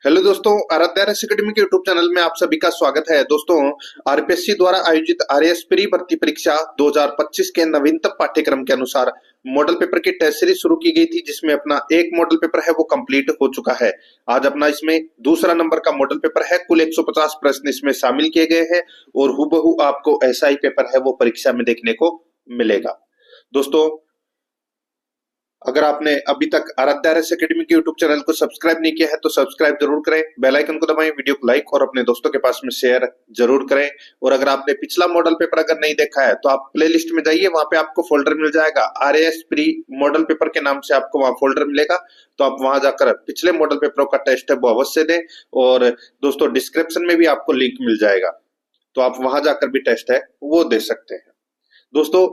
Hello दोस्तों, Aaradhya race academy के YouTube channel में आप सभी का स्वागत है। दोस्तों, आरपीएससी द्वारा आयोजित आरएएस प्री भर्ती परीक्षा 2025 के नवीनतम पाठ्यक्रम के अनुसार मॉडल पेपर की टेस्ट सीरीज शुरू की गई थी, जिसमें अपना एक मॉडल पेपर है वो कंप्लीट हो चुका है। आज अपना इसमें दूसरा नंबर का मॉडल पेपर है। कुल 150 प्रश्न इसमें शामिल किए गए हैं और हूबहू आपको ऐसा ही पेपर है वो परीक्षा में देखने को मिलेगा। दोस्तों, अगर आपने अभी तक आराध्या रेस एकेडमी के यूट्यूब चैनल को सब्सक्राइब नहीं किया है तो सब्सक्राइब जरूर करें, बेल आइकन को दबाएं, वीडियो को लाइक और अपने दोस्तों के पास में शेयर जरूर करें। और अगर आपने पिछला मॉडल पेपर अगर नहीं देखा है तो आप प्लेलिस्ट में जाइए, वहां पे आपको फोल्डर मिल जाएगा आरएएस प्री मॉडल पेपर के नाम से, आपको वहां फोल्डर मिलेगा। तो आप वहां जाकर पिछले मॉडल पेपरों का टेस्ट है वो अवश्य दें। और दोस्तों, डिस्क्रिप्शन में भी आपको लिंक मिल जाएगा, तो आप वहां जाकर भी टेस्ट है वो दे सकते हैं। दोस्तों,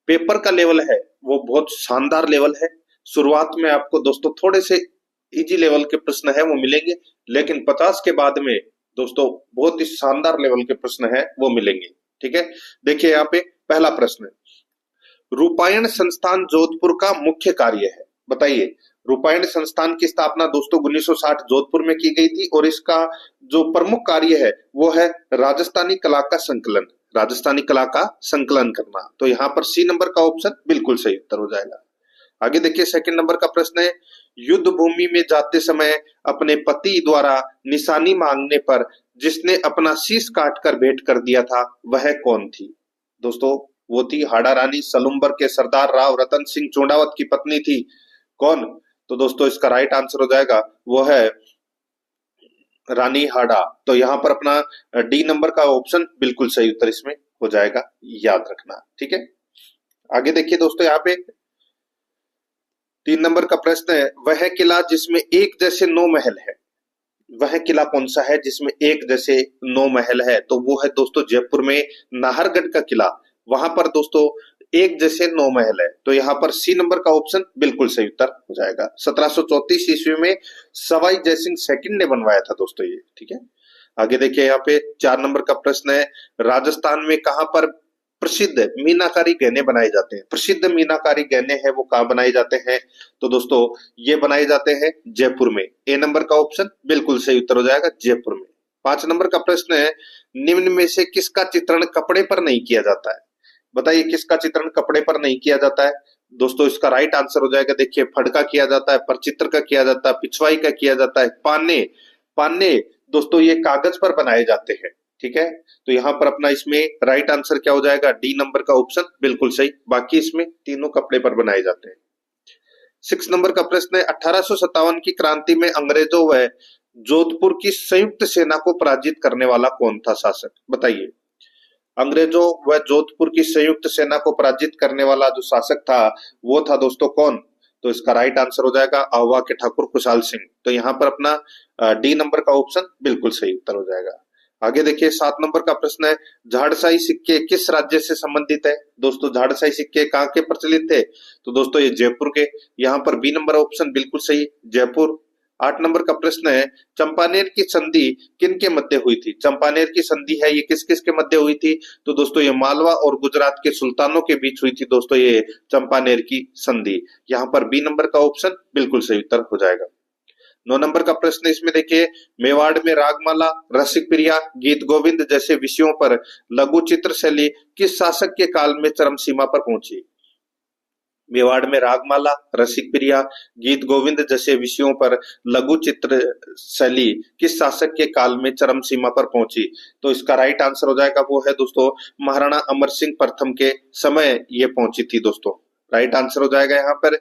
पेपर का लेवल है वो बहुत शानदार लेवल है। शुरुआत में आपको दोस्तों थोड़े से इजी लेवल के प्रश्न है वो मिलेंगे, लेकिन 50 के बाद में दोस्तों बहुत ही शानदार लेवल के प्रश्न है वो मिलेंगे। ठीक है, देखिए यहाँ पे पहला प्रश्न है, रूपायण संस्थान जोधपुर का मुख्य कार्य है। बताइए, रूपायण संस्थान की स्थापना दोस्तों 1960 जोधपुर में की गई थी और इसका जो प्रमुख कार्य है वो है राजस्थानी कला का संकलन, राजस्थानी कला का संकलन करना। तो यहाँ पर सी नंबर का ऑप्शन बिल्कुल सही उत्तर हो जाएगा। आगे देखिए, सेकंड नंबर का प्रश्न है, युद्ध भूमि में जाते समय अपने पति द्वारा निशानी मांगने पर जिसने अपना शीश काटकर भेंट कर दिया था वह कौन थी। दोस्तों, वो थी हाड़ा रानी सलुम्बर के सरदार राव रतन सिंह चोंडावत की पत्नी थी। कौन? तो दोस्तों इसका राइट आंसर हो जाएगा वो है रानी हाड़ा। तो यहाँ पर अपना डी नंबर का ऑप्शन बिल्कुल सही उत्तर इसमें हो जाएगा, याद रखना। ठीक है, आगे देखिए दोस्तों, यहाँ पे 3 नंबर का प्रश्न है, वह किला जिसमें एक जैसे 9 महल है, वह किला कौन सा है जिसमें एक जैसे 9 महल है? तो वो है दोस्तों जयपुर में नाहरगढ़ का किला। वहां पर दोस्तों एक जैसे 9 महल है। तो यहाँ पर सी नंबर का ऑप्शन बिल्कुल सही उत्तर हो जाएगा। 1734 ईस्वी में सवाई जयसिंह सेकंड ने बनवाया था दोस्तों ये। ठीक है, आगे देखिए, यहाँ पे 4 नंबर का प्रश्न है, राजस्थान में कहां पर प्रसिद्ध मीनाकारी गहने बनाए जाते हैं? प्रसिद्ध मीनाकारी गहने हैं वो कहाँ बनाए जाते हैं? तो दोस्तों ये बनाए जाते हैं जयपुर में। ए नंबर का ऑप्शन बिल्कुल सही उत्तर हो जाएगा, जयपुर में। 5 नंबर का प्रश्न है, निम्न में से किसका चित्रण कपड़े पर नहीं किया जाता है? बताइए, किसका चित्रण कपड़े पर नहीं किया जाता है? दोस्तों इसका राइट आंसर हो जाएगा, देखिए, फड़ का किया जाता है, परचित्र का किया जाता है, पिछवाई का किया जाता है, पाने पाने दोस्तों ये कागज पर बनाए जाते हैं। ठीक है, तो यहाँ पर अपना इसमें राइट आंसर क्या हो जाएगा? डी नंबर का ऑप्शन बिल्कुल सही। बाकी इसमें तीनों कपड़े पर बनाए जाते हैं। 6 नंबर का प्रश्न है, 1857 की क्रांति में अंग्रेजों व जोधपुर की संयुक्त सेना को पराजित करने वाला कौन था शासक? बताइए, अंग्रेजों व जोधपुर की संयुक्त सेना को पराजित करने वाला जो शासक था वो था दोस्तों कौन? तो इसका राइट आंसर हो जाएगा आह्वा के ठाकुर खुशहाल सिंह। तो यहाँ पर अपना डी नंबर का ऑप्शन बिल्कुल सही उत्तर हो जाएगा। आगे देखिए, 7 नंबर का प्रश्न है, झाड़साई सिक्के किस राज्य से संबंधित है? दोस्तों झाड़साई सिक्के कहाँ के प्रचलित थे? तो दोस्तों ये जयपुर के। यहाँ पर बी नंबर ऑप्शन बिल्कुल सही, जयपुर। 8 नंबर का प्रश्न है, चंपानेर की संधि किन के मध्य हुई थी? चंपानेर की संधि है ये किस किस के मध्य हुई थी? तो दोस्तों ये मालवा और गुजरात के सुल्तानों के बीच हुई थी दोस्तों ये चंपानेर की संधि। यहाँ पर बी नंबर का ऑप्शन बिल्कुल सही उत्तर हो जाएगा। 9 नंबर का प्रश्न इसमें देखिए, मेवाड़ में रागमाला, रसिक प्रिया, गीत गोविंद जैसे विषयों पर लघु चित्र शैली किस शासक के काल में चरम सीमा पर पहुंची? मेवाड़ में रागमाला, रसिक प्रिया, गीत गोविंद जैसे विषयों पर लघु चित्र शैली किस शासक के काल में चरम सीमा पर पहुंची? तो इसका राइट आंसर हो जाएगा वो है दोस्तों महाराणा अमर सिंह प्रथम के समय ये पहुंची थी दोस्तों। राइट आंसर हो जाएगा यहाँ पर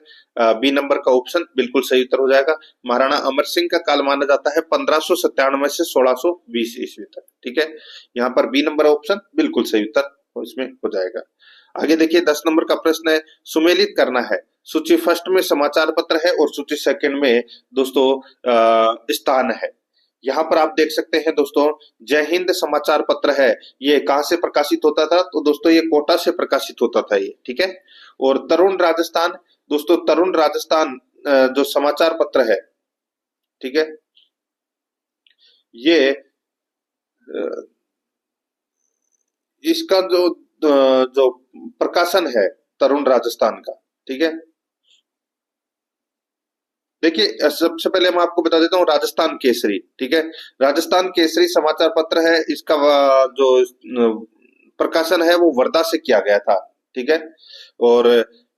बी नंबर का ऑप्शन बिल्कुल सही उत्तर हो जाएगा। महाराणा अमर सिंह का काल माना जाता है 1597 से 1620 ईस्वी तक। ठीक है, यहाँ पर बी नंबर ऑप्शन बिल्कुल सही उत्तर इसमें हो जाएगा। आगे देखिए, 10 नंबर का प्रश्न है, सुमेलित करना है। सूची फर्स्ट में समाचार पत्र है और सूची सेकंड में दोस्तों स्थान है। यहाँ पर आप देख सकते हैं दोस्तों, जय हिंद समाचार पत्र है, ये कहाँ से प्रकाशित होता था? तो दोस्तों ये कोटा से प्रकाशित होता था ये। ठीक है, और तरुण राजस्थान, दोस्तों तरुण राजस्थान जो समाचार पत्र है, ठीक है, ये इसका जो प्रकाशन है तरुण राजस्थान का। ठीक है, देखिए सबसे पहले मैं आपको बता देता हूँ राजस्थान केसरी, ठीक है। राजस्थान केसरी समाचार पत्र है, इसका जो प्रकाशन है वो वर्धा से किया गया था, ठीक है। और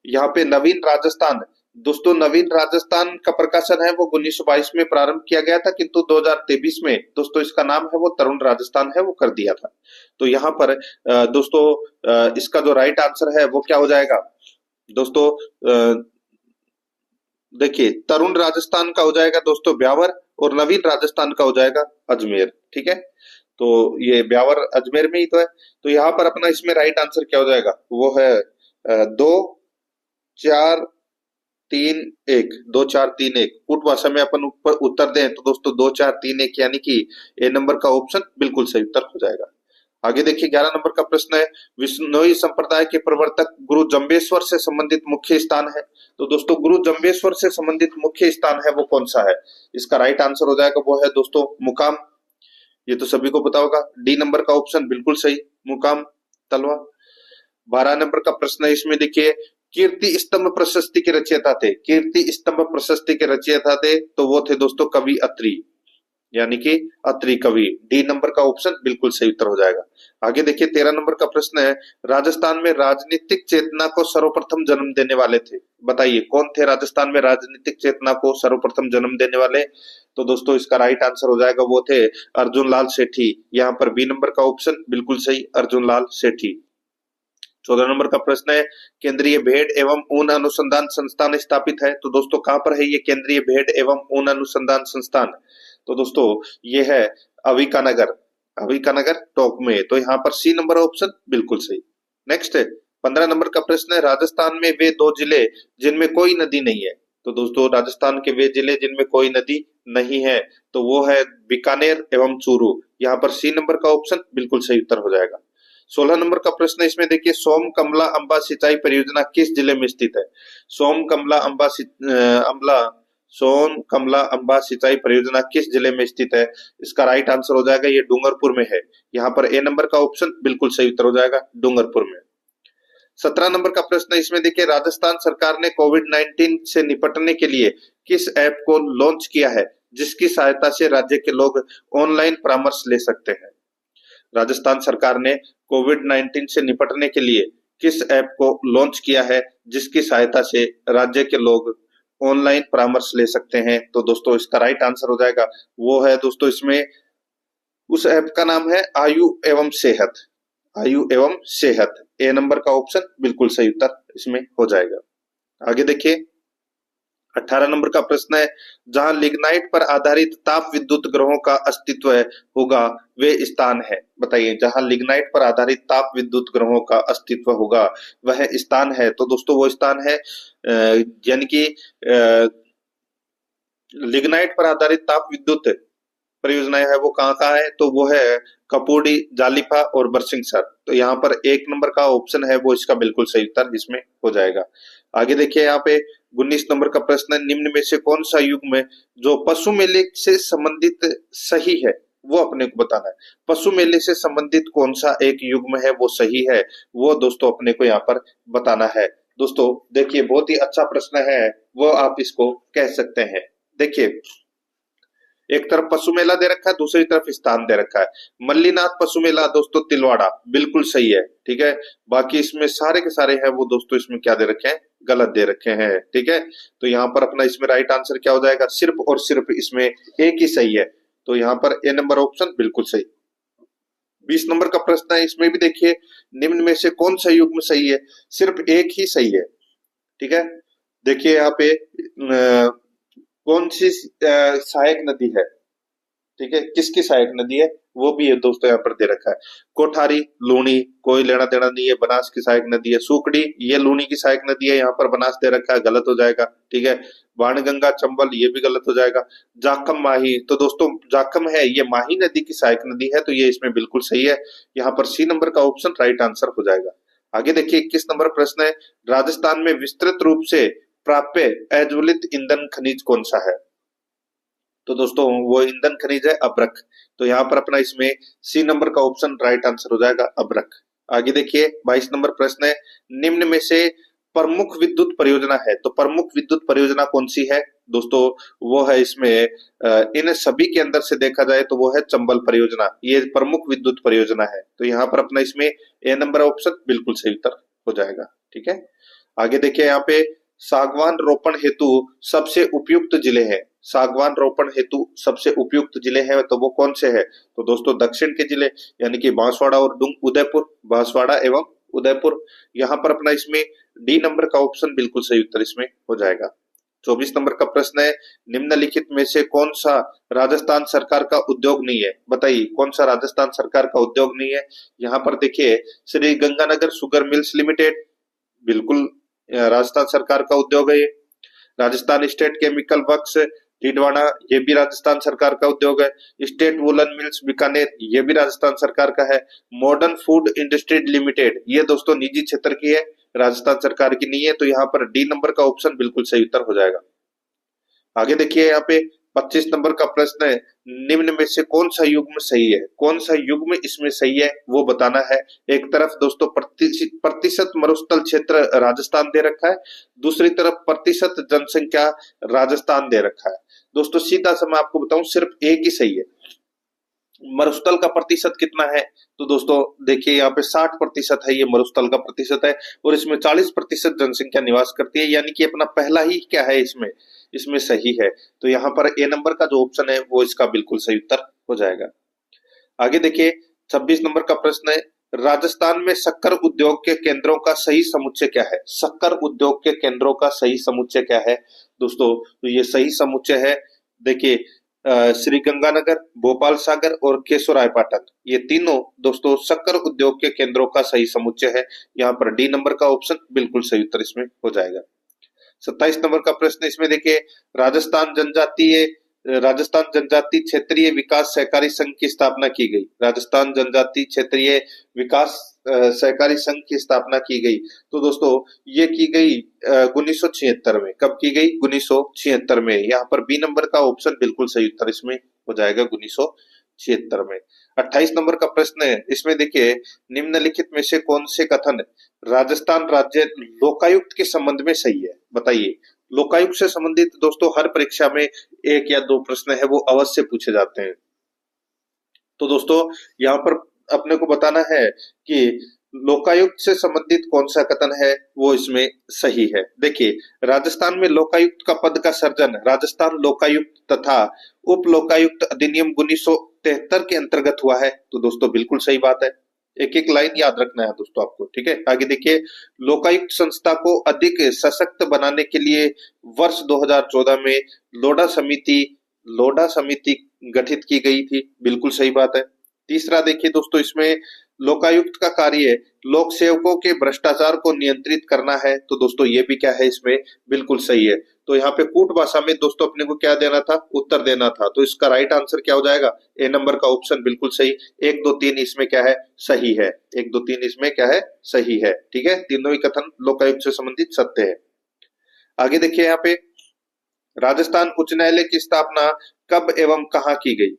यहाँ पे नवीन राजस्थान, दोस्तों नवीन राजस्थान का प्रकाशन है वो 1922 में प्रारंभ किया गया था, किंतु 2023 में दोस्तों इसका नाम है वो तरुण राजस्थान है वो कर दिया था। तो यहाँ पर दोस्तों इसका जो राइट आंसर है वो क्या हो जाएगा दोस्तों, देखिए तरुण राजस्थान का हो जाएगा दोस्तों ब्यावर, और नवीन राजस्थान का हो जाएगा अजमेर, ठीक है। तो ये ब्यावर अजमेर में ही तो है। तो यहाँ पर अपना इसमें राइट आंसर क्या हो जाएगा, वो है 2 4 3 1, 2 4 3 1। कूट भाषा में अपन ऊपर उत्तर दें तो दोस्तों 2 4 3 1 यानी कि ए नंबर का ऑप्शन बिल्कुल सही उत्तर हो जाएगा। आगे देखिए 11 नंबर का प्रश्न है, विश्नोई संप्रदाय के प्रवर्तक गुरु जम्बेश्वर से संबंधित मुख्य स्थान है। तो दोस्तों गुरु जम्बेश्वर से संबंधित मुख्य स्थान है वो कौन सा है, इसका राइट आंसर हो जाएगा वो है दोस्तों मुकाम। ये तो सभी को पता होगा, डी नंबर का ऑप्शन बिल्कुल सही, मुकाम तलवा। 12 नंबर का प्रश्न है, इसमें देखिए कीर्ति स्तंभ प्रशस्ति के रचयिता थे, कीर्ति स्तंभ प्रशस्ति के रचयिता थे तो वो थे दोस्तों कवि अत्रि, यानी कि अत्रि कवि। डी नंबर का ऑप्शन बिल्कुल सही उत्तर हो जाएगा। आगे देखिए 13 नंबर का प्रश्न है, राजस्थान में राजनीतिक चेतना को सर्वप्रथम जन्म देने वाले थे, बताइए कौन थे राजस्थान में राजनीतिक चेतना को सर्वप्रथम जन्म देने वाले। तो दोस्तों इसका राइट आंसर हो जाएगा वो थे अर्जुन लाल सेठी। यहाँ पर बी नंबर का ऑप्शन बिल्कुल सही, अर्जुन लाल सेठी। 14 नंबर का प्रश्न है, केंद्रीय भेड़ एवं ऊन अनुसंधान संस्थान स्थापित है। तो दोस्तों कहां पर है ये केंद्रीय भेड़ एवं ऊन अनुसंधान संस्थान, तो दोस्तों ये है अविकानगर, अविकानगर टोंक में। तो यहाँ पर सी नंबर ऑप्शन बिल्कुल सही। नेक्स्ट है 15 नंबर का प्रश्न है, राजस्थान में वे 2 जिले जिनमें कोई नदी नहीं है। तो दोस्तों राजस्थान के वे जिले जिनमें कोई नदी नहीं है तो वो है बीकानेर एवं चूरू। यहाँ पर सी नंबर का ऑप्शन बिल्कुल सही उत्तर हो जाएगा। 16 नंबर का प्रश्न है, इसमें देखिए सोम कमला अंबा सिंचाई परियोजना किस जिले में स्थित है। सोम कमला अंबा सोम कमला अंबा सिंचाई परियोजना किस जिले में स्थित है, इसका राइट आंसर हो जाएगा ये डूंगरपुर में है। यहाँ पर ए नंबर का ऑप्शन बिल्कुल सही उत्तर हो जाएगा, डूंगरपुर में। 17 नंबर का प्रश्न है, इसमें देखिए राजस्थान सरकार ने कोविड-19 से निपटने के लिए किस ऐप को लॉन्च किया है जिसकी सहायता से राज्य के लोग ऑनलाइन परामर्श ले सकते हैं। राजस्थान सरकार ने कोविड-19 से निपटने के लिए किस ऐप को लॉन्च किया है जिसकी सहायता से राज्य के लोग ऑनलाइन परामर्श ले सकते हैं। तो दोस्तों इसका राइट आंसर हो जाएगा वो है दोस्तों इसमें, उस ऐप का नाम है आयु एवं सेहत, आयु एवं सेहत। ए नंबर का ऑप्शन बिल्कुल सही उत्तर इसमें हो जाएगा। आगे देखिए 18 नंबर का प्रश्न है, जहां लिग्नाइट पर आधारित ताप विद्युत ग्रहों का अस्तित्व होगा वे स्थान है। बताइए जहां लिग्नाइट पर आधारित ताप विद्युत ग्रहों का अस्तित्व होगा वह स्थान है। तो दोस्तों वो स्थान है यानी कि लिग्नाइट पर आधारित ताप विद्युत परियोजनाएं है वो कहाँ कहाँ है, तो वो है कपूडी, जालिफा और बरसिंहसर। तो यहाँ पर एक नंबर का ऑप्शन है वो इसका बिल्कुल सही उत्तर इसमें हो जाएगा। आगे देखिए यहाँ पे 19 नंबर का प्रश्न है, निम्न में से कौन सा युग्म जो पशु मेले से संबंधित सही है वो अपने को बताना है। पशु मेले से संबंधित कौन सा एक युग्म है वो सही है, वो दोस्तों अपने को यहाँ पर बताना है। दोस्तों देखिए बहुत ही अच्छा प्रश्न है, वो आप इसको कह सकते हैं। देखिए एक तरफ पशु मेला दे रखा है, दूसरी तरफ स्थान दे रखा है। मल्लीनाथ पशु मेला दोस्तों तिलवाड़ा बिल्कुल सही है, ठीक है। बाकी इसमें सारे के सारे हैं वो दोस्तों इसमें क्या दे रखे हैं, गलत दे रखे हैं, ठीक है। तो यहाँ पर अपना इसमें राइट आंसर क्या हो जाएगा, सिर्फ और सिर्फ इसमें एक ही सही है। तो यहाँ पर ए नंबर ऑप्शन बिल्कुल सही। 20 नंबर का प्रश्न है, इसमें भी देखिए निम्न में से कौन सा युग्म सही है, सिर्फ एक ही सही है, ठीक है। देखिए यहाँ पे कौन सी सहायक नदी है, ठीक है, किसकी सहायक नदी है वो भी है दोस्तों यहाँ पर दे रखा है। कोठारी, लूणी कोई लेना देना नहीं है, बनास की सहायक नदी है। सूकड़ी ये लूणी की सहायक नदी है, यहाँ पर बनास दे रखा है, गलत हो जाएगा, ठीक है। बाणगंगा, चंबल ये भी गलत हो जाएगा। जाखम, माही, तो दोस्तों जाखम है ये माही नदी की सहायक नदी है, तो ये इसमें बिल्कुल सही है। यहाँ पर सी नंबर का ऑप्शन राइट आंसर हो जाएगा। आगे देखिए 21 नंबर प्रश्न है, राजस्थान में विस्तृत रूप से प्राप्य अज्वलित ईंधन खनिज कौन सा है। तो दोस्तों वो ईंधन खनिज है अब्रक। तो यहाँ पर अपना इसमें सी नंबर का ऑप्शन राइट आंसर हो जाएगा अब्रक। आगे देखिए 22 नंबर प्रश्न है, निम्न में से प्रमुख विद्युत परियोजना है, तो प्रमुख विद्युत परियोजना कौन सी है दोस्तों? वो है इसमें इन सभी के अंदर से देखा जाए तो वो है चंबल परियोजना, ये प्रमुख विद्युत परियोजना है। तो यहाँ पर अपना इसमें ए नंबर ऑप्शन बिल्कुल सही उत्तर हो जाएगा। ठीक है, आगे देखिए यहाँ पे सागवान रोपण हेतु सबसे उपयुक्त जिले हैं। सागवान रोपण हेतु सबसे उपयुक्त जिले हैं तो वो कौन से हैं? तो दोस्तों दक्षिण के जिले यानी कि बांसवाड़ा और उदयपुर, बांसवाड़ा एवं उदयपुर। यहाँ पर अपना इसमें डी नंबर का ऑप्शन बिल्कुल सही उत्तर इसमें हो जाएगा। 24 नंबर का प्रश्न है, निम्नलिखित में से कौन सा राजस्थान सरकार का उद्योग नहीं है? बताइए कौन सा राजस्थान सरकार का उद्योग नहीं है? यहाँ पर देखिए Shri Ganganagar sugar mills limited, बिल्कुल राजस्थान सरकार का उद्योग है ये। राजस्थान स्टेट केमिकल वर्क्स टिडवाना, ये भी राजस्थान सरकार का उद्योग है। स्टेट वुलन मिल्स बीकानेर, ये भी राजस्थान सरकार का है। मॉडर्न फूड इंडस्ट्री लिमिटेड, ये दोस्तों निजी क्षेत्र की है, राजस्थान सरकार की नहीं है। तो यहाँ पर डी नंबर का ऑप्शन बिल्कुल सही उत्तर हो जाएगा। आगे देखिए यहाँ पे 25 नंबर का प्रश्न है, निम्न में से कौन सा युग्म सही है? कौन सा युग्म इसमें सही है वो बताना है। एक तरफ दोस्तों प्रतिशत मरुस्थल क्षेत्र राजस्थान दे रखा है, दूसरी तरफ प्रतिशत जनसंख्या राजस्थान दे रखा है। दोस्तों सीधा सा मैं आपको बताऊं, सिर्फ एक ही सही है। मरुस्थल का प्रतिशत कितना है? तो दोस्तों देखिए यहाँ पे 60% है, ये मरुस्थल का प्रतिशत है, और इसमें 40% जनसंख्या निवास करती है, यानी कि अपना पहला ही क्या है इसमें सही है। तो यहाँ पर ए नंबर का जो ऑप्शन है वो इसका बिल्कुल सही उत्तर हो जाएगा। आगे देखिए 26 नंबर का प्रश्न है, राजस्थान में शक्कर उद्योग के केंद्रों का सही समुच्चय क्या है? शक्कर उद्योग के केंद्रों का सही समुच्चय क्या है दोस्तों? तो ये सही समुच्चय है, देखिए श्री गंगानगर, भोपाल सागर और केशोरायपाटन, ये तीनों दोस्तों शक्कर उद्योग के केंद्रों का सही समुच्चय है। यहाँ पर डी नंबर का ऑप्शन बिल्कुल सही उत्तर इसमें हो जाएगा। 27 नंबर का प्रश्न इसमें देखिए, राजस्थान जनजाति क्षेत्रीय विकास सहकारी संघ की स्थापना की गई। राजस्थान जनजाति क्षेत्रीय विकास सहकारी संघ की स्थापना की गई, तो दोस्तों ये की गई 1976 में। कब की गई? 1976 में। यहाँ पर बी नंबर का ऑप्शन बिल्कुल सही उत्तर इसमें हो जाएगा 1976 में। 28 नंबर का प्रश्न है, इसमें देखिए निम्नलिखित में से कौन से कथन राजस्थान राज्य लोकायुक्त के संबंध में सही है? बताइए। लोकायुक्त से संबंधित दोस्तों हर परीक्षा में 1 या 2 प्रश्न है वो अवश्य पूछे जाते हैं। तो दोस्तों यहाँ पर अपने को बताना है कि लोकायुक्त से संबंधित कौन सा कथन है वो इसमें सही है। देखिए राजस्थान में लोकायुक्त का पद का सर्जन राजस्थान लोकायुक्त तथा उप लोकायुक्त अधिनियम 1973 के अंतर्गत हुआ है। तो दोस्तों बिल्कुल सही बात है, एक एक लाइन याद रखना है दोस्तों आपको। ठीक है, आगे देखिए, लोकायुक्त संस्था को अधिक सशक्त बनाने के लिए वर्ष 2014 में लोढ़ा समिति गठित की गई थी। बिल्कुल सही बात है। तीसरा देखिए दोस्तों, इसमें लोकायुक्त का कार्य लोक सेवकों के भ्रष्टाचार को नियंत्रित करना है। तो दोस्तों ये भी क्या है इसमें बिल्कुल सही है। तो यहाँ पे कूट भाषा में दोस्तों अपने को क्या देना था? उत्तर देना था। तो इसका राइट आंसर क्या हो जाएगा? ए नंबर का ऑप्शन बिल्कुल सही। 1, 2, 3 इसमें क्या है? सही है। 1, 2, 3 इसमें क्या है? सही है। ठीक है, तीनों ही कथन लोकायुक्त से संबंधित सत्य है। आगे देखिए यहाँ पे, राजस्थान उच्च न्यायालय की स्थापना कब एवं कहाँ की गई?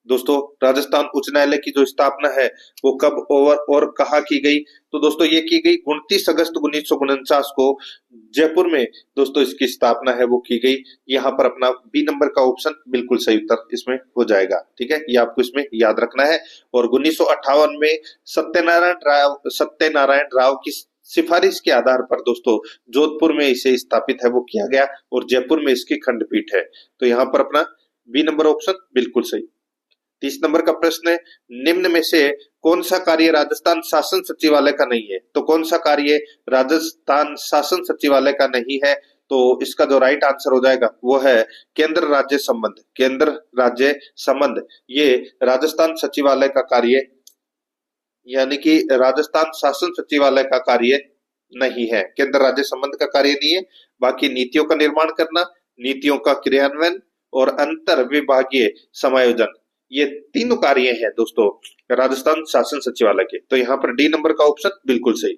दोस्तों राजस्थान उच्च न्यायालय की जो स्थापना है वो कब और कहाँ की गई? तो दोस्तों ये की गई 29 अगस्त 1949 को जयपुर में दोस्तों इसकी स्थापना है वो की गई। यहाँ पर अपना बी नंबर का ऑप्शन बिल्कुल सही उत्तर इसमें हो जाएगा। ठीक है, ये आपको इसमें याद रखना है। और 1958 में सत्यनारायण राव की सिफारिश के आधार पर दोस्तों जोधपुर में इसे स्थापित है वो किया गया और जयपुर में इसकी खंडपीठ है। तो यहाँ पर अपना बी नंबर ऑप्शन बिल्कुल सही। 30 नंबर का प्रश्न है, निम्न में से कौन सा कार्य राजस्थान शासन सचिवालय का नहीं है? तो कौन सा कार्य राजस्थान शासन सचिवालय का नहीं है? तो इसका जो राइट आंसर हो जाएगा वो है केंद्र राज्य संबंध। केंद्र राज्य संबंध ये राजस्थान सचिवालय का कार्य यानी कि राजस्थान शासन सचिवालय का कार्य नहीं है। केंद्र राज्य संबंध का कार्य नहीं है। बाकी नीतियों का निर्माण करना, नीतियों का क्रियान्वयन और अंतर विभागीय समायोजन, ये तीनों कार्य हैं दोस्तों राजस्थान शासन सचिवालय के। तो यहाँ पर डी नंबर का ऑप्शन बिल्कुल सही।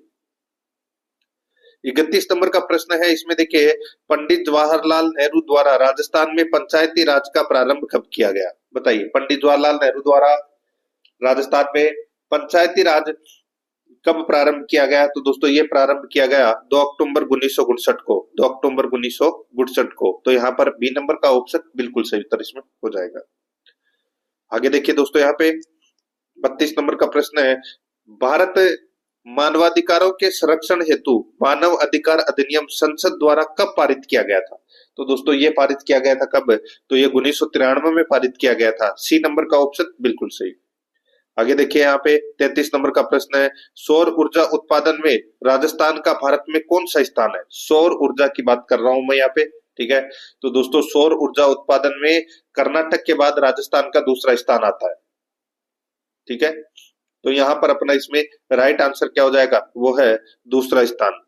31 नंबर का प्रश्न है, इसमें देखिए, पंडित जवाहरलाल नेहरू द्वारा राजस्थान में पंचायती राज का प्रारंभ कब किया गया? बताइए। पंडित जवाहरलाल नेहरू द्वारा राजस्थान में पंचायती राज कब प्रारंभ किया गया? तो दोस्तों ये प्रारंभ किया गया 2 अक्टूबर 1969 को, 2 अक्टूबर 1969 को। तो यहाँ पर बी नंबर का ऑप्शन बिल्कुल सही उत्तर इसमें हो जाएगा। आगे देखिए दोस्तों, यहाँ पे 32 नंबर का प्रश्न है, भारत मानवाधिकारों के संरक्षण हेतु मानव अधिकार अधिनियम संसद द्वारा कब पारित किया गया था? तो दोस्तों ये पारित किया गया था कब? तो ये 1993 में पारित किया गया था। सी नंबर का ऑप्शन बिल्कुल सही। आगे देखिए, यहाँ पे 33 नंबर का प्रश्न है, सौर ऊर्जा उत्पादन में राजस्थान का भारत में कौन सा स्थान है? सौर ऊर्जा की बात कर रहा हूं मैं यहाँ पे, ठीक है। तो दोस्तों सौर ऊर्जा उत्पादन में कर्नाटक के बाद राजस्थान का दूसरा स्थान आता है, ठीक है। तो यहाँ पर अपना इसमें राइट आंसर क्या हो जाएगा? वो है दूसरा स्थान।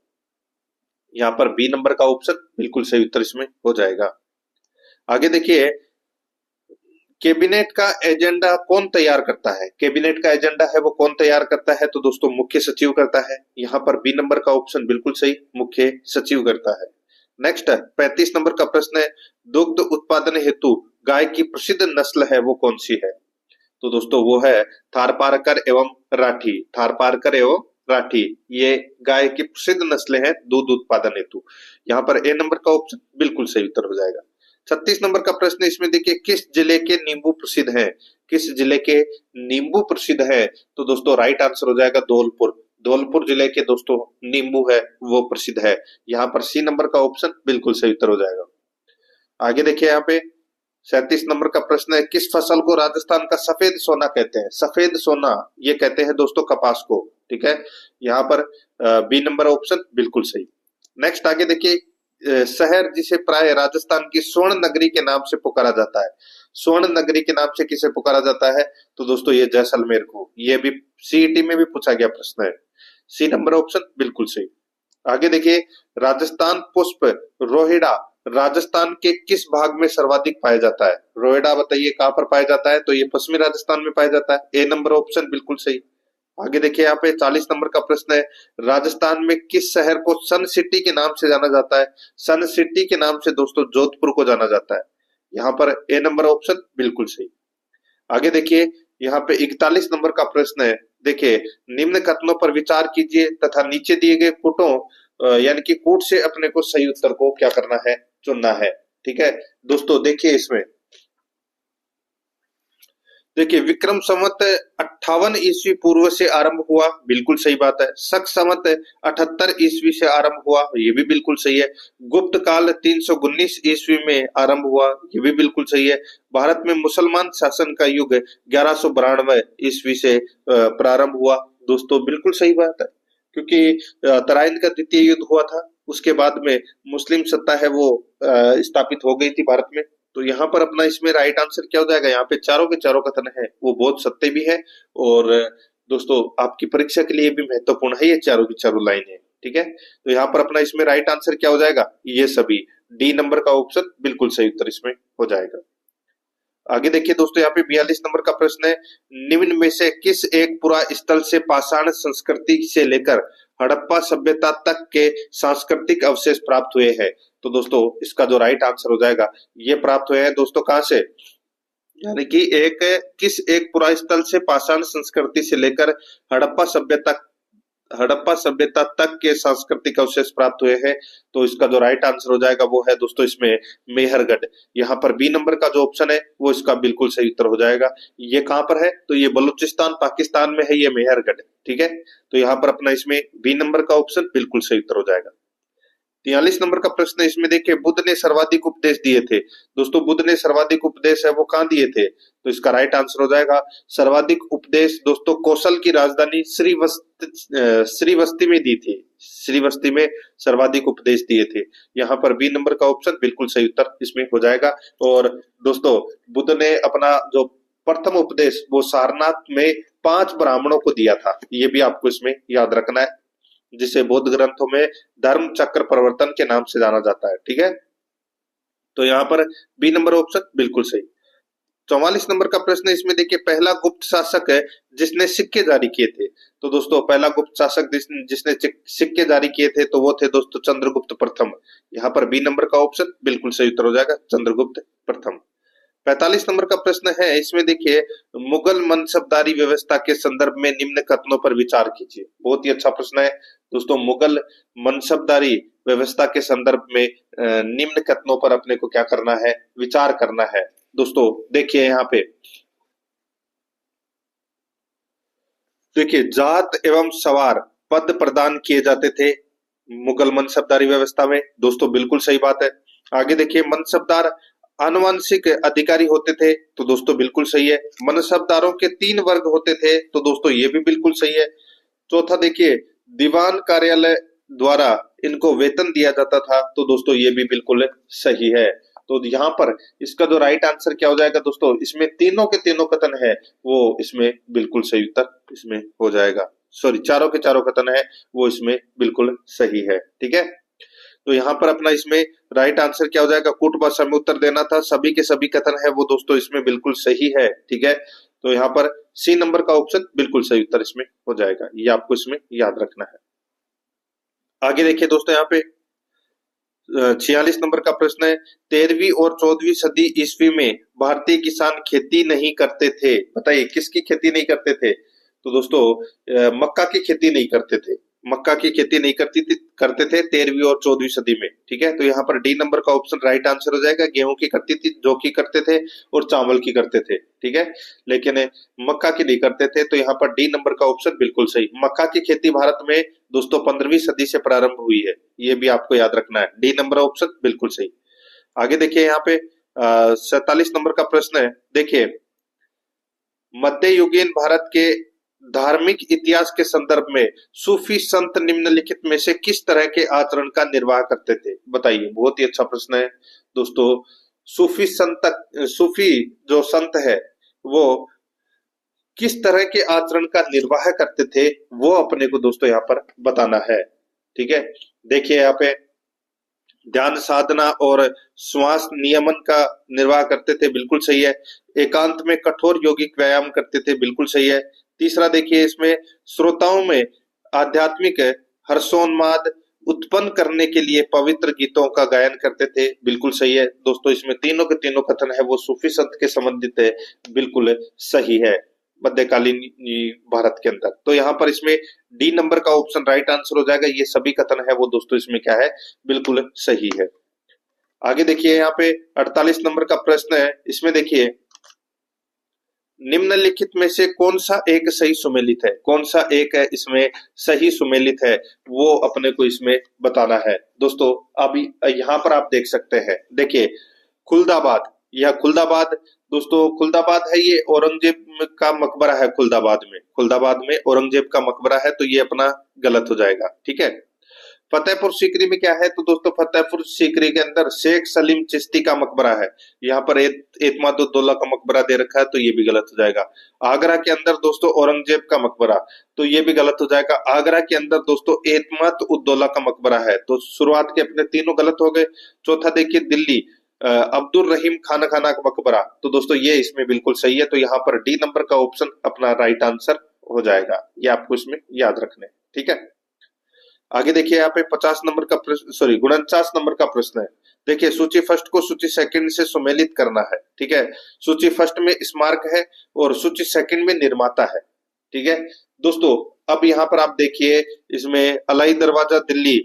यहाँ पर बी नंबर का ऑप्शन बिल्कुल सही उत्तर इसमें हो जाएगा। आगे देखिए, कैबिनेट का एजेंडा कौन तैयार करता है? कैबिनेट का एजेंडा है वो कौन तैयार करता है? तो दोस्तों मुख्य सचिव करता है। यहाँ पर बी नंबर का ऑप्शन बिल्कुल सही, मुख्य सचिव करता है। नेक्स्ट 35 नंबर का प्रश्न है, दुग्ध उत्पादन हेतु गाय की प्रसिद्ध नस्ल है वो कौन सी है? तो दोस्तों वो है थारपारकर एवं राठी। थारपारकर एवं राठी ये गाय की प्रसिद्ध नस्लें हैं दूध उत्पादन हेतु। यहाँ पर ए नंबर का ऑप्शन बिल्कुल सही उत्तर हो जाएगा। 36 नंबर का प्रश्न इसमें देखिए, किस जिले के नींबू प्रसिद्ध हैं? किस जिले के नींबू प्रसिद्ध है? तो दोस्तों राइट आंसर हो जाएगा धौलपुर। धौलपुर जिले के दोस्तों नींबू है वो प्रसिद्ध है। यहाँ पर सी नंबर का ऑप्शन बिल्कुल सही उत्तर हो जाएगा। आगे देखिए, यहाँ पे 37 नंबर का प्रश्न है, किस फसल को राजस्थान का सफेद सोना कहते हैं? सफेद सोना ये कहते हैं दोस्तों कपास को, ठीक है। यहाँ पर बी नंबर ऑप्शन बिल्कुल सही। नेक्स्ट आगे देखिए, शहर जिसे प्राय राजस्थान की स्वर्ण नगरी के नाम से पुकारा जाता है, स्वर्ण नगरी के नाम से किसे पुकारा जाता है? तो दोस्तों ये जैसलमेर को। ये भी सीईटी में भी पूछा गया प्रश्न है। सी नंबर ऑप्शन बिल्कुल सही। आगे देखिए, राजस्थान पुष्प रोहिड़ा राजस्थान के किस भाग में सर्वाधिक पाया जाता है? रोहिड़ा बताइए कहां पर पाया जाता है? तो ये पश्चिमी राजस्थान में पाया जाता है। ए नंबर ऑप्शन बिल्कुल सही। आगे देखिए, यहाँ पे 40 नंबर का प्रश्न है, राजस्थान में किस शहर को सन सिटी के नाम से जाना जाता है? सन सिटी के नाम से दोस्तों जोधपुर को जाना जाता है। यहाँ पर ए नंबर ऑप्शन बिल्कुल सही। आगे देखिए, यहाँ पे 41 नंबर का प्रश्न है, देखिए, निम्न कथनों पर विचार कीजिए तथा नीचे दिए गए कूटों यानी कि कूट से अपने को सही उत्तर को क्या करना है? चुनना है, ठीक है। दोस्तों देखिए, इसमें देखिए, विक्रम संवत 58 ईस्वी पूर्व से आरंभ हुआ, बिल्कुल सही बात है। शक संवत 78 ईस्वी से आरंभ हुआ, ये भी बिल्कुल सही है। गुप्त काल 319 ईस्वी में आरंभ हुआ, ये भी बिल्कुल सही है। भारत में मुसलमान शासन का युग 1192 ईस्वी से प्रारंभ हुआ, दोस्तों बिल्कुल सही बात है। क्योंकि तराइन का द्वितीय युद्ध हुआ था, उसके बाद में मुस्लिम सत्ता है वो स्थापित हो गई थी भारत में। तो यहाँ पर अपना इसमें राइट आंसर क्या हो जाएगा? यहाँ पे चारों के चारों कथन है वो बहुत सत्य भी है, और दोस्तों आपकी परीक्षा के लिए भी महत्वपूर्ण है ये चारों की चारों लाइन है, ठीक है। तो यहाँ पर अपना इसमें राइट आंसर क्या हो जाएगा? ये सभी डी नंबर का ऑप्शन बिल्कुल सही उत्तर इसमें हो जाएगा। आगे देखिए दोस्तों, यहाँ पे 42 नंबर का प्रश्न है, निम्न में से किस एक पुरा स्थल से पाषाण संस्कृति से लेकर हड़प्पा सभ्यता तक के सांस्कृतिक अवशेष प्राप्त हुए हैं? तो दोस्तों इसका जो राइट आंसर हो जाएगा, ये प्राप्त हुए हैं दोस्तों कहां से? यानी कि किस एक पुरा स्थल से पाषाण संस्कृति से लेकर हड़प्पा सभ्यता तक के सांस्कृतिक अवशेष प्राप्त हुए हैं? तो इसका जो राइट आंसर हो जाएगा वो है दोस्तों इसमें मेहरगढ़। यहाँ पर बी नंबर का जो ऑप्शन है वो इसका बिल्कुल सही उत्तर हो जाएगा। ये कहां पर है? तो ये बलूचिस्तान पाकिस्तान में है, ये मेहरगढ़, ठीक है। तो यहाँ पर अपना इसमें बी नंबर का ऑप्शन बिल्कुल सही उत्तर हो जाएगा। 43 नंबर का प्रश्न इसमें देखिए, बुद्ध ने सर्वाधिक उपदेश दिए थे। दोस्तों बुद्ध ने सर्वाधिक उपदेश है वो कहां दिए थे? तो इसका राइट आंसर हो जाएगा सर्वाधिक उपदेश दोस्तों कौशल की राजधानी श्रीवस्ती में दी थी। श्रीवस्ती में सर्वाधिक उपदेश दिए थे। यहाँ पर बी नंबर का ऑप्शन बिल्कुल सही उत्तर इसमें हो जाएगा। और दोस्तों बुद्ध ने अपना जो प्रथम उपदेश वो सारनाथ में 5 ब्राह्मणों को दिया था, ये भी आपको इसमें याद रखना है, जिसे बौद्ध ग्रंथों में धर्म चक्र प्रवर्तन के नाम से जाना जाता है, ठीक है। तो यहाँ पर बी नंबर ऑप्शन बिल्कुल सही। 44 नंबर का प्रश्न इसमें देखिए, पहला गुप्त शासक है जिसने सिक्के जारी किए थे। तो दोस्तों पहला गुप्त शासक जिसने सिक्के जारी किए थे तो वो थे दोस्तों चंद्रगुप्त प्रथम। यहाँ पर बी नंबर का ऑप्शन बिल्कुल सही उत्तर हो जाएगा, चंद्रगुप्त प्रथम। 45 नंबर का प्रश्न है, इसमें देखिए मुगल मनसबदारी व्यवस्था के संदर्भ में निम्न कथनों पर विचार कीजिए। बहुत ही अच्छा प्रश्न है दोस्तों। मुगल मनसबदारी व्यवस्था के संदर्भ में निम्न कथनों पर अपने को क्या करना है, विचार करना है। दोस्तों देखिए यहाँ पे देखिए जात एवं सवार पद प्रदान किए जाते थे मुगल मनसबदारी व्यवस्था में। दोस्तों बिल्कुल सही बात है। आगे देखिए मनसबदार आनुवंशिक अधिकारी होते थे, तो दोस्तों बिल्कुल सही है। मनसबदारों के 3 वर्ग होते थे, तो दोस्तों ये भी बिल्कुल सही है। चौथा देखिए दीवान कार्यालय द्वारा इनको वेतन दिया जाता था, तो दोस्तों ये भी बिल्कुल सही है। तो यहाँ पर इसका जो राइट आंसर क्या हो जाएगा दोस्तों, इसमें तीनों के तीनों कथन है वो इसमें बिल्कुल सही उत्तर इसमें हो जाएगा। सॉरी, चारों के चारों कथन है वो इसमें बिल्कुल सही है। ठीक है, तो यहाँ पर अपना इसमें राइट आंसर क्या हो जाएगा, कूट भाषा में उत्तर देना था। सभी के सभी कथन है वो दोस्तों इसमें बिल्कुल सही है। ठीक है, तो यहाँ पर सी नंबर का ऑप्शन बिल्कुल सही उत्तर इसमें हो जाएगा। ये आपको इसमें याद रखना है। आगे देखिए दोस्तों, यहाँ पे 46 नंबर का प्रश्न है, 13वीं और 14वीं सदी ईस्वी में भारतीय किसान खेती नहीं करते थे। बताइए किसकी खेती नहीं करते थे? तो दोस्तों मक्का की खेती नहीं करते थे। मक्का की खेती नहीं करते थे 13वीं और 14वीं सदी में। ठीक है, तो यहाँ पर डी नंबर का ऑप्शन राइट आंसर हो जाएगा। गेहूं की करती थी, जौ की करते थे और चावल की करते थे। ठीक है, लेकिन मक्का की नहीं करते थे, तो यहाँ पर डी नंबर का ऑप्शन बिल्कुल सही। मक्का की खेती भारत में दोस्तों 15वीं सदी से प्रारंभ हुई है, ये भी आपको याद रखना है। डी नंबर ऑप्शन बिल्कुल सही। आगे देखिए यहाँ पे 47 नंबर का प्रश्न है। देखिए मध्ययुगीन भारत के धार्मिक इतिहास के संदर्भ में सूफी संत निम्नलिखित में से किस तरह के आचरण का निर्वाह करते थे? बताइए, बहुत ही अच्छा प्रश्न है दोस्तों। सूफी जो संत है वो किस तरह के आचरण का निर्वाह करते थे, वो अपने को दोस्तों यहाँ पर बताना है। ठीक है, देखिए यहाँ पे ध्यान साधना और श्वास नियमन का निर्वाह करते थे, बिल्कुल सही है। एकांत में कठोर यौगिक व्यायाम करते थे, बिल्कुल सही है। तीसरा देखिए इसमें श्रोताओं में आध्यात्मिक हर्षोन्माद उत्पन्न करने के लिए पवित्र गीतों का गायन करते थे, बिल्कुल सही है। दोस्तों इसमें तीनों के तीनों कथन है वो सूफी संत के संबंधित है, बिल्कुल सही है मध्यकालीन भारत के अंदर। तो यहाँ पर इसमें डी नंबर का ऑप्शन राइट आंसर हो जाएगा। ये सभी कथन है वो दोस्तों इसमें क्या है, बिल्कुल सही है। आगे देखिए यहाँ पे 48 नंबर का प्रश्न है। इसमें देखिए निम्नलिखित में से कौन सा एक सही सुमेलित है? कौन सा एक है इसमें सही सुमेलित है, वो अपने को इसमें बताना है। दोस्तों अभी यहाँ पर आप देख सकते हैं, देखिए खुलदाबाद, यह खुलदाबाद दोस्तों खुलदाबाद है, ये औरंगजेब का मकबरा है। खुलदाबाद में औरंगजेब का मकबरा है, तो ये अपना गलत हो जाएगा। ठीक है, फतेहपुर सीकरी में क्या है? तो दोस्तों फतेहपुर सीकरी के अंदर शेख सलीम चिश्ती का मकबरा है। यहाँ पर एतमादुद्दौला का मकबरा दे रखा है, तो ये भी गलत हो जाएगा। आगरा के अंदर दोस्तों औरंगजेब का मकबरा, तो ये भी गलत हो जाएगा। आगरा के अंदर दोस्तों एतमाद-उद-दौला का मकबरा है, तो शुरुआत के अपने तीनों गलत हो गए। चौथा देखिए दिल्ली अब्दुल रहीम खाना का मकबरा, तो दोस्तों ये इसमें बिल्कुल सही है। तो यहाँ पर डी नंबर का ऑप्शन अपना राइट आंसर हो जाएगा। ये आपको इसमें याद रखना है। ठीक है, आगे देखिए यहाँ पे 50 नंबर का प्रश्न, सॉरी 49 नंबर का प्रश्न है। देखिए सूची फर्स्ट को सूची सेकंड से सुमेलित करना है। ठीक है, सूची फर्स्ट में स्मारक है और सूची सेकंड में निर्माता है। ठीक है दोस्तों, अब यहाँ पर आप देखिए इसमें अलाई दरवाजा दिल्ली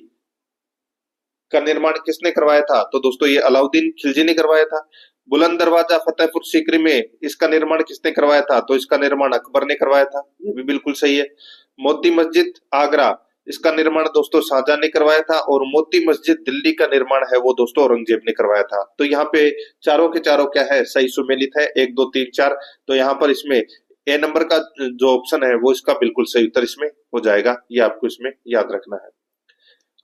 का निर्माण किसने करवाया था? तो दोस्तों ये अलाउद्दीन खिलजी ने करवाया था। बुलंद दरवाजा फतेहपुर सीकरी में इसका निर्माण किसने करवाया था? तो इसका निर्माण अकबर ने करवाया था, ये भी बिल्कुल सही है। मोती मस्जिद आगरा, इसका निर्माण दोस्तों शाहजहां ने करवाया था, और मोती मस्जिद दिल्ली का निर्माण है वो दोस्तों औरंगजेब ने करवाया था। तो यहाँ पे चारों के चारों क्या है, सही सुमेलित है, 1 2 3 4। तो यहाँ पर इसमें ए नंबर का जो ऑप्शन है वो इसका बिल्कुल सही उत्तर इसमें हो जाएगा। ये आपको इसमें याद रखना है।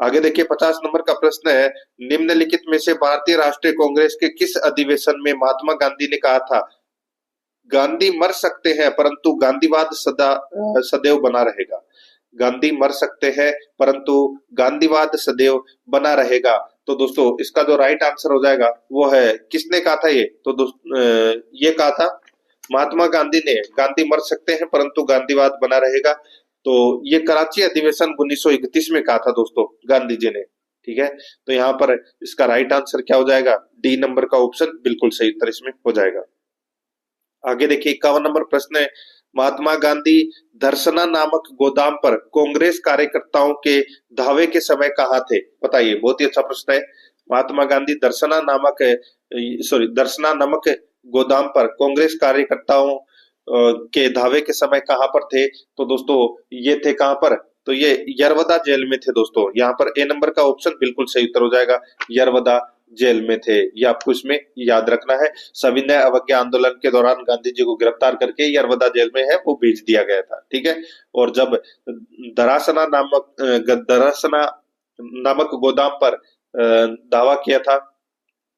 आगे देखिए 50 नंबर का प्रश्न है, निम्नलिखित में से भारतीय राष्ट्रीय कांग्रेस के किस अधिवेशन में महात्मा गांधी ने कहा था, गांधी मर सकते हैं परंतु गांधीवाद सदैव बना रहेगा? गांधी मर सकते हैं परंतु गांधीवाद सदैव बना रहेगा। तो दोस्तों इसका जो राइट आंसर हो जाएगा वो है, किसने कहा था ये? तो दोस्तों ये कहा था महात्मा गांधी ने, गांधी मर सकते हैं परंतु गांधीवाद बना रहेगा। तो ये कराची अधिवेशन 1931 में कहा था दोस्तों गांधी जी ने। ठीक है, तो यहाँ पर इसका राइट आंसर क्या हो जाएगा, डी नंबर का ऑप्शन बिल्कुल सही उत्तर इसमें हो जाएगा। आगे देखिए 51 नंबर प्रश्न है, महात्मा गांधी दर्शना नामक गोदाम पर कांग्रेस कार्यकर्ताओं के धावे के समय कहाँ थे, बताइए। बहुत ही अच्छा प्रश्न है। महात्मा गांधी दर्शना नामक गोदाम पर कांग्रेस कार्यकर्ताओं के धावे के समय कहाँ पर थे, तो दोस्तों ये थे कहाँ पर, तो ये यरवदा जेल में थे दोस्तों। यहाँ पर ए नंबर का ऑप्शन बिल्कुल सही उत्तर हो जाएगा, यरवदा जेल में थे, ये आपको इसमें याद रखना है। सविनय अवज्ञा आंदोलन के दौरान गांधी जी को गिरफ्तार करके यरवदा जेल में है वो भेज दिया गया था, ठीक है। और जब दरासना नामक गोदाम पर दावा किया था,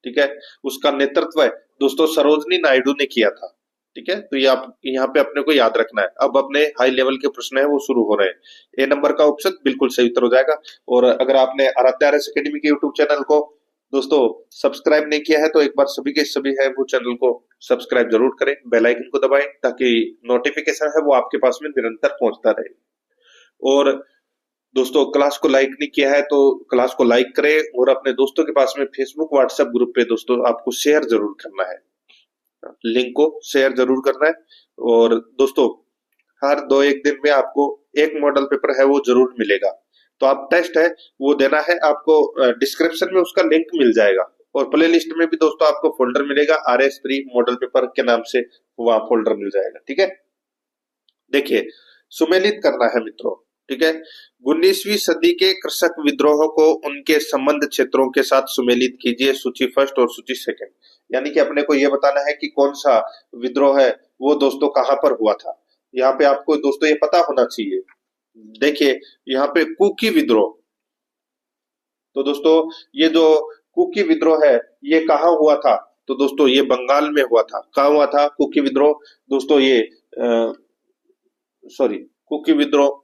ठीक है, उसका नेतृत्व दोस्तों सरोजनी नायडू ने किया था, ठीक है। तो ये आप यहाँ पे अपने को याद रखना है। अब अपने हाई लेवल के प्रश्न है वो शुरू हो रहे हैं। ए नंबर का ऑप्शन बिल्कुल सही उत्तर हो जाएगा। और अगर आपने आराध्या आरएस एकेडमी के यूट्यूब चैनल को दोस्तों सब्सक्राइब नहीं किया है तो एक बार सभी के सभी है वो चैनल को सब्सक्राइब जरूर करें, बेल आइकन को दबाएं ताकि नोटिफिकेशन है वो आपके पास में निरंतर पहुंचता रहे। और दोस्तों क्लास को लाइक नहीं किया है तो क्लास को लाइक करें और अपने दोस्तों के पास में फेसबुक व्हाट्सएप ग्रुप पे दोस्तों आपको शेयर जरूर करना है, लिंक को शेयर जरूर करना है। और दोस्तों हर 2-1 दिन में आपको एक मॉडल पेपर है वो जरूर मिलेगा, तो आप टेस्ट है वो देना है, आपको डिस्क्रिप्शन में उसका लिंक मिल जाएगा। और प्ले लिस्ट में भी दोस्तों आपको फोल्डर मिलेगा RS3 मॉडल पेपर के नाम से, वहां फोल्डर मिल जाएगा, ठीक है। देखिए सुमेलित करना है मित्रों, ठीक है। 19वीं सदी के कृषक विद्रोहों को उनके संबंध क्षेत्रों के साथ सुमेलित कीजिए, सूची फर्स्ट और सूची सेकंड। यानी कि अपने को यह बताना है कि कौन सा विद्रोह है वो दोस्तों कहां पर हुआ था। यहाँ पे आपको दोस्तों ये पता होना चाहिए। देखिए यहाँ पे कुकी विद्रोह, तो दोस्तों ये जो कुकी विद्रोह है ये कहाँ हुआ था, तो दोस्तों ये बंगाल में हुआ था। कहाँ हुआ था कुकी विद्रोह दोस्तों, ये कुकी विद्रोह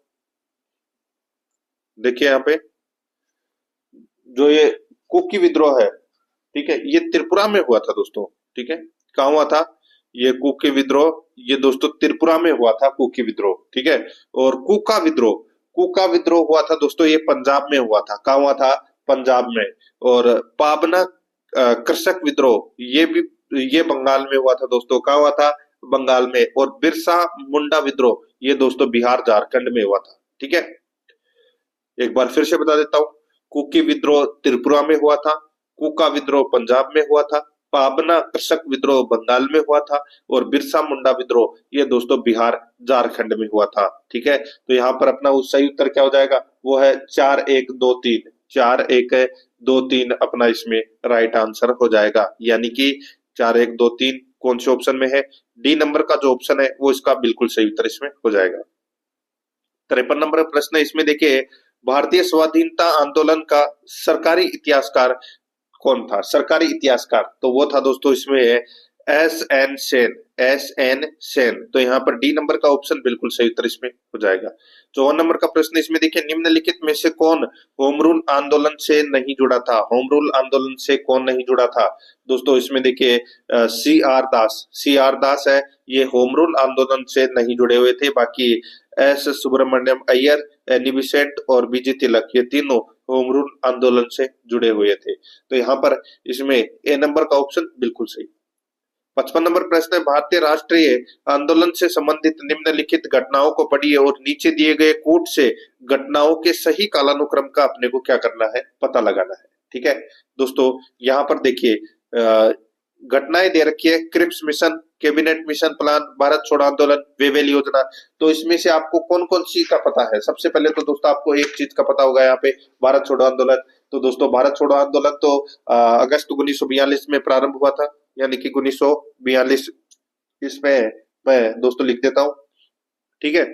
देखिए यहाँ पे जो ये कुकी विद्रोह है, ठीक है, ये त्रिपुरा में हुआ था दोस्तों, ठीक है। कहाँ हुआ था ये कुकी विद्रोह, ये दोस्तों त्रिपुरा में हुआ था कुकी विद्रोह, ठीक है। और कुका विद्रोह हुआ था दोस्तों, ये पंजाब में हुआ था। कहाँ हुआ था, पंजाब में। और पाबना कृषक विद्रोह ये बंगाल में हुआ था दोस्तों। कहाँ हुआ था, बंगाल में। और बिरसा मुंडा विद्रोह ये दोस्तों बिहार झारखंड में हुआ था, ठीक है। एक बार फिर से बता देता हूँ, कुकी विद्रोह त्रिपुरा में हुआ था, कुका विद्रोह पंजाब में हुआ था, पाबना कृषक विद्रोह बंगाल में हुआ था, और बिरसा मुंडा विद्रोह ये दोस्तों बिहार झारखंड में हुआ था, ठीक है। तो यहाँ पर अपना सही उत्तर क्या हो जाएगा, वो है 4-1-2-3 4-1-2-3 अपना इसमें राइट आंसर हो जाएगा। यानी कि 4-1-2-3 कौन से ऑप्शन में है, डी नंबर का जो ऑप्शन है वो इसका बिल्कुल सही उत्तर इसमें हो जाएगा। 53 नंबर प्रश्न इसमें देखिए, भारतीय स्वाधीनता आंदोलन का सरकारी इतिहासकार कौन था। सरकारी इतिहासकार तो वो था दोस्तों इसमें SN सेन। तो यहाँ पर डी नंबर का ऑप्शन बिल्कुल सही उत्तर इसमें हो जाएगा। 54 नंबर का प्रश्न इसमें देखिए, निम्नलिखित में से कौन होम रूल आंदोलन से नहीं जुड़ा था। होम रूल आंदोलन से कौन नहीं जुड़ा था दोस्तों, इसमें देखिए CR दास है, ये होम रूल आंदोलन से नहीं जुड़े हुए थे। बाकी S Subramaniam Iyer, Annie Besant और BG तिलक ये तीनों होम रूल आंदोलन से जुड़े हुए थे। तो यहाँ पर इसमें ए नंबर का ऑप्शन बिल्कुल सही। 55 नंबर प्रश्न है, भारतीय राष्ट्रीय आंदोलन से संबंधित निम्नलिखित घटनाओं को पढ़िए और नीचे दिए गए कोड से घटनाओं के सही कालानुक्रम का अपने को क्या करना है, पता लगाना है, ठीक है। दोस्तों यहाँ पर देखिए घटनाएं दे रखी है, Cripps mission, cabinet mission plan, Bharat छोड़ो आंदोलन, वेवेल योजना। तो इसमें से आपको कौन कौन सी का पता है। सबसे पहले तो दोस्तों आपको एक चीज का पता होगा यहाँ पे, भारत छोड़ो आंदोलन। तो दोस्तों भारत छोड़ो आंदोलन तो अगस्त 1942 में प्रारंभ हुआ था, यानी कि 1942 इसमें मैं दोस्तों लिख देता हूँ, ठीक है।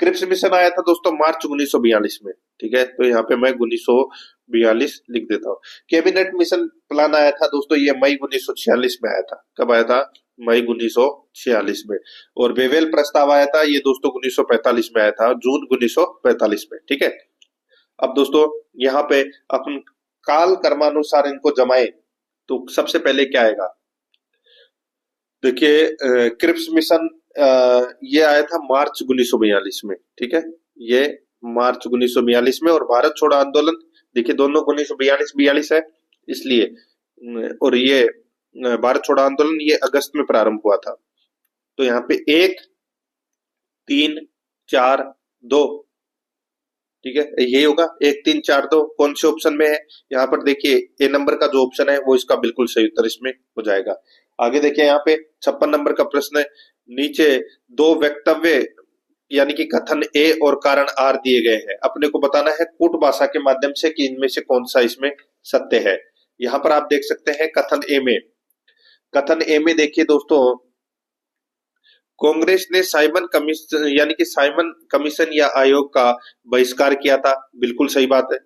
क्रिप्स मिशन आया था दोस्तों मार्च 1942 में, ठीक है। तो यहाँ पे मैं 1942 लिख देता हूँ। कैबिनेट मिशन प्लान आया था दोस्तों, ये मई 1946 में आया था। कब आया था, मई 1946 में। और वेवेल प्रस्ताव आया था, ये दोस्तों 1945 में आया था, जून 1945 में, ठीक है। अब दोस्तों यहाँ पे अपन काल कर्मानुसार इनको जमाए तो सबसे पहले क्या आएगा, देखिए क्रिप्स मिशन ये आया था मार्च 1942 में, ठीक है, ये मार्च 1942 में। और भारत छोड़ो आंदोलन देखिए दोनों 1942 है इसलिए, और ये भारत छोड़ो आंदोलन ये अगस्त में प्रारंभ हुआ था। तो यहाँ पे 1, 3, 4, 2, ठीक है, यही होगा 1, 3, 4, 2। कौन से ऑप्शन में है? यहाँ पर देखिए ए नंबर का जो ऑप्शन है वो इसका बिल्कुल सही उत्तर इसमें हो जाएगा। आगे देखिए यहाँ पे 56 नंबर का प्रश्न है। नीचे दो वक्तव्य यानी कि कथन ए और कारण आर दिए गए हैं, अपने को बताना है कूट भाषा के माध्यम से कि इनमें से कौन सा इसमें सत्य है। यहाँ पर आप देख सकते हैं कथन ए में देखिए दोस्तों, कांग्रेस ने साइमन कमीशन यानी कि साइमन कमीशन या आयोग का बहिष्कार किया था, बिल्कुल सही बात है।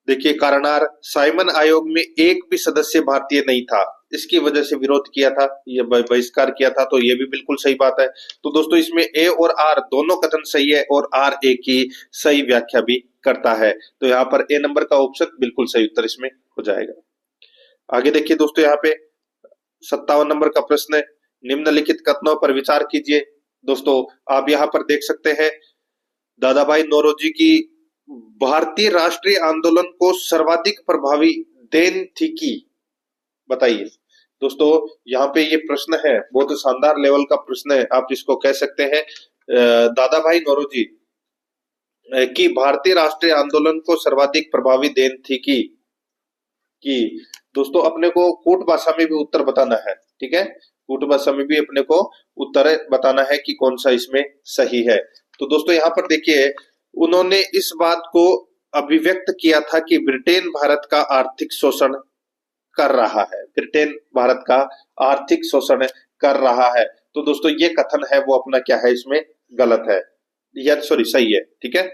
देखिए कारनार, साइमन आयोग में एक भी सदस्य भारतीय नहीं था, इसकी वजह से विरोध किया था, ये बहिष्कार किया था, तो ये भी बिल्कुल सही बात है। तो दोस्तों इसमें ए और आर दोनों कथन सही है और आर ए की सही व्याख्या भी करता है, तो यहाँ पर ए नंबर का ऑप्शन बिल्कुल सही उत्तर इसमें हो जाएगा। आगे देखिए दोस्तों यहाँ पे 57 नंबर का प्रश्न है, निम्नलिखित कथनों पर विचार कीजिए। दोस्तों आप यहाँ पर देख सकते हैं, दादा भाई नौरोजी की भारतीय राष्ट्रीय आंदोलन को सर्वाधिक प्रभावी देन थी की, बताइए। दोस्तों यहाँ पे ये प्रश्न है, बहुत शानदार लेवल का प्रश्न है, आप इसको कह सकते हैं दादा भाई नौरोजी की भारतीय राष्ट्रीय आंदोलन को सर्वाधिक प्रभावी देन थी की। दोस्तों अपने को कूट भाषा में भी उत्तर बताना है, ठीक है, कूट भाषा में भी अपने को उत्तर बताना है कि कौन सा इसमें सही है। तो दोस्तों यहाँ पर देखिए, उन्होंने इस बात को अभिव्यक्त किया था कि ब्रिटेन भारत का आर्थिक शोषण कर रहा है, ब्रिटेन भारत का आर्थिक शोषण कर रहा है। तो दोस्तों ये कथन है वो अपना क्या है, इसमें गलत है, या सॉरी सही है, ठीक है,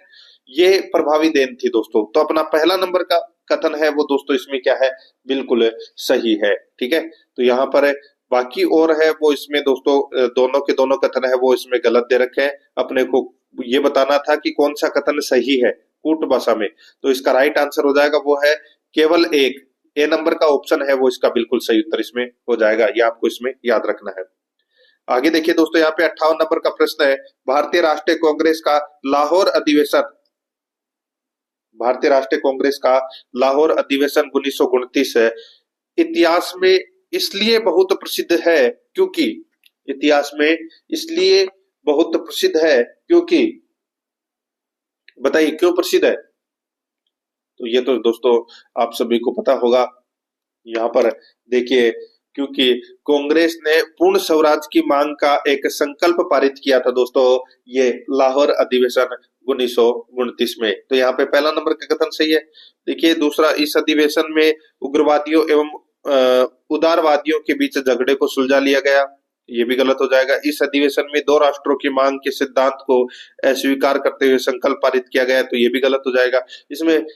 ये प्रभावी देन थी दोस्तों। तो अपना पहला नंबर का कथन है वो दोस्तों इसमें क्या है, बिल्कुल सही है, ठीक है। तो यहाँ पर बाकी और है वो इसमें दोस्तों दोनों के दोनों कथन है वो इसमें गलत दे रखे हैं, अपने को ये बताना था कि कौन सा कथन सही है कूट भाषा में। तो इसका राइट आंसर हो जाएगा वो है केवल एक, ए नंबर का ऑप्शन है वो इसका बिल्कुल सही उत्तर इसमें हो जाएगा, ये आपको इसमें याद रखना है। आगे देखिए दोस्तों यहाँ पे 58 नंबर का प्रश्न है, भारतीय राष्ट्रीय कांग्रेस का लाहौर अधिवेशन, भारतीय राष्ट्रीय कांग्रेस का लाहौर अधिवेशन 1929 है, इतिहास में इसलिए बहुत प्रसिद्ध है क्योंकि, इतिहास में इसलिए बहुत प्रसिद्ध है क्योंकि, बताइए क्यों प्रसिद्ध है। तो ये तो दोस्तों आप सभी को पता होगा, यहाँ पर देखिए क्योंकि कांग्रेस ने पूर्ण स्वराज की मांग का एक संकल्प पारित किया था दोस्तों, ये लाहौर अधिवेशन 1929 में। तो यहाँ पे पहला नंबर का कथन सही है। देखिए दूसरा, इस अधिवेशन में उग्रवादियों एवं उदारवादियों के बीच झगड़े को सुलझा लिया गया, ये भी गलत हो जाएगा। इस अधिवेशन में दो राष्ट्रों की मांग के सिद्धांत को अस्वीकार करते हुए संकल्प पारित किया गया, तो ये भी गलत हो जाएगा। इसमें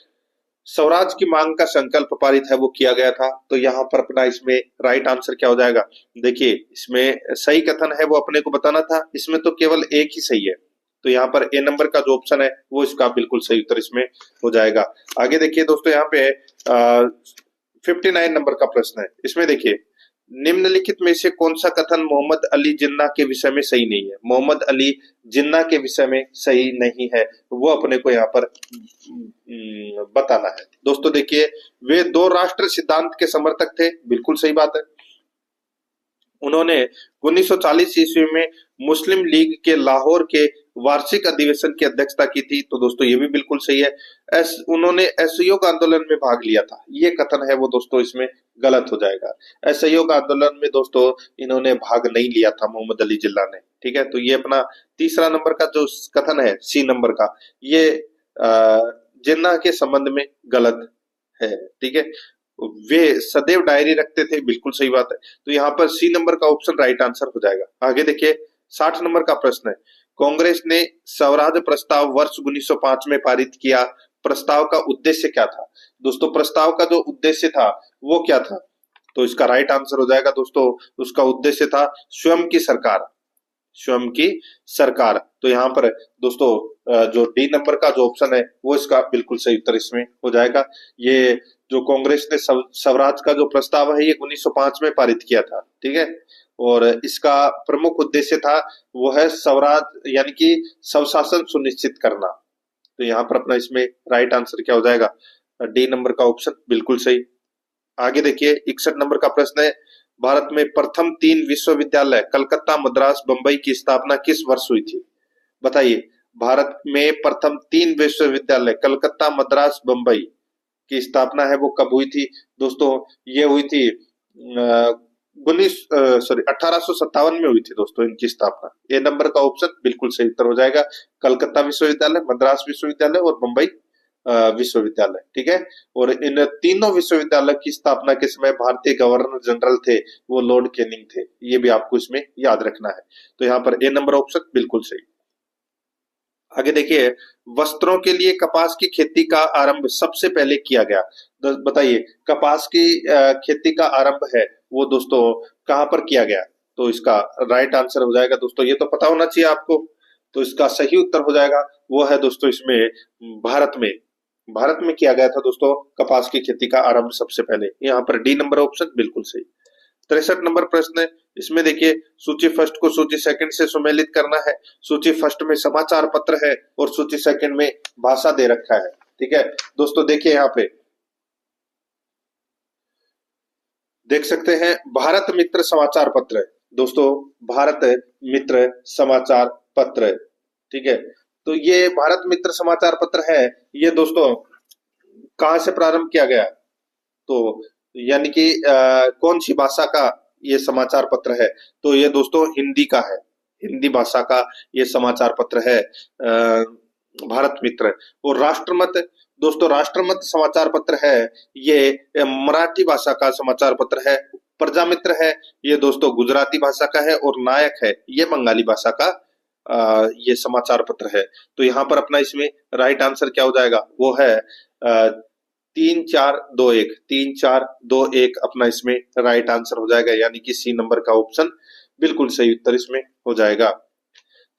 स्वराज की मांग का संकल्प पारित है वो किया गया था, तो यहाँ पर अपना इसमें राइट आंसर क्या हो जाएगा। देखिए इसमें सही कथन है वो अपने को बताना था, इसमें तो केवल एक ही सही है, तो यहाँ पर ए नंबर का जो ऑप्शन है वो इसका बिल्कुल सही उत्तर इसमें हो जाएगा। आगे देखिए दोस्तों यहाँ पे 59 नंबर का प्रश्न है, इसमें देखिए निम्नलिखित में से कौन सा कथन मोहम्मद अली जिन्ना के विषय में सही नहीं है, मोहम्मद अली जिन्ना के विषय में सही नहीं है, वो अपने को यहाँ पर बताना है। दोस्तों देखिए वे दो राष्ट्र सिद्धांत के समर्थक थे, बिल्कुल सही बात है। उन्होंने 1940 ईस्वी में मुस्लिम लीग के लाहौर के वार्षिक अधिवेशन की अध्यक्षता की थी, तो दोस्तों ये भी बिल्कुल सही है। उन्होंने असहयोग आंदोलन में भाग लिया था, ये कथन है वो दोस्तों इसमें गलत हो जाएगा। असहयोग आंदोलन में दोस्तों इन्होंने भाग नहीं लिया था मोहम्मद अली जिन्ना ने, ठीक है। तो ये अपना तीसरा नंबर का जो कथन है सी नंबर का, ये जिन्ना के संबंध में गलत है, ठीक है। वे सदैव डायरी रखते थे, बिल्कुल सही बात है। तो यहाँ पर सी नंबर का ऑप्शन राइट आंसर हो जाएगा। आगे देखिए 60 नंबर का प्रश्न है, कांग्रेस ने स्वराज प्रस्ताव वर्ष 1905 में पारित किया, प्रस्ताव का उद्देश्य क्या था। दोस्तों प्रस्ताव का जो उद्देश्य था वो क्या था, तो इसका राइट आंसर हो जाएगा दोस्तों, उसका उद्देश्य था स्वयं की सरकार, स्वयं की सरकार। तो यहाँ पर दोस्तों जो डी नंबर का जो ऑप्शन है वो इसका बिल्कुल सही उत्तर इसमें हो जाएगा। ये जो कांग्रेस ने स्वराज का जो प्रस्ताव है ये 1905 में पारित किया था, ठीक है, और इसका प्रमुख उद्देश्य था वो है स्वराज यानी कि स्वशासन सुनिश्चित करना। तो यहाँ पर अपना इसमें राइट आंसर क्या हो जाएगा, डी नंबर का ऑप्शन बिल्कुल सही। आगे देखिए 61 नंबर का प्रश्न है, भारत में प्रथम 3 विश्वविद्यालय कलकत्ता, मद्रास, बंबई की स्थापना किस वर्ष हुई थी? बताइए, भारत में प्रथम 3 विश्वविद्यालय कलकत्ता, मद्रास, बंबई की स्थापना है वो कब हुई थी? दोस्तों ये हुई थी 1857 में हुई थी दोस्तों इनकी स्थापना। ए नंबर का ऑप्शन बिल्कुल सही उत्तर हो जाएगा। कलकत्ता विश्वविद्यालय, मद्रास विश्वविद्यालय और बंबई विश्वविद्यालय, ठीक है। और इन तीनों विश्वविद्यालय की स्थापना के समय भारतीय गवर्नर जनरल थे वो लॉर्ड कैनिंग थे, ये भी आपको इसमें याद रखना है। तो यहाँ पर ए नंबर ऑप्शन बिल्कुल सही। आगे देखिए, वस्त्रों के लिए कपास की खेती का आरंभ सबसे पहले किया गया। बताइए, कपास की खेती का आरंभ है वो दोस्तों कहाँ पर किया गया? तो इसका राइट आंसर हो जाएगा दोस्तों, ये तो पता होना चाहिए आपको। तो इसका सही उत्तर हो जाएगा वो है दोस्तों इसमें भारत में किया गया था दोस्तों कपास की खेती का आरंभ सबसे पहले। यहाँ पर डी नंबर ऑप्शन बिल्कुल सही। 63 नंबर प्रश्न है, इसमें देखिए सूची फर्स्ट को सूची सेकंड से सुमेलित करना है। सूची फर्स्ट में समाचार पत्र है और सूची सेकंड में भाषा दे रखा है, ठीक है। दोस्तों देखिए यहाँ पे देख सकते हैं भारत मित्र समाचार पत्र है दोस्तों, भारत मित्र समाचार पत्र, ठीक है। तो ये भारत मित्र समाचार पत्र है, ये दोस्तों कहाँ से प्रारंभ किया गया? तो यानी कि कौन सी भाषा का ये समाचार पत्र है? तो ये दोस्तों हिंदी का है, हिंदी भाषा का ये समाचार पत्र है भारत मित्र। और राष्ट्रमत दोस्तों, राष्ट्रमत समाचार पत्र है ये मराठी भाषा का समाचार पत्र है। प्रजामित्र है ये दोस्तों गुजराती भाषा का है। और नायक है ये बंगाली भाषा का ये समाचार पत्र है। तो यहाँ पर अपना इसमें राइट आंसर क्या हो जाएगा? वो है 3-4-2-1, 3-4-2-1 अपना इसमें राइट आंसर हो जाएगा, यानी कि सी नंबर का ऑप्शन बिल्कुल सही उत्तर इसमें हो जाएगा।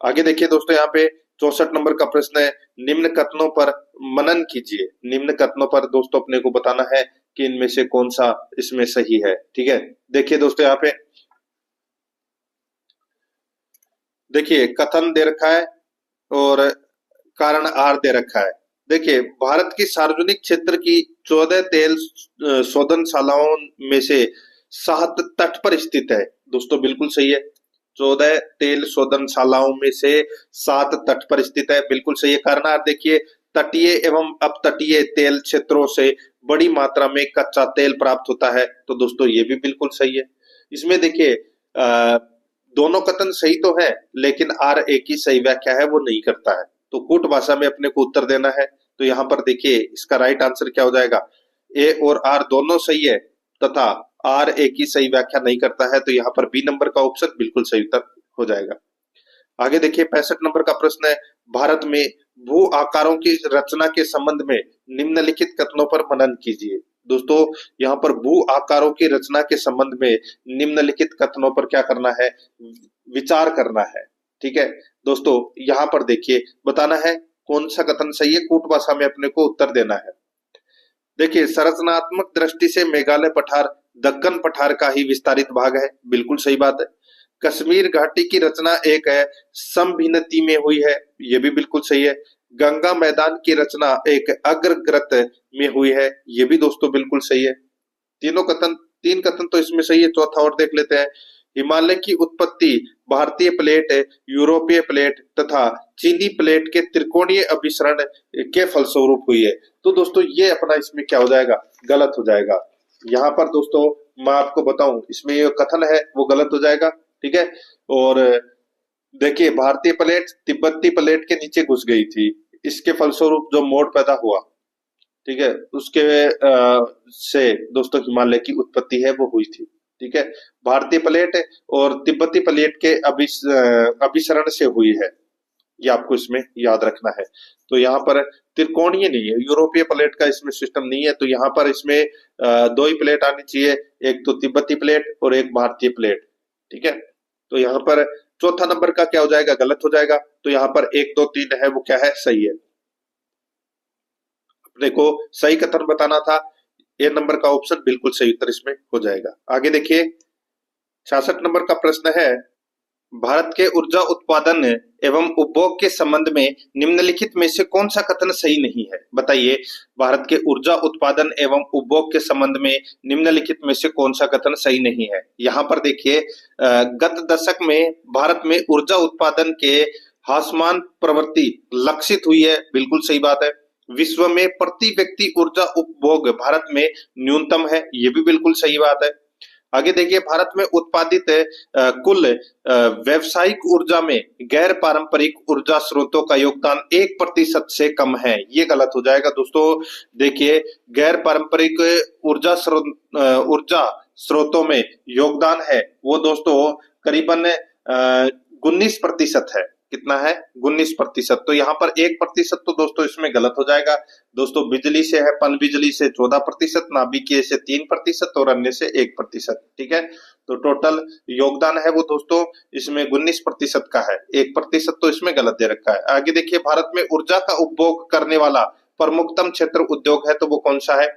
आगे देखिए दोस्तों, यहाँ पे 64 नंबर का प्रश्न है, निम्न कथनों पर मनन कीजिए। निम्न कथनों पर दोस्तों अपने को बताना है कि इनमें से कौन सा इसमें सही है, ठीक है। देखिए दोस्तों यहाँ पे देखिए कथन दे रखा है और कारण आर दे रखा है। देखिए, भारत की सार्वजनिक क्षेत्र की 14 तेल शोधनशालाओं में से 7 तट पर स्थित है। दोस्तों बिल्कुल सही है, 14 तेल शोधनशालाओं में से 7 तट पर स्थित है, बिल्कुल सही है। कारण आर देखिए, तटीय एवं अपतटीय तेल क्षेत्रों से बड़ी मात्रा में कच्चा तेल प्राप्त होता है। तो दोस्तों ये भी बिल्कुल सही है। इसमें देखिए दोनों कथन सही तो है, लेकिन आर ए की सही व्याख्या है वो नहीं करता है। तो कूट भाषा में अपने को उत्तर देना है। तो यहाँ पर देखिए इसका राइट आंसर क्या हो जाएगा? ए और आर दोनों सही है तथा आर ए की सही व्याख्या नहीं करता है। तो यहाँ पर बी नंबर का ऑप्शन बिल्कुल सही उत्तर हो जाएगा। आगे देखिए 65 नंबर का प्रश्न है, भारत में भू आकारों की रचना के संबंध में निम्नलिखित कथनों पर मनन कीजिए। दोस्तों यहाँ पर भू आकारों की रचना के संबंध में निम्नलिखित कथनों पर क्या करना है? विचार करना है, ठीक है। दोस्तों यहाँ पर देखिए बताना है कौन सा कथन सही है, कूट भाषा में अपने को उत्तर देना है। देखिए, संरचनात्मक दृष्टि से मेघालय पठार दक्कन पठार का ही विस्तारित भाग है, बिल्कुल सही बात है। कश्मीर घाटी की रचना एक है समभिन्नति में हुई है, ये भी बिल्कुल सही है। गंगा मैदान की रचना एक अग्रग्रत में हुई है, ये भी दोस्तों बिल्कुल सही है। तीन कथन तो इसमें सही है, चौथा और देख लेते हैं। हिमालय की उत्पत्ति भारतीय प्लेट, यूरोपीय प्लेट तथा चीनी प्लेट के त्रिकोणीय अभिसरण के फलस्वरूप हुई है। तो दोस्तों ये अपना इसमें क्या हो जाएगा? गलत हो जाएगा। यहाँ पर दोस्तों मैं आपको बताऊं, इसमें ये कथन है वो गलत हो जाएगा, ठीक है। और देखिए भारतीय प्लेट तिब्बती प्लेट के नीचे घुस गई थी, इसके फलस्वरूप जो मोड़ पैदा हुआ, ठीक है, उसके से दोस्तों हिमालय की उत्पत्ति है वो हुई थी, ठीक है। भारतीय प्लेट और तिब्बती प्लेट के अभिसरण से हुई है, ये आपको इसमें याद रखना है। तो यहाँ पर त्रिकोणीय नहीं है, यूरोपीय प्लेट का इसमें सिस्टम नहीं है। तो यहाँ पर इसमें दो ही प्लेट आनी चाहिए, एक तो तिब्बती प्लेट और एक भारतीय प्लेट, ठीक है। तो यहाँ पर चौथा नंबर का क्या हो जाएगा? गलत हो जाएगा। तो यहाँ पर 1 2 3 है वो क्या है? सही है। अपने को सही कथन बताना था, ए नंबर का ऑप्शन बिल्कुल सही उत्तर इसमें हो जाएगा। आगे देखिए 66 नंबर का प्रश्न है, भारत के ऊर्जा उत्पादन एवं उपभोग के संबंध में निम्नलिखित में से कौन सा कथन सही नहीं है? बताइए, भारत के ऊर्जा उत्पादन एवं उपभोग के संबंध में निम्नलिखित में से कौन सा कथन सही नहीं है? यहाँ पर देखिए, गत दशक में भारत में ऊर्जा उत्पादन के हासमान प्रवृत्ति लक्षित हुई है, बिल्कुल सही बात है। विश्व में प्रति व्यक्ति ऊर्जा उपभोग भारत में न्यूनतम है, ये भी बिल्कुल सही बात है। आगे देखिए, भारत में उत्पादित कुल व्यावसायिक ऊर्जा में गैर पारंपरिक ऊर्जा स्रोतों का योगदान 1% से कम है, ये गलत हो जाएगा दोस्तों। देखिए, गैर पारंपरिक ऊर्जा स्रोतों में योगदान है वो दोस्तों करीबन 19% है। कितना है? 19%। तो यहाँ पर 1% तो दोस्तों इसमें गलत हो जाएगा दोस्तों। बिजली से है, पन बिजली से 14%, नाभिकीय से 3% और अन्य से 1%। ठीक है, तो टोटल योगदान है वो दोस्तों इसमें 19% का है, 1% तो इसमें गलत दे रखा है। आगे देखिए, भारत में ऊर्जा का उपभोग करने वाला प्रमुखतम क्षेत्र उद्योग है, तो वो कौन सा है?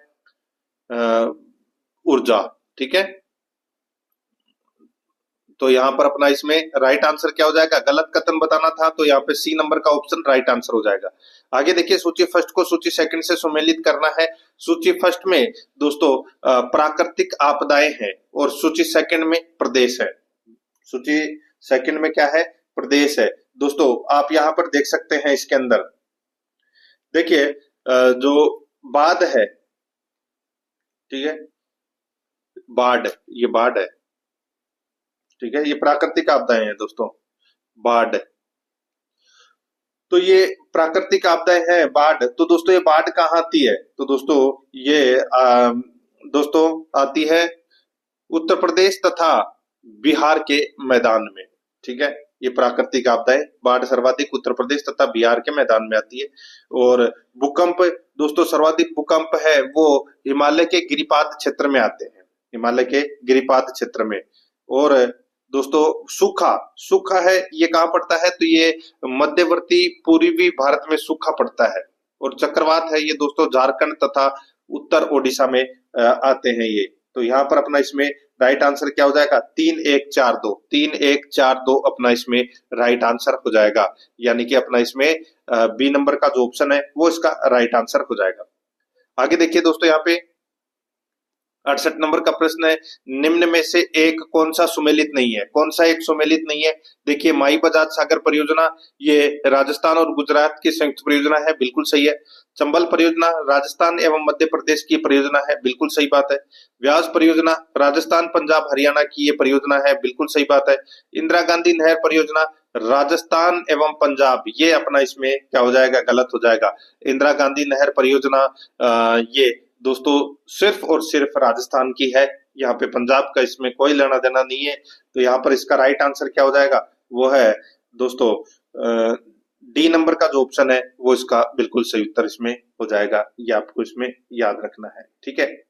ऊर्जा। ठीक है, तो यहाँ पर अपना इसमें राइट आंसर क्या हो जाएगा? गलत कथन बताना था, तो यहाँ पे सी नंबर का ऑप्शन राइट आंसर हो जाएगा। आगे देखिए, सूची फर्स्ट को सूची सेकंड से सुमेलित करना है। सूची फर्स्ट में दोस्तों प्राकृतिक आपदाएं हैं और सूची सेकंड में प्रदेश है। सूची सेकंड में क्या है? प्रदेश है। दोस्तों आप यहाँ पर देख सकते हैं, इसके अंदर देखिए जो बाढ़ है, ठीक है, बाढ़, ये बाढ़ है, ठीक है, ये प्राकृतिक आपदाएं हैं दोस्तों, बाढ़। तो ये प्राकृतिक आपदाएं हैं, बाढ़। तो दोस्तों ये बाढ़ कहाँ आती है? तो दोस्तों ये दोस्तों आती है उत्तर प्रदेश तथा बिहार के मैदान में। ठीक है, ये प्राकृतिक आपदाएं, बाढ़ सर्वाधिक उत्तर प्रदेश तथा बिहार के मैदान में आती है। और भूकंप दोस्तों, सर्वाधिक भूकंप है वो हिमालय के गिरिपात क्षेत्र में आते हैं, हिमालय के गिरिपात क्षेत्र में। और दोस्तों सूखा है, ये कहाँ पड़ता है? तो ये मध्यवर्ती पूर्वी भारत में सूखा पड़ता है। और चक्रवात है, ये दोस्तों झारखंड तथा उत्तर ओडिशा में आते हैं ये। तो यहाँ पर अपना इसमें राइट आंसर क्या हो जाएगा? 3-1-4-2 अपना इसमें राइट आंसर हो जाएगा। यानी कि अपना इसमें बी नंबर का जो ऑप्शन है वो इसका राइट आंसर हो जाएगा। आगे देखिए दोस्तों, यहाँ पे 68 नंबर का प्रश्न है, निम्न में से एक कौन सा सुमेलित नहीं है? कौन सा एक सुमेलित नहीं है? देखिए, माई बजाज सागर परियोजना ये राजस्थान और गुजरात की संयुक्त परियोजना है, बिल्कुल सही है। चंबल परियोजना राजस्थान एवं मध्य प्रदेश की परियोजना है, बिल्कुल सही बात है। व्यास परियोजना राजस्थान पंजाब हरियाणा की ये परियोजना है, बिल्कुल सही बात है। इंदिरा गांधी नहर परियोजना राजस्थान एवं पंजाब, ये अपना इसमें क्या हो जाएगा? गलत हो जाएगा। इंदिरा गांधी नहर परियोजना ये दोस्तों सिर्फ और सिर्फ राजस्थान की है, यहाँ पे पंजाब का इसमें कोई लेना देना नहीं है। तो यहाँ पर इसका राइट आंसर क्या हो जाएगा? वो है दोस्तों डी नंबर का जो ऑप्शन है वो इसका बिल्कुल सही उत्तर इसमें हो जाएगा। ये आपको इसमें याद रखना है, ठीक है।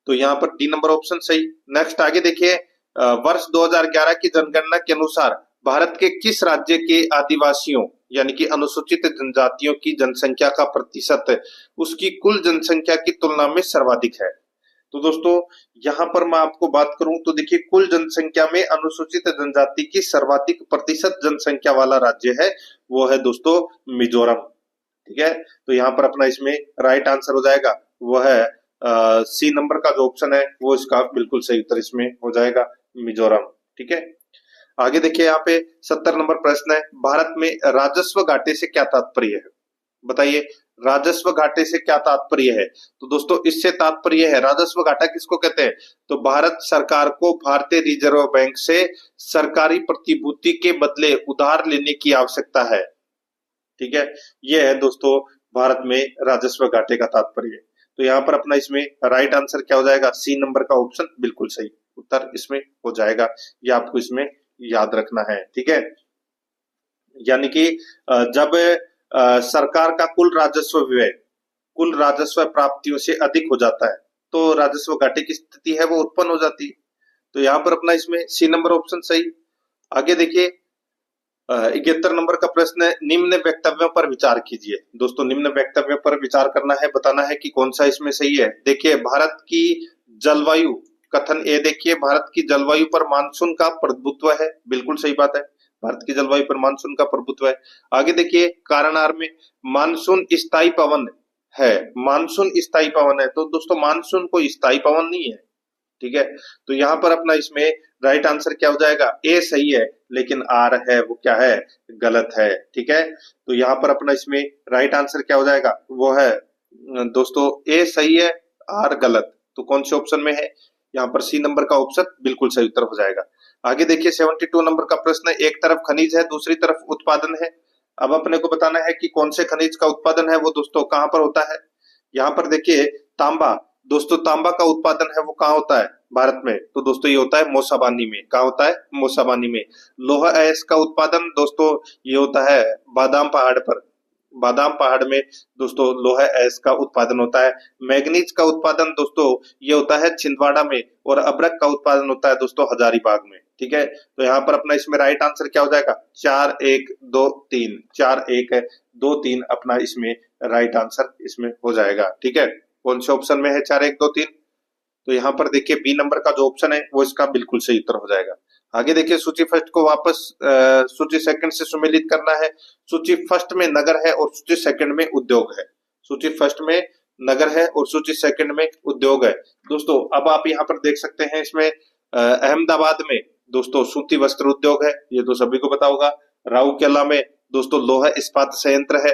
तो यहाँ पर डी नंबर ऑप्शन सही। नेक्स्ट आगे देखिए, वर्ष 2011 की जनगणना के अनुसार भारत के किस राज्य के आदिवासियों यानी कि अनुसूचित जनजातियों की जनसंख्या का प्रतिशत उसकी कुल जनसंख्या की तुलना में सर्वाधिक है? तो दोस्तों यहाँ पर मैं आपको बात करूं तो देखिए, कुल जनसंख्या में अनुसूचित जनजाति की सर्वाधिक प्रतिशत जनसंख्या वाला राज्य है वो है दोस्तों मिजोरम, ठीक है। तो यहाँ पर अपना इसमें राइट आंसर हो जाएगा वो है सी नंबर का जो ऑप्शन है वो इसका बिल्कुल सही उत्तर इसमें हो जाएगा, मिजोरम, ठीक है। आगे देखिए, यहाँ पे 70 नंबर प्रश्न है, भारत में राजस्व घाटे से क्या तात्पर्य है? बताइए, राजस्व घाटे से क्या तात्पर्य है? तो दोस्तों इससे तात्पर्य है, राजस्व घाटा किसको कहते हैं? तो भारत सरकार को भारतीय रिजर्व बैंक से सरकारी प्रतिभूति के बदले उधार लेने की आवश्यकता है, ठीक है। यह है दोस्तों भारत में राजस्व घाटे का तात्पर्य। तो यहाँ पर अपना इसमें राइट आंसर क्या हो जाएगा? सी नंबर का ऑप्शन बिल्कुल सही उत्तर इसमें हो जाएगा। ये आपको इसमें याद रखना है, ठीक है। यानी कि जब सरकार का कुल राजस्व व्यय कुल राजस्व प्राप्तियों से अधिक हो जाता है तो राजस्व घाटे की स्थिति है वो उत्पन्न हो जाती है। तो यहाँ पर अपना इसमें सी नंबर ऑप्शन सही। आगे देखिए, 71 नंबर का प्रश्न है, निम्न वक्तव्यों पर विचार कीजिए। दोस्तों निम्न वक्तव्यों पर विचार करना है, बताना है कि कौन सा इसमें सही है। देखिए, भारत की जलवायु कथन ए देखिए, भारत की जलवायु पर मानसून का प्रभुत्व है, बिल्कुल सही बात है, भारत की जलवायु पर मानसून का प्रभुत्व है। आगे देखिए कारण आर में, मानसून स्थायी पवन है, मानसून स्थायी पवन है, तो दोस्तों मानसून कोई स्थायी पवन नहीं है, ठीक है। तो यहाँ पर अपना इसमें राइट आंसर क्या हो जाएगा, ए सही है, लेकिन आर है वो क्या है, गलत है, ठीक है। तो यहाँ पर अपना इसमें राइट आंसर क्या हो जाएगा, वो है दोस्तों ए सही है, आर गलत। तो कौन से ऑप्शन में है, यहाँ पर सी नंबर का ऑप्शन बिल्कुल सही उत्तर हो जाएगा। आगे देखिए 72 नंबर का प्रश्न है, एक तरफ खनिज है दूसरी तरफ उत्पादन है। अब अपने को बताना है कि कौन से खनिज का उत्पादन है वो दोस्तों कहाँ पर होता है। यहाँ पर देखिए तांबा, दोस्तों तांबा का उत्पादन है वो कहाँ होता है, भारत में, तो दोस्तों ये होता है मौसाबानी में। कहाँ होता है, मौसाबानी में। लोहा अयस्क का उत्पादन दोस्तों ये होता है बादाम पहाड़ पर, बादाम पहाड़ में दोस्तों लोहा अयस्क का उत्पादन होता है। मैग्नीज का उत्पादन दोस्तों ये होता है छिंदवाड़ा में, और अब्रक का उत्पादन होता है दोस्तों हजारीबाग में, ठीक है। तो यहाँ पर अपना इसमें राइट आंसर क्या हो जाएगा, 4 1 2 3, 4 1 2 3 अपना इसमें राइट आंसर इसमें हो जाएगा, ठीक है। कौन से ऑप्शन में है 4 1 2 3, तो यहाँ पर देखिए बी नंबर का जो ऑप्शन है वो इसका बिल्कुल सही उत्तर हो जाएगा। आगे देखिए सूची फर्स्ट को वापस सूची सेकंड से सुमेलित करना है। सूची फर्स्ट में नगर है और सूची सेकंड में उद्योग है। सूची फर्स्ट में नगर है और सूची सेकंड में उद्योग है। दोस्तों अब आप यहाँ पर देख सकते हैं इसमें अहमदाबाद में दोस्तों सूती वस्त्र उद्योग है, ये तो सभी को पता होगा। राउरकेला में दोस्तों लोहा इस्पात संयंत्र है।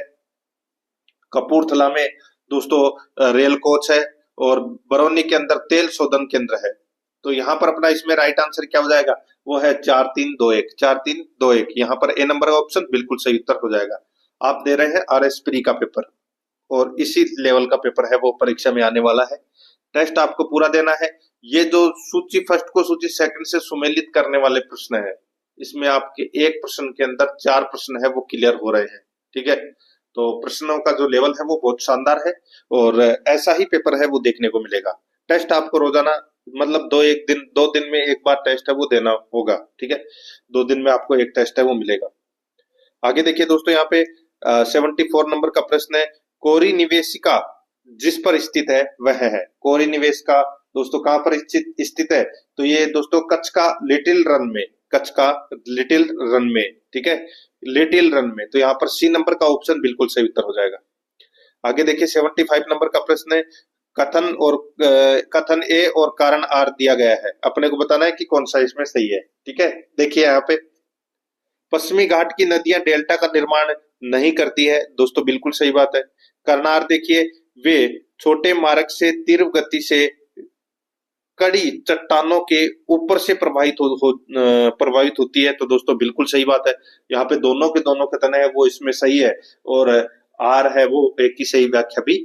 कपूरथला में दोस्तों रेल कोच है, और बरौनी के अंदर तेल शोधन केंद्र है। तो यहाँ पर अपना इसमें राइट आंसर क्या हो जाएगा, वो है 4 3 2 1, 4 3 2 1। यहाँ पर ए नंबर का ऑप्शन बिल्कुल सही उत्तर हो जाएगा। आप दे रहे हैं आरएस प्री का पेपर, और इसी लेवल का पेपर है वो परीक्षा में आने वाला है। टेस्ट आपको पूरा देना है। ये जो सूची फर्स्ट को सूची सेकंड से सुमेलित करने वाले प्रश्न है, इसमें आपके एक प्रश्न के अंदर 4 प्रश्न है वो क्लियर हो रहे हैं, ठीक है। तो प्रश्नों का जो लेवल है वो बहुत शानदार है, और ऐसा ही पेपर है वो देखने को मिलेगा। टेस्ट आपको रोजाना मतलब 2 दिन में एक बार टेस्ट है वो देना होगा, ठीक है। 2 दिन में आपको एक टेस्ट है वो मिलेगा। आगे देखिए दोस्तों यहाँ पे 74 नंबर का प्रश्न है, कोरी निवेशिका जिस पर स्थित है वह है। कोरी निवेशिका दोस्तों कहाँ पर स्थित है, तो ये दोस्तों कच्छ का लिटिल रन में, कच्छ का लिटिल रन में, ठीक है, लिटिल रन में। तो यहाँ पर सी नंबर का ऑप्शन बिल्कुल सही उत्तर हो जाएगा। आगे देखिए 75 नंबर का प्रश्न है, कथन ए और कारण आर दिया गया है, अपने को बताना है कि कौन सा इसमें सही है, ठीक है। देखिए यहाँ पे पश्चिमी घाट की नदियां डेल्टा का निर्माण नहीं करती है, दोस्तों बिल्कुल सही बात है। कारण आर देखिए, वे छोटे मार्ग से तीव्र गति से कड़ी चट्टानों के ऊपर से प्रभावित होती है, तो दोस्तों बिल्कुल सही बात है। यहाँ पे दोनों के दोनों कथन है वो इसमें सही है, और आर है वो एक की सही व्याख्या भी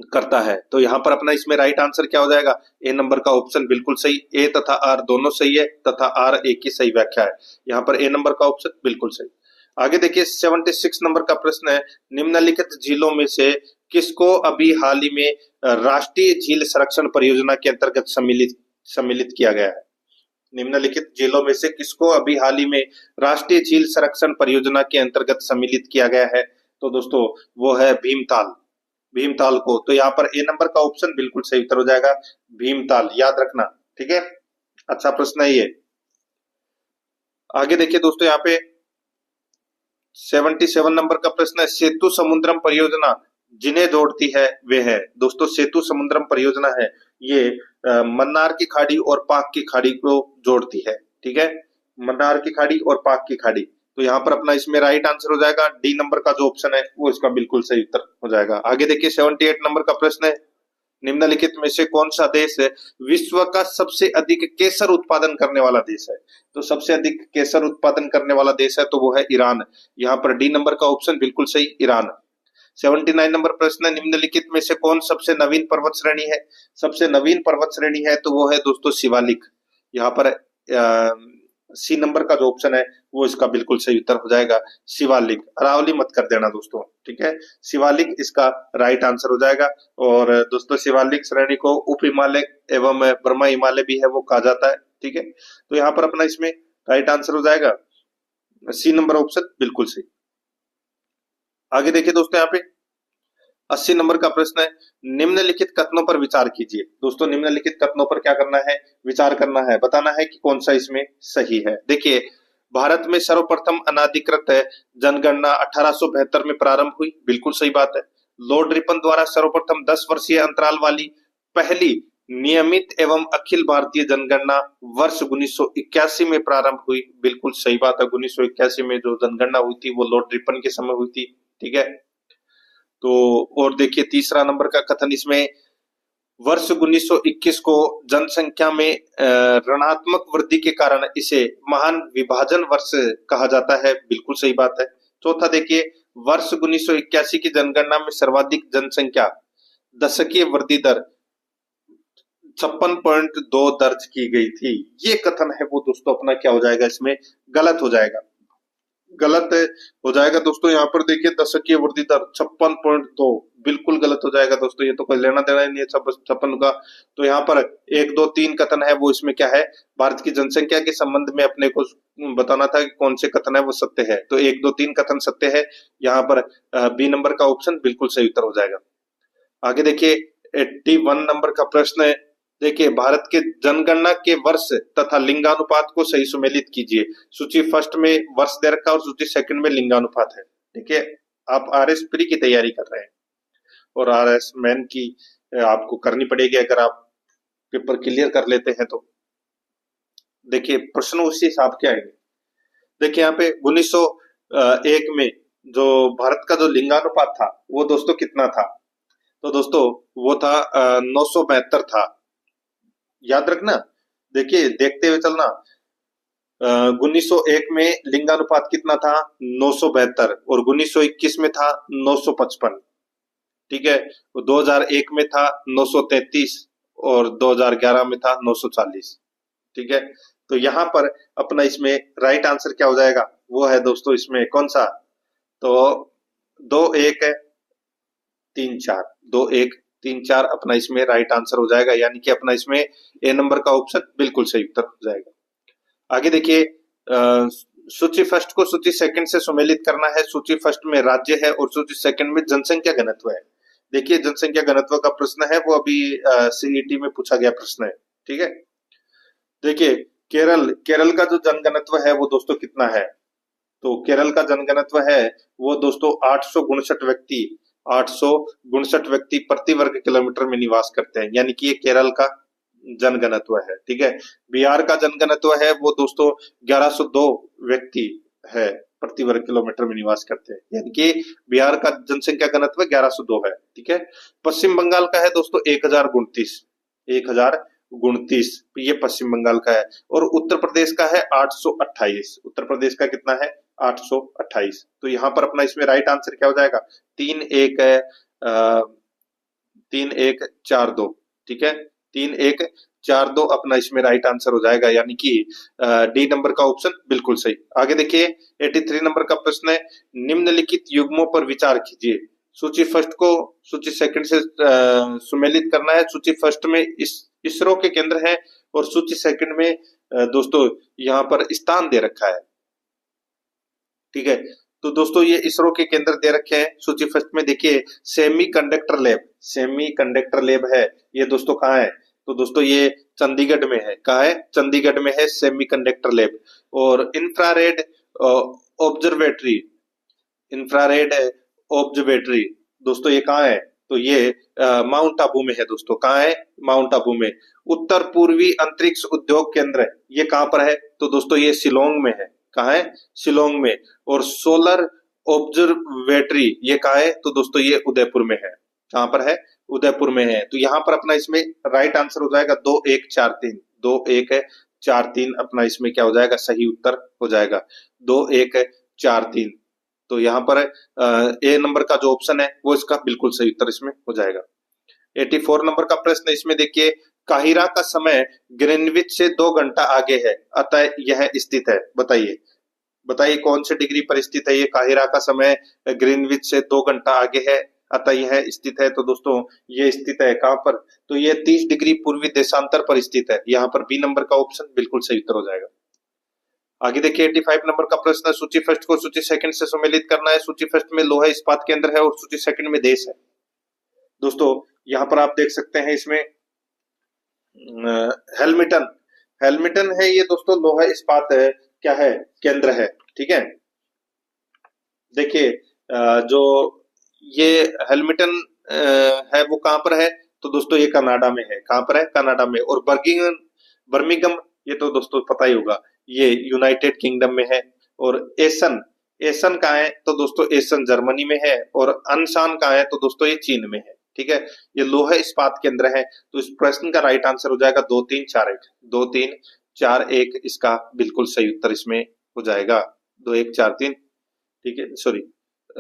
करता है। तो यहाँ पर अपना इसमें राइट आंसर क्या हो जाएगा, ए नंबर का ऑप्शन बिल्कुल सही। ए तथा आर दोनों सही है, तथा आर एक की सही व्याख्या है। यहाँ पर ए नंबर का ऑप्शन बिल्कुल सही। आगे देखिए 76 नंबर का प्रश्न है, निम्नलिखित झीलों में से किसको अभी हाल ही में राष्ट्रीय झील संरक्षण परियोजना के अंतर्गत सम्मिलित किया गया है। निम्नलिखित झीलों में से किसको अभी हाल ही में राष्ट्रीय झील संरक्षण परियोजना के अंतर्गत सम्मिलित किया गया है, तो दोस्तों वो है भीमताल, भीमताल को। तो यहाँ पर ए नंबर का ऑप्शन बिल्कुल सही उत्तर हो जाएगा, भीमताल, याद रखना, ठीक है। अच्छा प्रश्न है ये। आगे देखिए दोस्तों यहाँ पे 77 नंबर का प्रश्न है, सेतु समुद्रम परियोजना जिन्हें जोड़ती है वे है। दोस्तों सेतु समुद्रम परियोजना है ये मन्नार की खाड़ी और पाक की खाड़ी को जोड़ती है, ठीक है, मन्नार की खाड़ी और पाक की खाड़ी। तो यहाँ पर अपना इसमें राइट आंसर हो जाएगा डी नंबर का जो ऑप्शन है वो इसका बिल्कुल सही उत्तर हो जाएगा। आगे देखिए 78 नंबर का प्रश्न है, निम्नलिखित में से कौन सा देश है विश्व का सबसे अधिक केसर उत्पादन करने वाला देश है। तो सबसे अधिक केसर उत्पादन करने वाला देश है तो वो है ईरान। यहाँ पर डी नंबर का ऑप्शन बिल्कुल सही, ईरान। 79 नंबर प्रश्न है, निम्नलिखित में से कौन सबसे नवीन पर्वत श्रेणी है। सबसे नवीन पर्वत श्रेणी है तो वो है दोस्तों शिवालिक। यहाँ पर सी नंबर का जो ऑप्शन है वो इसका बिल्कुल सही उत्तर हो जाएगा, शिवालिक। अरावली मत कर देना दोस्तों, ठीक है, शिवालिक इसका राइट आंसर हो जाएगा। और दोस्तों शिवालिक श्रेणी को उप हिमालय एवं ब्रह्मा हिमालय भी है वो कहा जाता है, ठीक है। तो यहाँ पर अपना इसमें राइट आंसर हो जाएगा सी नंबर ऑप्शन बिल्कुल सही। आगे देखिए दोस्तों यहाँ पे 80 नंबर का प्रश्न है, निम्नलिखित कथनों पर विचार कीजिए। दोस्तों निम्नलिखित कथनों पर क्या करना है, विचार करना है, बताना है कि कौन सा इसमें सही है। देखिए, भारत में सर्वप्रथम अनाधिकृत जनगणना 1872 में प्रारंभ हुई, बिल्कुल सही बात है। लॉर्ड रिपन द्वारा सर्वप्रथम 10 वर्षीय अंतराल वाली पहली नियमित एवं अखिल भारतीय जनगणना वर्ष 1981 में प्रारंभ हुई, बिल्कुल सही बात है। 1981 में जो जनगणना हुई थी वो लॉर्ड रिपन के समय हुई थी, ठीक है। तो और देखिए तीसरा नंबर का कथन इसमें, वर्ष 1921 को जनसंख्या में ऋणात्मक वृद्धि के कारण इसे महान विभाजन वर्ष कहा जाता है, बिल्कुल सही बात है। चौथा देखिए, वर्ष 1981 की जनगणना में सर्वाधिक जनसंख्या दशकीय वृद्धि दर 56.2 दर्ज की गई थी। ये कथन है वो दोस्तों अपना क्या हो जाएगा, इसमें गलत हो जाएगा, गलत हो जाएगा दोस्तों। यहाँ पर देखिए दशकीय वृद्धि दर 56.2 बिल्कुल गलत हो जाएगा दोस्तों, ये तो कोई लेना देना ही नहीं है 56 का। तो यहाँ पर 1 2 3 कथन है वो इसमें क्या है, भारत की जनसंख्या के संबंध में अपने को बताना था कि कौन से कथन है वो सत्य है। तो 1 2 3 कथन सत्य है, यहाँ पर बी नंबर का ऑप्शन बिल्कुल सही उत्तर हो जाएगा। आगे देखिए 81 नंबर का प्रश्न है, देखिए भारत के जनगणना के वर्ष तथा लिंगानुपात को सही सुमेलित कीजिए। सूची फर्स्ट में वर्ष दे रखा है और सूची सेकंड में लिंगानुपात है। देखिए आप आरएस प्री की तैयारी कर रहे हैं और आरएस मैन की आपको करनी पड़ेगी अगर आप पेपर क्लियर कर लेते हैं तो। देखिए प्रश्न उसी हिसाब के आएंगे। देखिए यहाँ पे 1901 में जो भारत का जो लिंगानुपात था वो दोस्तों कितना था, तो दोस्तों वो था 972 था, याद रखना। देखिए देखते हुए चलना, 1901 में लिंगानुपात कितना था 972 और 1921 में था 955, ठीक है। 2001 में था 933 और 2011 में था 940, ठीक है। तो यहाँ पर अपना इसमें राइट आंसर क्या हो जाएगा, वो है दोस्तों इसमें कौन सा, तो 2 1 3 4, 2 1 3 4 अपना इसमें राइट आंसर हो जाएगा, यानी कि अपना इसमें ए नंबर का ऑप्शन बिल्कुल सही उत्तर हो जाएगा। आगे देखिए सूची फर्स्ट को सूची सेकंड से सुमेलित करना है। सूची फर्स्ट में राज्य है और सूची सेकंड में जनसंख्या घनत्व है। देखिए जनसंख्या घनत्व का प्रश्न है वो अभी सीईटी में पूछा गया प्रश्न है, ठीक है। देखिए केरल का जो जनघनत्व है वो दोस्तों कितना है, तो केरल का जनघनत्व है वो दोस्तों 859 व्यक्ति प्रति वर्ग किलोमीटर में निवास करते हैं, यानी कि ये केरल का जनघनत्व है, ठीक है। बिहार का जनघनत्व है वो दोस्तों 1102 व्यक्ति है प्रति वर्ग किलोमीटर में निवास करते हैं, यानी कि बिहार का जनसंख्या घनत्व 1102 है, ठीक है। पश्चिम बंगाल का है दोस्तों 1029, ये पश्चिम बंगाल का है। और उत्तर प्रदेश का है 828, उत्तर प्रदेश का कितना है 828। तो यहाँ पर अपना इसमें राइट आंसर क्या हो जाएगा, 3 1 3 1 4 2, ठीक है। 3 1 4 2 अपना इसमें राइट आंसर हो जाएगा, यानी कि डी नंबर का ऑप्शन बिल्कुल सही। आगे देखिए 83 नंबर का प्रश्न है, निम्नलिखित युग्मों पर विचार कीजिए। सूची फर्स्ट को सूची सेकंड से सुमेलित करना है। सूची फर्स्ट में इसरो के केंद्र है और सूची सेकंड में दोस्तों यहाँ पर स्थान दे रखा है, ठीक है। तो दोस्तों ये इसरो के केंद्र दे रखे हैं। सूची फर्स्ट में देखिए सेमीकंडक्टर लैब है, ये दोस्तों कहाँ है, तो दोस्तों ये चंडीगढ़ में है। कहाँ है, चंडीगढ़ में है सेमीकंडक्टर लैब। और इंफ्रारेड ऑब्जर्वेटरी दोस्तों ये कहाँ है, तो ये माउंट आबू में है दोस्तों। कहाँ है, माउंट आबू में। उत्तर पूर्वी अंतरिक्ष उद्योग केंद्र ये कहाँ पर है, तो दोस्तों ये शिलोंग में है। कहाँ है, शिलोंग में। और सोलर ऑब्जर्वेटरी ये कहाँ है, तो दोस्तों ये उदयपुर में है। कहाँ पर है, उदयपुर में है। तो यहाँ पर अपना इसमें राइट आंसर हो जाएगा 2 1 4 3, 2 1 4 3 अपना इसमें क्या हो जाएगा, सही उत्तर हो जाएगा 2 1 4 3। तो यहाँ पर ए नंबर का जो ऑप्शन है वो इसका बिल्कुल सही उत्तर इसमें हो जाएगा। 84 नंबर का प्रश्न इसमें देखिए, काहिरा का समय ग्रीनविच से 2 घंटा आगे है, अतः यह स्थित है। बताइए कौन से डिग्री पर स्थित है ये, काहिरा का समय ग्रीनविच से 2 घंटा आगे है अतः यह स्थित है। तो दोस्तों ये स्थित है कहाँ पर, तो ये 30 डिग्री पूर्वी देशांतर पर स्थित है। यहाँ पर बी नंबर का ऑप्शन बिल्कुल सही उत्तर हो जाएगा। आगे देखिए 85 नंबर का प्रश्न है, सूची फर्स्ट को सूची सेकंड से सुमेलित करना है। सूची फर्स्ट में लोहा इस्पात केंद्र है और सूची सेकंड में देश है। दोस्तों यहाँ पर आप देख सकते हैं इसमें हेल्मिटन, हेल्मिटन है ये दोस्तों लोहा इस्पात है, क्या है, केंद्र है। ठीक है, देखिए जो ये हेल्मिटन है वो कहाँ पर है, तो दोस्तों ये कनाडा में है। कहाँ पर है, कनाडा में। और बर्गिंगम, बर्मिंगम, ये तो दोस्तों पता ही होगा, ये यूनाइटेड किंगडम में है। और एसन, एसन कहाँ है, तो दोस्तों एसन जर्मनी में है। और अनसान कहाँ है, तो दोस्तों ये चीन में है। ठीक है, ये लोहा इस्पात केंद्र है। तो इस प्रश्न का राइट आंसर हो जाएगा 2 3 4 1, 2 3 4 1 इसका बिल्कुल सही उत्तर इसमें हो जाएगा। 2 1 4 3, ठीक है, सॉरी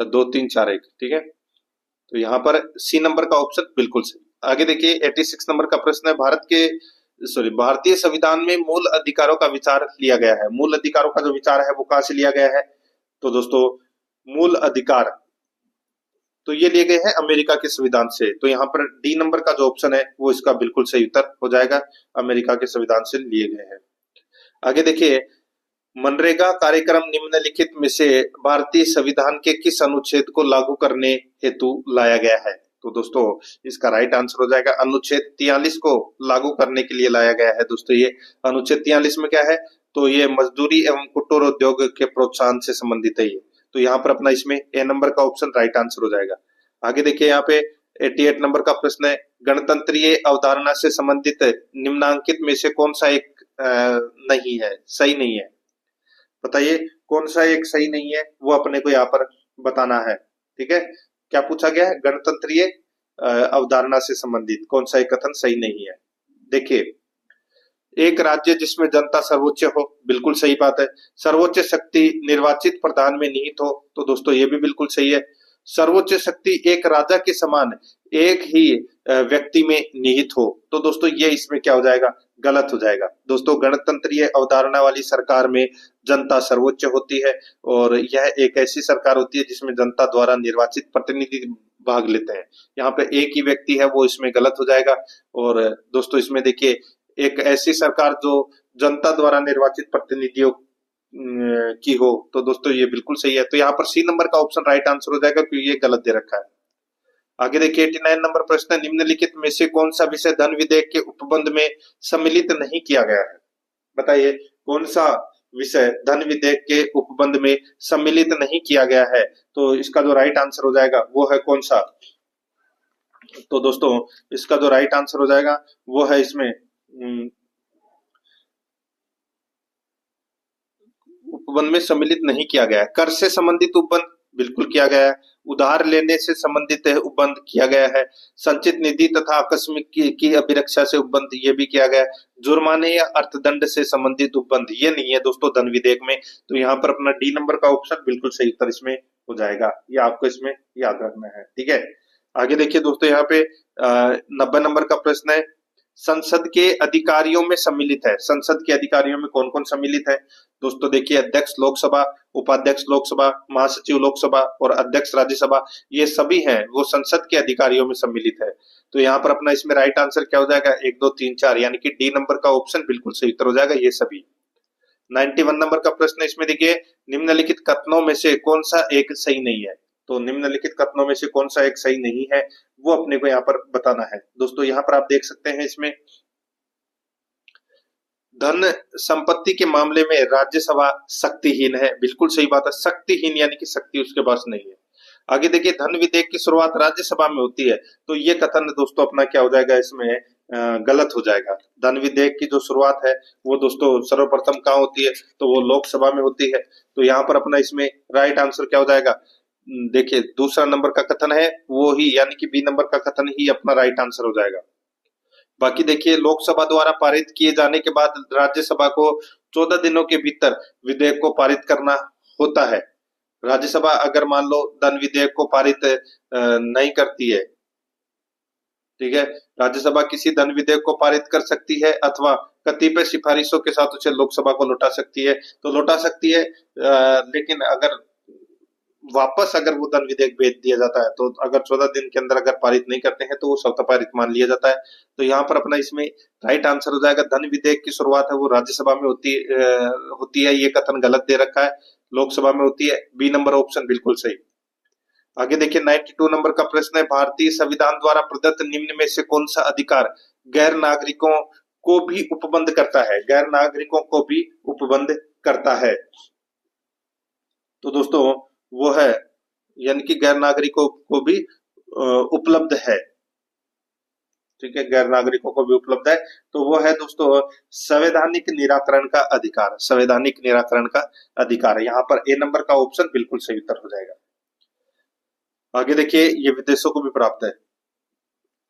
2 3 4 1, ठीक है। तो यहाँ पर सी नंबर का ऑप्शन बिल्कुल सही। आगे देखिए 86 नंबर का प्रश्न है, भारतीय संविधान में मूल अधिकारों का विचार लिया गया है। मूल अधिकारों का जो विचार है वो कहाँ से लिया गया है, तो दोस्तों मूल अधिकार तो ये लिए गए हैं अमेरिका के संविधान से। तो यहाँ पर डी नंबर का जो ऑप्शन है वो इसका बिल्कुल सही उत्तर हो जाएगा, अमेरिका के संविधान से लिए गए हैं। आगे देखिए मनरेगा कार्यक्रम निम्नलिखित में से भारतीय संविधान के किस अनुच्छेद को लागू करने हेतु लाया गया है, तो दोस्तों इसका राइट आंसर हो जाएगा अनुच्छेद 43 को लागू करने के लिए लाया गया है। दोस्तों ये अनुच्छेद 43 में क्या है, तो ये मजदूरी एवं कुटीर उद्योग के प्रोत्साहन से संबंधित है ये। तो यहाँ पर अपना इसमें ए नंबर का ऑप्शन राइट आंसर हो जाएगा। आगे देखिए यहाँ पे 88 नंबर का प्रश्न है, गणतंत्रीय अवधारणा से संबंधित निम्नांकित में से कौन सा एक नहीं है, सही नहीं है। बताइए कौन सा एक सही नहीं है, वो अपने को यहाँ पर बताना है। ठीक है, क्या पूछा गया है, गणतंत्रीय अवधारणा से संबंधित कौन सा एक कथन सही नहीं है। देखिए एक राज्य जिसमें जनता सर्वोच्च हो, बिल्कुल सही बात है। सर्वोच्च शक्ति निर्वाचित प्रधान में निहित हो, तो दोस्तों ये भी बिल्कुल सही है। सर्वोच्च शक्ति एक राजा के समान एक ही व्यक्ति में निहित हो, तो दोस्तों ये इसमें क्या हो जाएगा, गलत हो जाएगा। दोस्तों गणतंत्रीय अवधारणा वाली सरकार में जनता सर्वोच्च होती है और यह एक ऐसी सरकार होती है जिसमें जनता द्वारा निर्वाचित प्रतिनिधि भाग लेते हैं। यहाँ पे एक ही व्यक्ति है, वो इसमें गलत हो जाएगा। और दोस्तों इसमें देखिए एक ऐसी सरकार जो जनता द्वारा निर्वाचित प्रतिनिधियों की हो, तो दोस्तों ये बिल्कुल सही है। तो यहाँ पर सी नंबर का ऑप्शन राइट आंसर हो जाएगा क्योंकि ये गलत दे रखा है। आगे देखिए 89 नंबर प्रश्न है, निम्नलिखित में से कौन सा विषय धन विधेयक के उपबंध में सम्मिलित नहीं किया गया है। बताइए कौन सा विषय धन विधेयक के उपबंध में सम्मिलित नहीं किया गया है, तो इसका जो राइट आंसर हो जाएगा वो है कौन सा, तो दोस्तों इसका जो राइट आंसर हो जाएगा वो है इसमें उपबंध में सम्मिलित नहीं किया गया है। कर से संबंधित उपबंध बिल्कुल किया गया है, उधार लेने से संबंधित उपबंध किया गया है, संचित निधि तथा आकस्मिक की अभिरक्षा से उपबंध ये भी किया गया है, जुर्माने या अर्थदंड से संबंधित उपबंध ये नहीं है दोस्तों धन विधेयक में। तो यहाँ पर अपना डी नंबर का ऑप्शन बिल्कुल सही उत्तर इसमें हो जाएगा, ये आपको इसमें याद रखना है। ठीक है, आगे देखिए दोस्तों यहाँ पे 90 नंबर का प्रश्न है, संसद के अधिकारियों में सम्मिलित है। संसद के अधिकारियों में कौन कौन सम्मिलित है, दोस्तों देखिए अध्यक्ष लोकसभा, उपाध्यक्ष लोकसभा, महासचिव लोकसभा और अध्यक्ष राज्यसभा, ये सभी हैं वो संसद के अधिकारियों में सम्मिलित है। तो यहाँ पर अपना इसमें राइट आंसर क्या हो जाएगा, 1 2 3 4, यानी कि डी नंबर का ऑप्शन बिल्कुल सही उत्तर हो जाएगा ये सभी। 91 नंबर का प्रश्न इसमें देखिए, निम्नलिखित कथनों में से कौन सा एक सही नहीं है। तो निम्नलिखित कथनों में से कौन सा एक सही नहीं है वो अपने को यहाँ पर बताना है। दोस्तों यहाँ पर आप देख सकते हैं इसमें धन संपत्ति के मामले में राज्यसभा शक्तिहीन है, बिल्कुल सही बात है, शक्तिहीन यानी कि शक्ति उसके पास नहीं है। आगे देखिए धन विधेयक की शुरुआत राज्यसभा में होती है, तो ये कथन दोस्तों अपना क्या हो जाएगा इसमें गलत हो जाएगा। धन विधेयक की जो शुरुआत है वो दोस्तों सर्वप्रथम कहाँ होती है, तो वो लोकसभा में होती है। तो यहाँ पर अपना इसमें राइट आंसर क्या हो जाएगा, देखिए दूसरा नंबर का कथन है वो ही, यानी कि बी नंबर का कथन ही अपना राइट आंसर हो जाएगा। बाकी देखिए लोकसभा द्वारा पारित किए जाने के बाद राज्यसभा को 14 दिनों के भीतर विधेयक को पारित करना होता है। राज्यसभा अगर मान लो धन विधेयक को पारित नहीं करती है, ठीक है, राज्यसभा किसी धन विधेयक को पारित कर सकती है अथवा कतिपय सिफारिशों के साथ उसे लोकसभा को लौटा सकती है, तो लौटा सकती है, लेकिन अगर वापस अगर वो धन विधेयक भेज दिया जाता है तो अगर 14 दिन के अंदर अगर पारित नहीं करते हैं तो वो स्वतः पारित मान लिया जाता है। तो यहाँ पर अपना इसमें राइट आंसर हो जाएगा धन विधेयक की शुरुआत है वो राज्यसभा में होती है, ये कथन गलत दे रखा है, लोकसभा में होती है, बी नंबर ऑप्शन बिल्कुल सही। आगे देखिए 92 नंबर का प्रश्न है, भारतीय संविधान द्वारा प्रदत्त निम्न में से कौन सा अधिकार गैर नागरिकों को भी उपबंध करता है? गैर नागरिकों को भी उपबंध करता है। तो दोस्तों वो है, यानी कि गैर नागरिकों को भी उपलब्ध है। ठीक है, गैर नागरिकों को भी उपलब्ध है। तो वो है दोस्तों संवैधानिक निराकरण का अधिकार। संवैधानिक निराकरण का अधिकार, यहाँ पर ए नंबर का ऑप्शन बिल्कुल सही उत्तर हो जाएगा। आगे देखिए, ये विदेशों को भी प्राप्त है।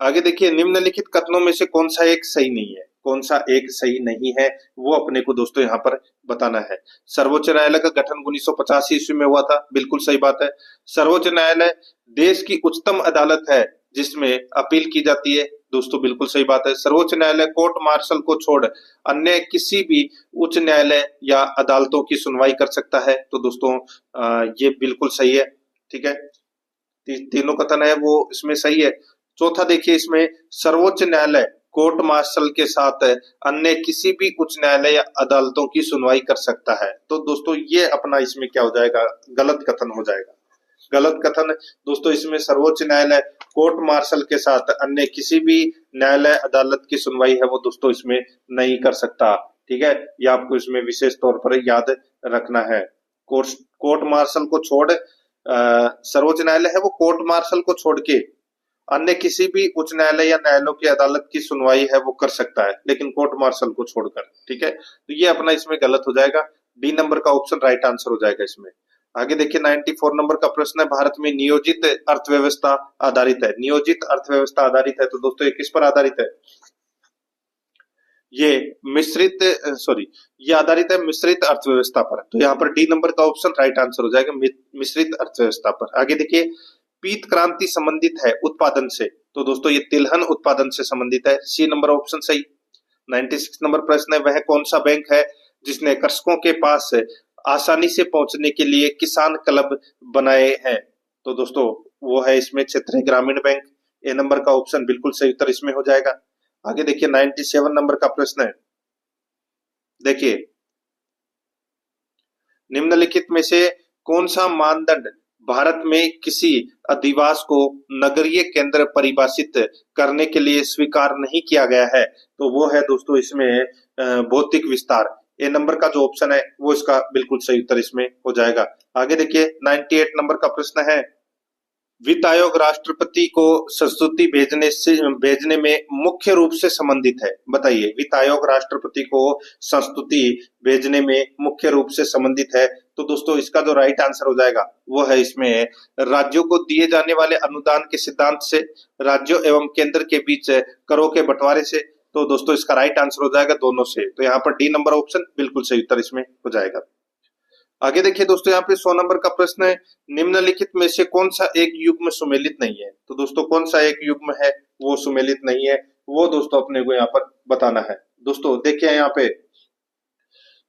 आगे देखिए, निम्नलिखित कथनों में से कौन सा एक सही नहीं है? कौन सा एक सही नहीं है वो अपने को दोस्तों यहाँ पर बताना है। सर्वोच्च न्यायालय का गठन 1985 ईस्वी में हुआ था, बिल्कुल सही बात है। सर्वोच्च न्यायालय देश की उच्चतम अदालत है जिसमें अपील की जाती है, दोस्तों बिल्कुल सही बात है। सर्वोच्च न्यायालय कोर्ट मार्शल को छोड़ अन्य किसी भी उच्च न्यायालय या अदालतों की सुनवाई कर सकता है, तो दोस्तों ये बिल्कुल सही है। ठीक है, तीनों कथन है वो इसमें सही है। चौथा देखिए, इसमें सर्वोच्च न्यायालय कोर्ट मार्शल के साथ अन्य किसी भी उच्च न्यायालय या अदालतों की सुनवाई कर सकता है, तो दोस्तों ये अपना इसमें क्या हो जाएगा? गलत कथन हो जाएगा। गलत कथन दोस्तों, इसमें सर्वोच्च न्यायालय कोर्ट मार्शल के साथ अन्य किसी भी न्यायालय अदालत की सुनवाई है वो दोस्तों इसमें नहीं कर सकता। ठीक है, ये आपको इसमें विशेष तौर पर याद रखना है। कोर्ट मार्शल को छोड़ सर्वोच्च न्यायालय है वो कोर्ट मार्शल को छोड़ के अन्य किसी भी उच्च न्यायालय या न्यायालयों की अदालत की सुनवाई है वो कर सकता है, लेकिन कोर्ट मार्शल को छोड़कर। ठीक है, तो ये अपना इसमें गलत हो जाएगा। डी नंबर का ऑप्शन राइट आंसर हो जाएगा इसमें। आगे देखिए 94 नंबर का प्रश्न है, भारत में नियोजित अर्थव्यवस्था आधारित है। नियोजित अर्थव्यवस्था आधारित है, तो दोस्तों ये किस पर आधारित है? ये आधारित है मिश्रित अर्थव्यवस्था पर। तो यहाँ पर डी नंबर का ऑप्शन राइट आंसर हो जाएगा, मिश्रित अर्थव्यवस्था पर। आगे देखिए, पीत क्रांति संबंधित है उत्पादन से, तो दोस्तों ये तिलहन उत्पादन से संबंधित है। सी नंबर ऑप्शन सही। 96 नंबर प्रश्न है, वह कौन सा बैंक है जिसने कृषकों के पास आसानी से पहुंचने के लिए किसान क्लब बनाए हैं? तो दोस्तों वो है इसमें क्षेत्रीय ग्रामीण बैंक। ए नंबर का ऑप्शन बिल्कुल सही उत्तर इसमें हो जाएगा। आगे देखिए 97 नंबर का प्रश्न है, देखिए निम्नलिखित में से कौन सा मानदंड भारत में किसी अधिवास को नगरीय केंद्र परिभाषित करने के लिए स्वीकार नहीं किया गया है? तो वो है दोस्तों इसमें भौतिक विस्तार। ए नंबर का जो ऑप्शन है वो इसका बिल्कुल सही उत्तर इसमें हो जाएगा। आगे देखिए 98 नंबर का प्रश्न है, वित्त आयोग राष्ट्रपति को संस्तुति भेजने में मुख्य रूप से संबंधित है। बताइए, वित्त आयोग राष्ट्रपति को संस्तुति भेजने में मुख्य रूप से संबंधित है, तो दोस्तों इसका जो राइट आंसर हो जाएगा वो है इसमें राज्यों को दिए जाने वाले अनुदान के सिद्धांत से, राज्यों एवं केंद्र के बीच करों के बंटवारे से। तो दोस्तों इसका राइट आंसर हो जाएगा दोनों से। तो यहाँ पर डी नंबर ऑप्शन बिल्कुल सही उत्तर इसमें हो जाएगा। आगे देखिए दोस्तों, यहाँ पे 100 नंबर का प्रश्न है, निम्नलिखित में से कौन सा एक युग्म सुमेलित नहीं है? तो दोस्तों कौन सा एक युग्म है वो सुमेलित नहीं है, वो दोस्तों अपने को यहाँ पर बताना है। दोस्तों देखिए यहाँ पे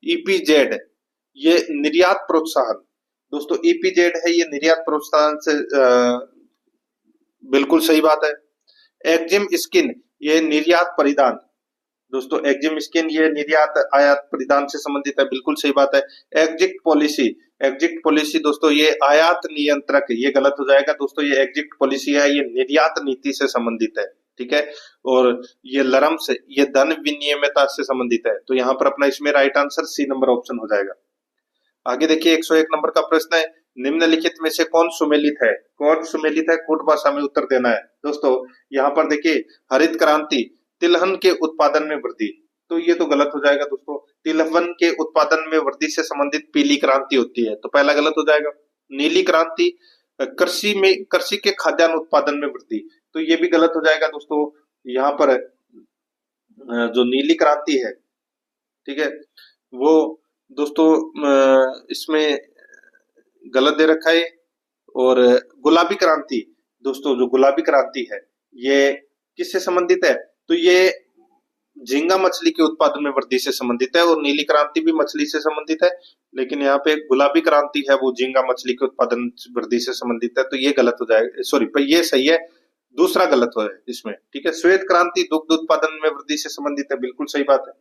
ईपीजेड, ये निर्यात प्रोत्साहन। दोस्तों ईपीजेड है ये निर्यात प्रोत्साहन से बिल्कुल सही बात है। एक्जिम स्किन, ये निर्यात परिधान। दोस्तों एक्जिम स्किन ये निर्यात आयात परिधान से संबंधित है, बिल्कुल सही बात है। एग्जिट पॉलिसी, एग्जिट पॉलिसी दोस्तों ये आयात नियंत्रक, ये गलत हो जाएगा दोस्तों। ये एग्जिट पॉलिसी है ये निर्यात नीति से संबंधित है। ठीक है, और ये लरम्स, ये धन विनियमितता से संबंधित है। तो यहाँ पर अपना इसमें right answer C number option हो जाएगा। आगे देखिए 101 नंबर का प्रश्न है, निम्नलिखित में से कौन सुमेलित है? कौन सुमेलित है, कूट भाषा में उत्तर देना है। दोस्तों यहाँ पर देखिए हरित क्रांति, तिलहन के उत्पादन में वृद्धि, तो ये तो गलत हो जाएगा दोस्तों। तिलहन के उत्पादन में वृद्धि से संबंधित पीली क्रांति होती है, तो पहला गलत हो जाएगा। नीली क्रांति, कृषि के खाद्यान्न उत्पादन में वृद्धि, तो ये भी गलत हो जाएगा दोस्तों। यहाँ पर जो नीली क्रांति है, ठीक है, वो दोस्तों इसमें गलत दे रखा है। और गुलाबी क्रांति, दोस्तों जो गुलाबी क्रांति है ये किससे संबंधित है? तो ये झींगा मछली के उत्पादन में वृद्धि से संबंधित है, और नीली क्रांति भी मछली से संबंधित है, लेकिन यहाँ पे गुलाबी क्रांति है वो झींगा मछली के उत्पादन वृद्धि से संबंधित है, तो ये गलत हो जाएगा। सॉरी, पर ये सही है, दूसरा गलत है इसमें। ठीक है, श्वेत क्रांति दुग्ध उत्पादन में वृद्धि से संबंधित है, बिल्कुल सही बात है।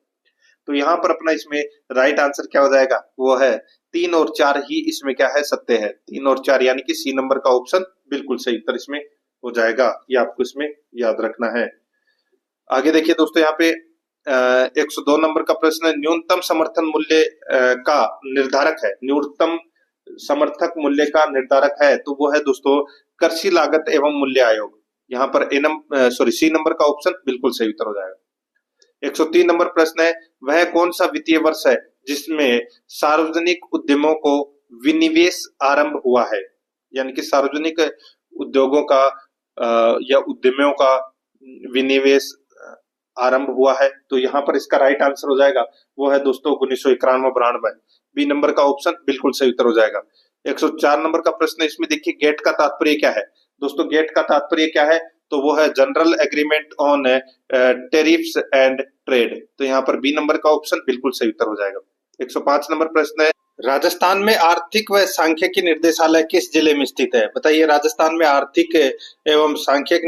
तो यहाँ पर अपना इसमें राइट आंसर क्या हो जाएगा, वो है 3 और 4 ही इसमें क्या है, सत्य है। 3 और 4 यानी कि सी नंबर का ऑप्शन बिल्कुल सही उत्तर इसमें हो जाएगा। ये आपको इसमें याद रखना है। आगे देखिए दोस्तों, यहाँ पे 102 नंबर का प्रश्न है, न्यूनतम समर्थन मूल्य का निर्धारक है। न्यूनतम समर्थक मूल्य का निर्धारक है तो वो है दोस्तों कृषि लागत एवं मूल्य आयोग। यहाँ पर सी नंबर का ऑप्शन बिल्कुल सही उत्तर हो जाएगा। 103 नंबर प्रश्न है, वह कौन सा वित्तीय वर्ष है जिसमें सार्वजनिक उद्यमों को विनिवेश आरंभ हुआ है। यानी कि सार्वजनिक उद्योगों का या उद्यमियों का विनिवेश आरंभ हुआ है। तो यहाँ पर इसका राइट आंसर हो जाएगा वो है दोस्तों 1991-92। बी नंबर का ऑप्शन बिल्कुल सही उत्तर हो जाएगा। 104 नंबर का प्रश्न है, इसमें देखिए गेट का तात्पर्य क्या है। दोस्तों गेट का तात्पर्य क्या है तो वो है general agreement on tariffs and trade. तो यहाँ पर बी नंबर का ऑप्शन बिल्कुल सही उत्तर हो जाएगा। 105 नंबर प्रश्न है, राजस्थान में आर्थिक व सांख्यिकी निर्देशालय किस जिले में स्थित है। बताइए, राजस्थान में आर्थिक एवं सांख्यिकी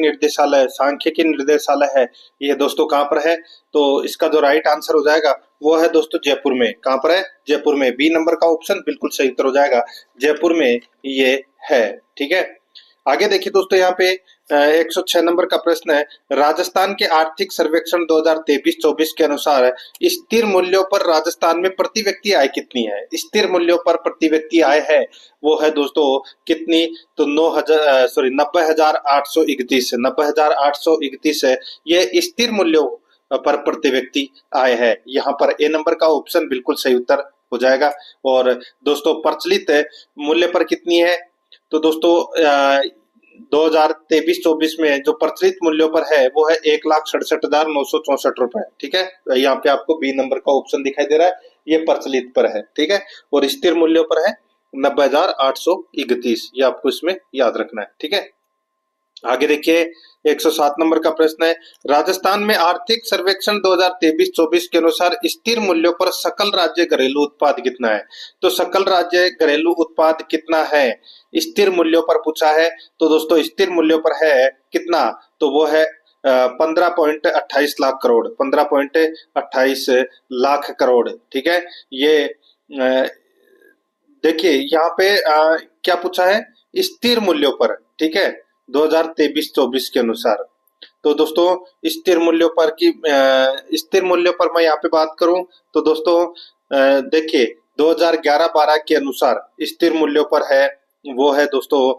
निर्देशालय है, ये दोस्तों कहाँ पर है। तो इसका जो राइट आंसर हो जाएगा वो है दोस्तों जयपुर में। कहाँ पर है, जयपुर में। बी नंबर का ऑप्शन बिल्कुल सही उत्तर हो जाएगा, जयपुर में ये है। ठीक है, आगे देखिए दोस्तों, यहाँ पे 106 नंबर का प्रश्न है, राजस्थान के आर्थिक सर्वेक्षण 2023-24 के अनुसार स्थिर मूल्यों पर राजस्थान में प्रति व्यक्ति आय कितनी है। स्थिर मूल्यों पर प्रति व्यक्ति आय है वो है दोस्तों कितनी, तो 90,831 है। ये स्थिर मूल्यों पर प्रति व्यक्ति आय है। यहाँ पर ए नंबर का ऑप्शन बिल्कुल सही उत्तर हो जाएगा। और दोस्तों प्रचलित मूल्य पर कितनी है, तो दोस्तों 2023-24 में जो प्रचलित मूल्यों पर है वो है 1,67,964 रुपए। ठीक है, यहाँ पे आपको बी नंबर का ऑप्शन दिखाई दे रहा है, ये प्रचलित पर है। ठीक है, और स्थिर मूल्यों पर है 90,831। ये आपको इसमें याद रखना है। ठीक है, आगे देखिए 107 नंबर का प्रश्न है, राजस्थान में आर्थिक सर्वेक्षण 2023-24 के अनुसार स्थिर मूल्यों पर सकल राज्य घरेलू उत्पाद कितना है। तो सकल राज्य घरेलू उत्पाद कितना है स्थिर मूल्यों पर पूछा है। तो दोस्तों स्थिर मूल्यों पर है कितना, तो वो है 15.28 लाख करोड़। 15.28 लाख करोड़। ठीक है, ये देखिए यहाँ पे क्या पूछा है, स्थिर मूल्यों पर। ठीक है, 2023-24 के अनुसार। तो दोस्तों स्थिर मूल्यों पर मैं यहाँ पे बात करूं तो दोस्तों देखिए 2011-12 के अनुसार स्थिर मूल्यों पर है वो है दोस्तों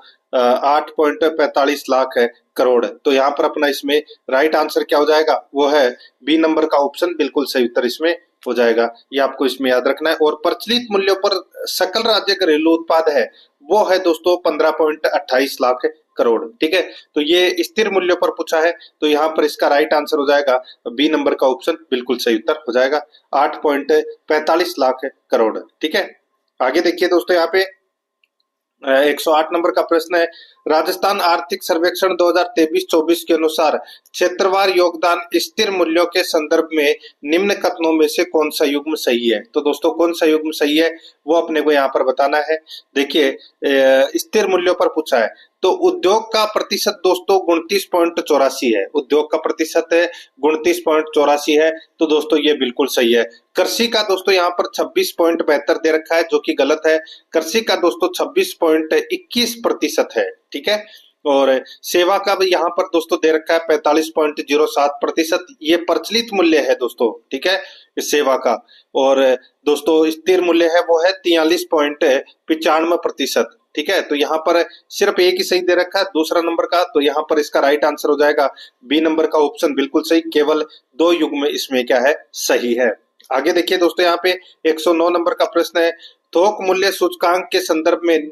8.45 लाख करोड़। तो यहाँ पर अपना इसमें राइट आंसर क्या हो जाएगा, वो है बी नंबर का ऑप्शन बिल्कुल सही उत्तर इसमें हो जाएगा। ये आपको इसमें याद रखना है। और प्रचलित मूल्यों पर सकल राज्य घरेलू उत्पाद है वो है दोस्तों 15.28 लाख करोड़। ठीक है, तो ये स्थिर मूल्यों पर पूछा है तो यहाँ पर इसका राइट आंसर हो जाएगा बी नंबर का ऑप्शन बिल्कुल सही उत्तर हो जाएगा, 8.45 लाख करोड़। ठीक है, आगे देखिए दोस्तों, यहाँ पे 108 नंबर का प्रश्न है, राजस्थान आर्थिक सर्वेक्षण 2023-24 के अनुसार क्षेत्रवार योगदान स्थिर मूल्यों के संदर्भ में निम्न कथनों में से कौन सा युग्म सही है। तो दोस्तों कौन सा युग्म सही है वो अपने को यहाँ पर बताना है। देखिए स्थिर मूल्यों पर पूछा है तो उद्योग का प्रतिशत दोस्तों 29.84 है। उद्योग का प्रतिशत 29.84 है, तो दोस्तों ये बिल्कुल सही है। कृषि का दोस्तों यहाँ पर 26.72 दे रखा है जो कि गलत है। कृषि का दोस्तों 26.21% है। ठीक है, और सेवा का भी यहाँ पर दोस्तों दे रखा है 45.07%। ये प्रचलित मूल्य है दोस्तों। ठीक है, सेवा का। और दोस्तों स्थिर मूल्य है वो है 43.95%। ठीक है, तो यहाँ पर सिर्फ एक ही सही दे रखा है दूसरा नंबर का, तो यहाँ पर इसका राइट आंसर हो जाएगा बी नंबर का ऑप्शन बिल्कुल सही। केवल 2 युग्म इसमें क्या है, सही है। आगे देखिए दोस्तों, यहाँ पे 109 नंबर का प्रश्न है, थोक मूल्य सूचकांक के संदर्भ में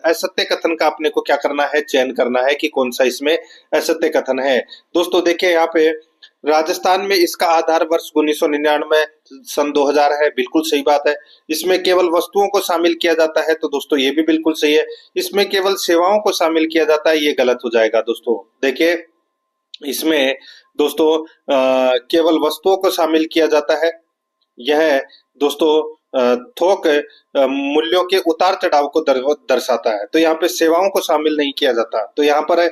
असत्य कथन का अपने को क्या करना है, चयन करना है कि कौन सा इसमें असत्य कथन है। दोस्तों देखिए यहाँ पे राजस्थान में इसका आधार वर्ष 1999 सन 2000 है, बिल्कुल सही बात है। इसमें केवल वस्तुओं को शामिल किया जाता है, तो दोस्तों ये भी बिल्कुल सही है। इसमें केवल सेवाओं को शामिल किया जाता है, ये गलत हो जाएगा दोस्तों। देखिए इसमें दोस्तों केवल वस्तुओं को शामिल किया जाता है, यह दोस्तों थोक मूल्यों के उतार चढ़ाव को दर्शाता है। तो यहाँ पे सेवाओं को शामिल नहीं किया जाता। तो यहाँ पर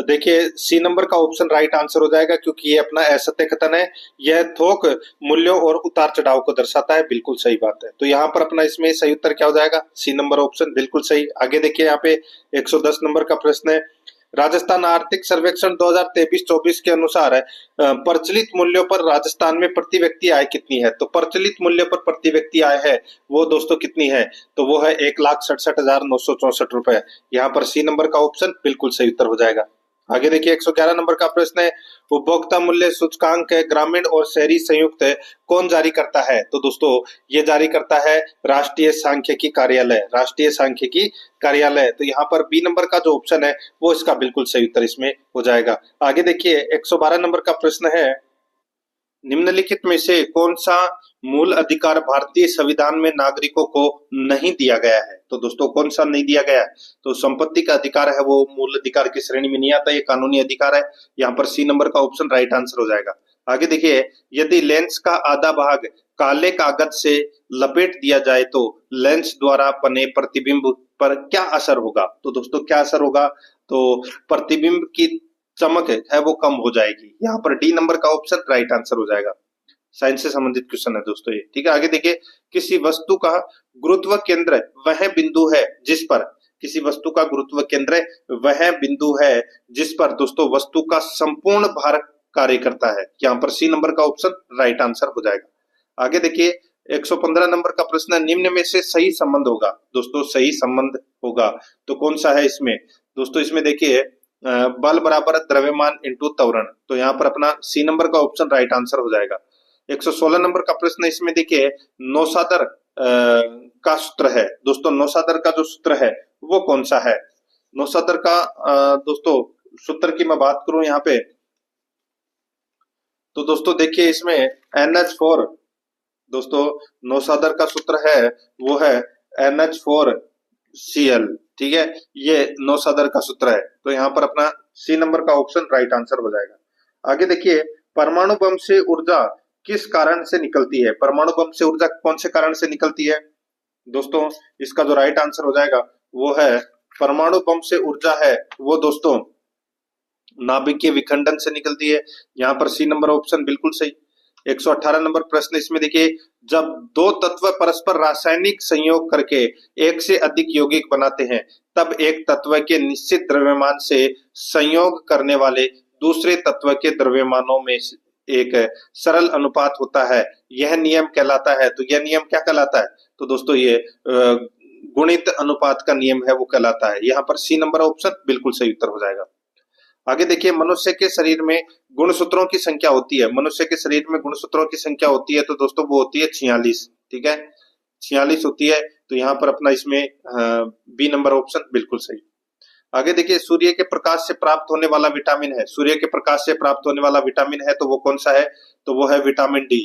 देखिए सी नंबर का ऑप्शन राइट आंसर हो जाएगा, क्योंकि ये अपना असत्य कथन है। यह थोक मूल्यों और उतार चढ़ाव को दर्शाता है। बिल्कुल सही बात है। तो यहाँ पर अपना इसमें सही उत्तर क्या हो जाएगा? सी नंबर ऑप्शन बिल्कुल सही। आगे देखिए यहाँ पे 110 नंबर का प्रश्न है। राजस्थान आर्थिक सर्वेक्षण 2023-24 के अनुसार प्रचलित मूल्यों पर राजस्थान में प्रति व्यक्ति आय कितनी है? तो प्रचलित मूल्य पर प्रति व्यक्ति आय है वो दोस्तों कितनी है? तो वो है 1,67,964 रुपए। यहाँ पर सी नंबर का ऑप्शन बिल्कुल सही उत्तर हो जाएगा। आगे देखिए 111 नंबर का प्रश्न है। उपभोक्ता मूल्य सूचकांक ग्रामीण और शहरी संयुक्त कौन जारी करता है? तो दोस्तों ये जारी करता है राष्ट्रीय सांख्यिकी कार्यालय। राष्ट्रीय सांख्यिकी कार्यालय। तो यहाँ पर बी नंबर का जो ऑप्शन है वो इसका बिल्कुल सही उत्तर इसमें हो जाएगा। आगे देखिए 112 नंबर का प्रश्न है। निम्नलिखित में से कौन सा मूल अधिकार भारतीय संविधान में नागरिकों को नहीं दिया गया है? तो दोस्तों कौन सा नहीं दिया गया है? तो संपत्ति का अधिकार है वो मूल अधिकार की श्रेणी में नहीं आता, ये कानूनी अधिकार है। यहाँ पर सी नंबर का ऑप्शन राइट आंसर हो जाएगा। आगे देखिए, यदि लेंस का आधा भाग काले कागज से लपेट दिया जाए तो लेंस द्वारा बने प्रतिबिंब पर क्या असर होगा? तो दोस्तों क्या असर होगा? तो प्रतिबिंब की चमक है वो कम हो जाएगी। यहाँ पर डी नंबर का ऑप्शन राइट आंसर हो जाएगा। साइंस से संबंधित क्वेश्चन है दोस्तों ये, ठीक है। आगे देखिए, किसी वस्तु का गुरुत्व केंद्र वह बिंदु है जिस पर, किसी वस्तु का गुरुत्व केंद्र वह बिंदु है जिस पर दोस्तों वस्तु का संपूर्ण भार कार्य करता है। यहाँ पर सी नंबर का ऑप्शन राइट आंसर हो जाएगा। आगे देखिए 115 नंबर का प्रश्न, निम्न में से सही संबंध होगा। दोस्तों सही संबंध होगा तो कौन सा है इसमें? दोस्तों इसमें देखिए बल बराबर द्रव्यमान इंटू त्वरण। तो यहाँ पर अपना सी नंबर का ऑप्शन राइट आंसर हो जाएगा। 116 नंबर का प्रश्न, इसमें देखिए नौसादर का सूत्र है। दोस्तों नौसादर का जो सूत्र है वो कौन सा है? नौसादर का दोस्तों सूत्र की मैं बात करूं यहाँ पे, तो दोस्तों देखिए इसमें NH4, दोस्तों नौसादर का सूत्र है वो है NH4Cl, ठीक है। ये नौसादर का सूत्र है। तो यहाँ पर अपना सी नंबर का ऑप्शन राइट आंसर हो जाएगा। आगे देखिए, परमाणु बम से ऊर्जा किस कारण से निकलती है? परमाणु बम से ऊर्जा कौन से कारण से निकलती है? दोस्तों इसका जो राइट आंसर हो जाएगा वो है, परमाणु बम से ऊर्जा है वो दोस्तों नाभिकीय विखंडन से निकलती है। यहाँ पर सी नंबर ऑप्शन बिल्कुल सही। 118 नंबर प्रश्न, इसमें देखिए, जब दो तत्व परस्पर रासायनिक संयोग करके एक से अधिक यौगिक बनाते हैं तब एक तत्व के निश्चित द्रव्यमान से संयोग करने वाले दूसरे तत्व के द्रव्यमानों में एक सरल अनुपात होता है, यह नियम कहलाता है। तो यह नियम क्या कहलाता है? तो दोस्तों ये गुणित अनुपात का नियम है वो कहलाता है। यहाँ पर सी नंबर ऑप्शन बिल्कुल सही उत्तर हो जाएगा। आगे देखिए, मनुष्य के शरीर में गुणसूत्रों की संख्या होती है। मनुष्य के शरीर में गुणसूत्रों की संख्या होती है तो दोस्तों वो होती है 46, ठीक है, 46 होती है। तो यहाँ पर अपना इसमें बी नंबर ऑप्शन बिल्कुल सही। आगे देखिए, सूर्य के प्रकाश से प्राप्त होने वाला विटामिन है। सूर्य के प्रकाश से प्राप्त होने वाला विटामिन है तो वो कौन सा है? तो वो है विटामिन डी।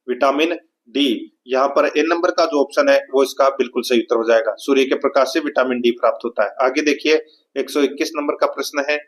विटामिन डी, यहाँ पर ए नंबर का जो ऑप्शन है वो इसका बिल्कुल सही उत्तर हो जाएगा। सूर्य के प्रकाश से विटामिन डी प्राप्त होता है। आगे देखिए 121 नंबर का प्रश्न है।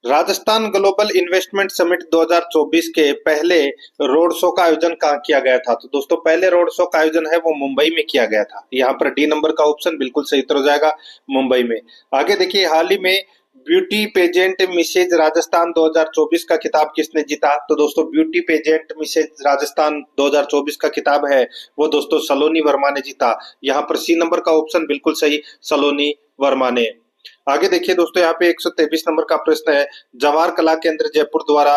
राजस्थान ग्लोबल इन्वेस्टमेंट समिट 2024 के पहले रोड शो का आयोजन कहाँ किया गया था? तो दोस्तों पहले रोड शो का आयोजन है वो मुंबई में किया गया था। यहाँ पर डी नंबर का ऑप्शन बिल्कुल सही उत्तर हो जाएगा, मुंबई में। आगे देखिए, हाल ही में ब्यूटी पेजेंट मिसेज राजस्थान 2024 का खिताब किसने जीता? तो दोस्तों ब्यूटी पेजेंट मिसेज राजस्थान 2024 का खिताब है वो दोस्तों सलोनी वर्मा ने जीता। यहाँ पर सी नंबर का ऑप्शन बिल्कुल सही, सलोनी वर्मा ने। आगे देखिए दोस्तों, यहाँ पे 123 नंबर का प्रश्न है। जवाहर कला केंद्र जयपुर द्वारा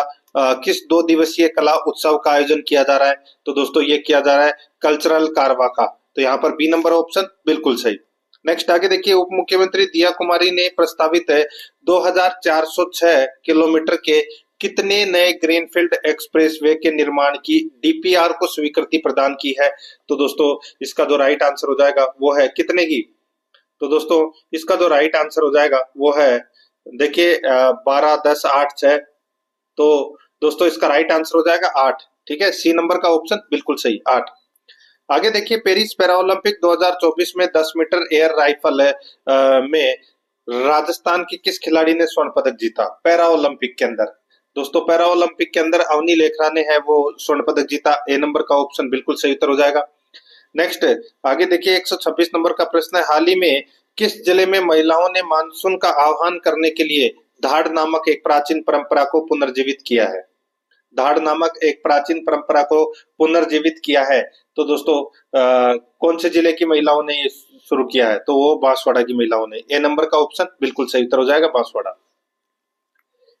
किस 2 दिवसीय कला उत्सव का आयोजन किया जा रहा है? तो दोस्तों ये किया जा रहा है कल्चरल कारवा का। तो यहाँ पर बी नंबर ऑप्शन बिल्कुल सही। नेक्स्ट आगे देखिए, उप मुख्यमंत्री दिया कुमारी ने प्रस्तावित है 2406 किलोमीटर के कितने नए ग्रीनफील्ड एक्सप्रेसवे के निर्माण की DPR को स्वीकृति प्रदान की है? तो दोस्तों इसका जो राइट आंसर हो जाएगा वो है कितने की? तो दोस्तों इसका जो राइट आंसर हो जाएगा वो है देखिए 12, 10, 8, 6। तो दोस्तों इसका राइट आंसर हो जाएगा 8, ठीक है। सी नंबर का ऑप्शन बिल्कुल सही, 8। आगे देखिए, पेरिस पैरालंपिक 2024 में 10 मीटर एयर राइफल में राजस्थान के किस खिलाड़ी ने स्वर्ण पदक जीता? पैरालंपिक के अंदर दोस्तों पैरा ओलंपिक के अंदर अवनी लेखरा ने है वो स्वर्ण पदक जीता। ए नंबर का ऑप्शन बिल्कुल सही उत्तर हो जाएगा। नेक्स्ट, आगे देखिए 126 नंबर का प्रश्न है, हाल ही में किस जिले में महिलाओं ने मानसून का आह्वान करने के लिए धाड़ नामक एक प्राचीन परंपरा को पुनर्जीवित किया है? धाड़ नामक एक प्राचीन परंपरा को पुनर्जीवित किया है। तो दोस्तों कौन से जिले की महिलाओं ने ये शुरू किया है? तो वो बांसवाड़ा की महिलाओं ने। ए नंबर का ऑप्शन बिल्कुल सही उत्तर हो जाएगा, बांसवाड़ा।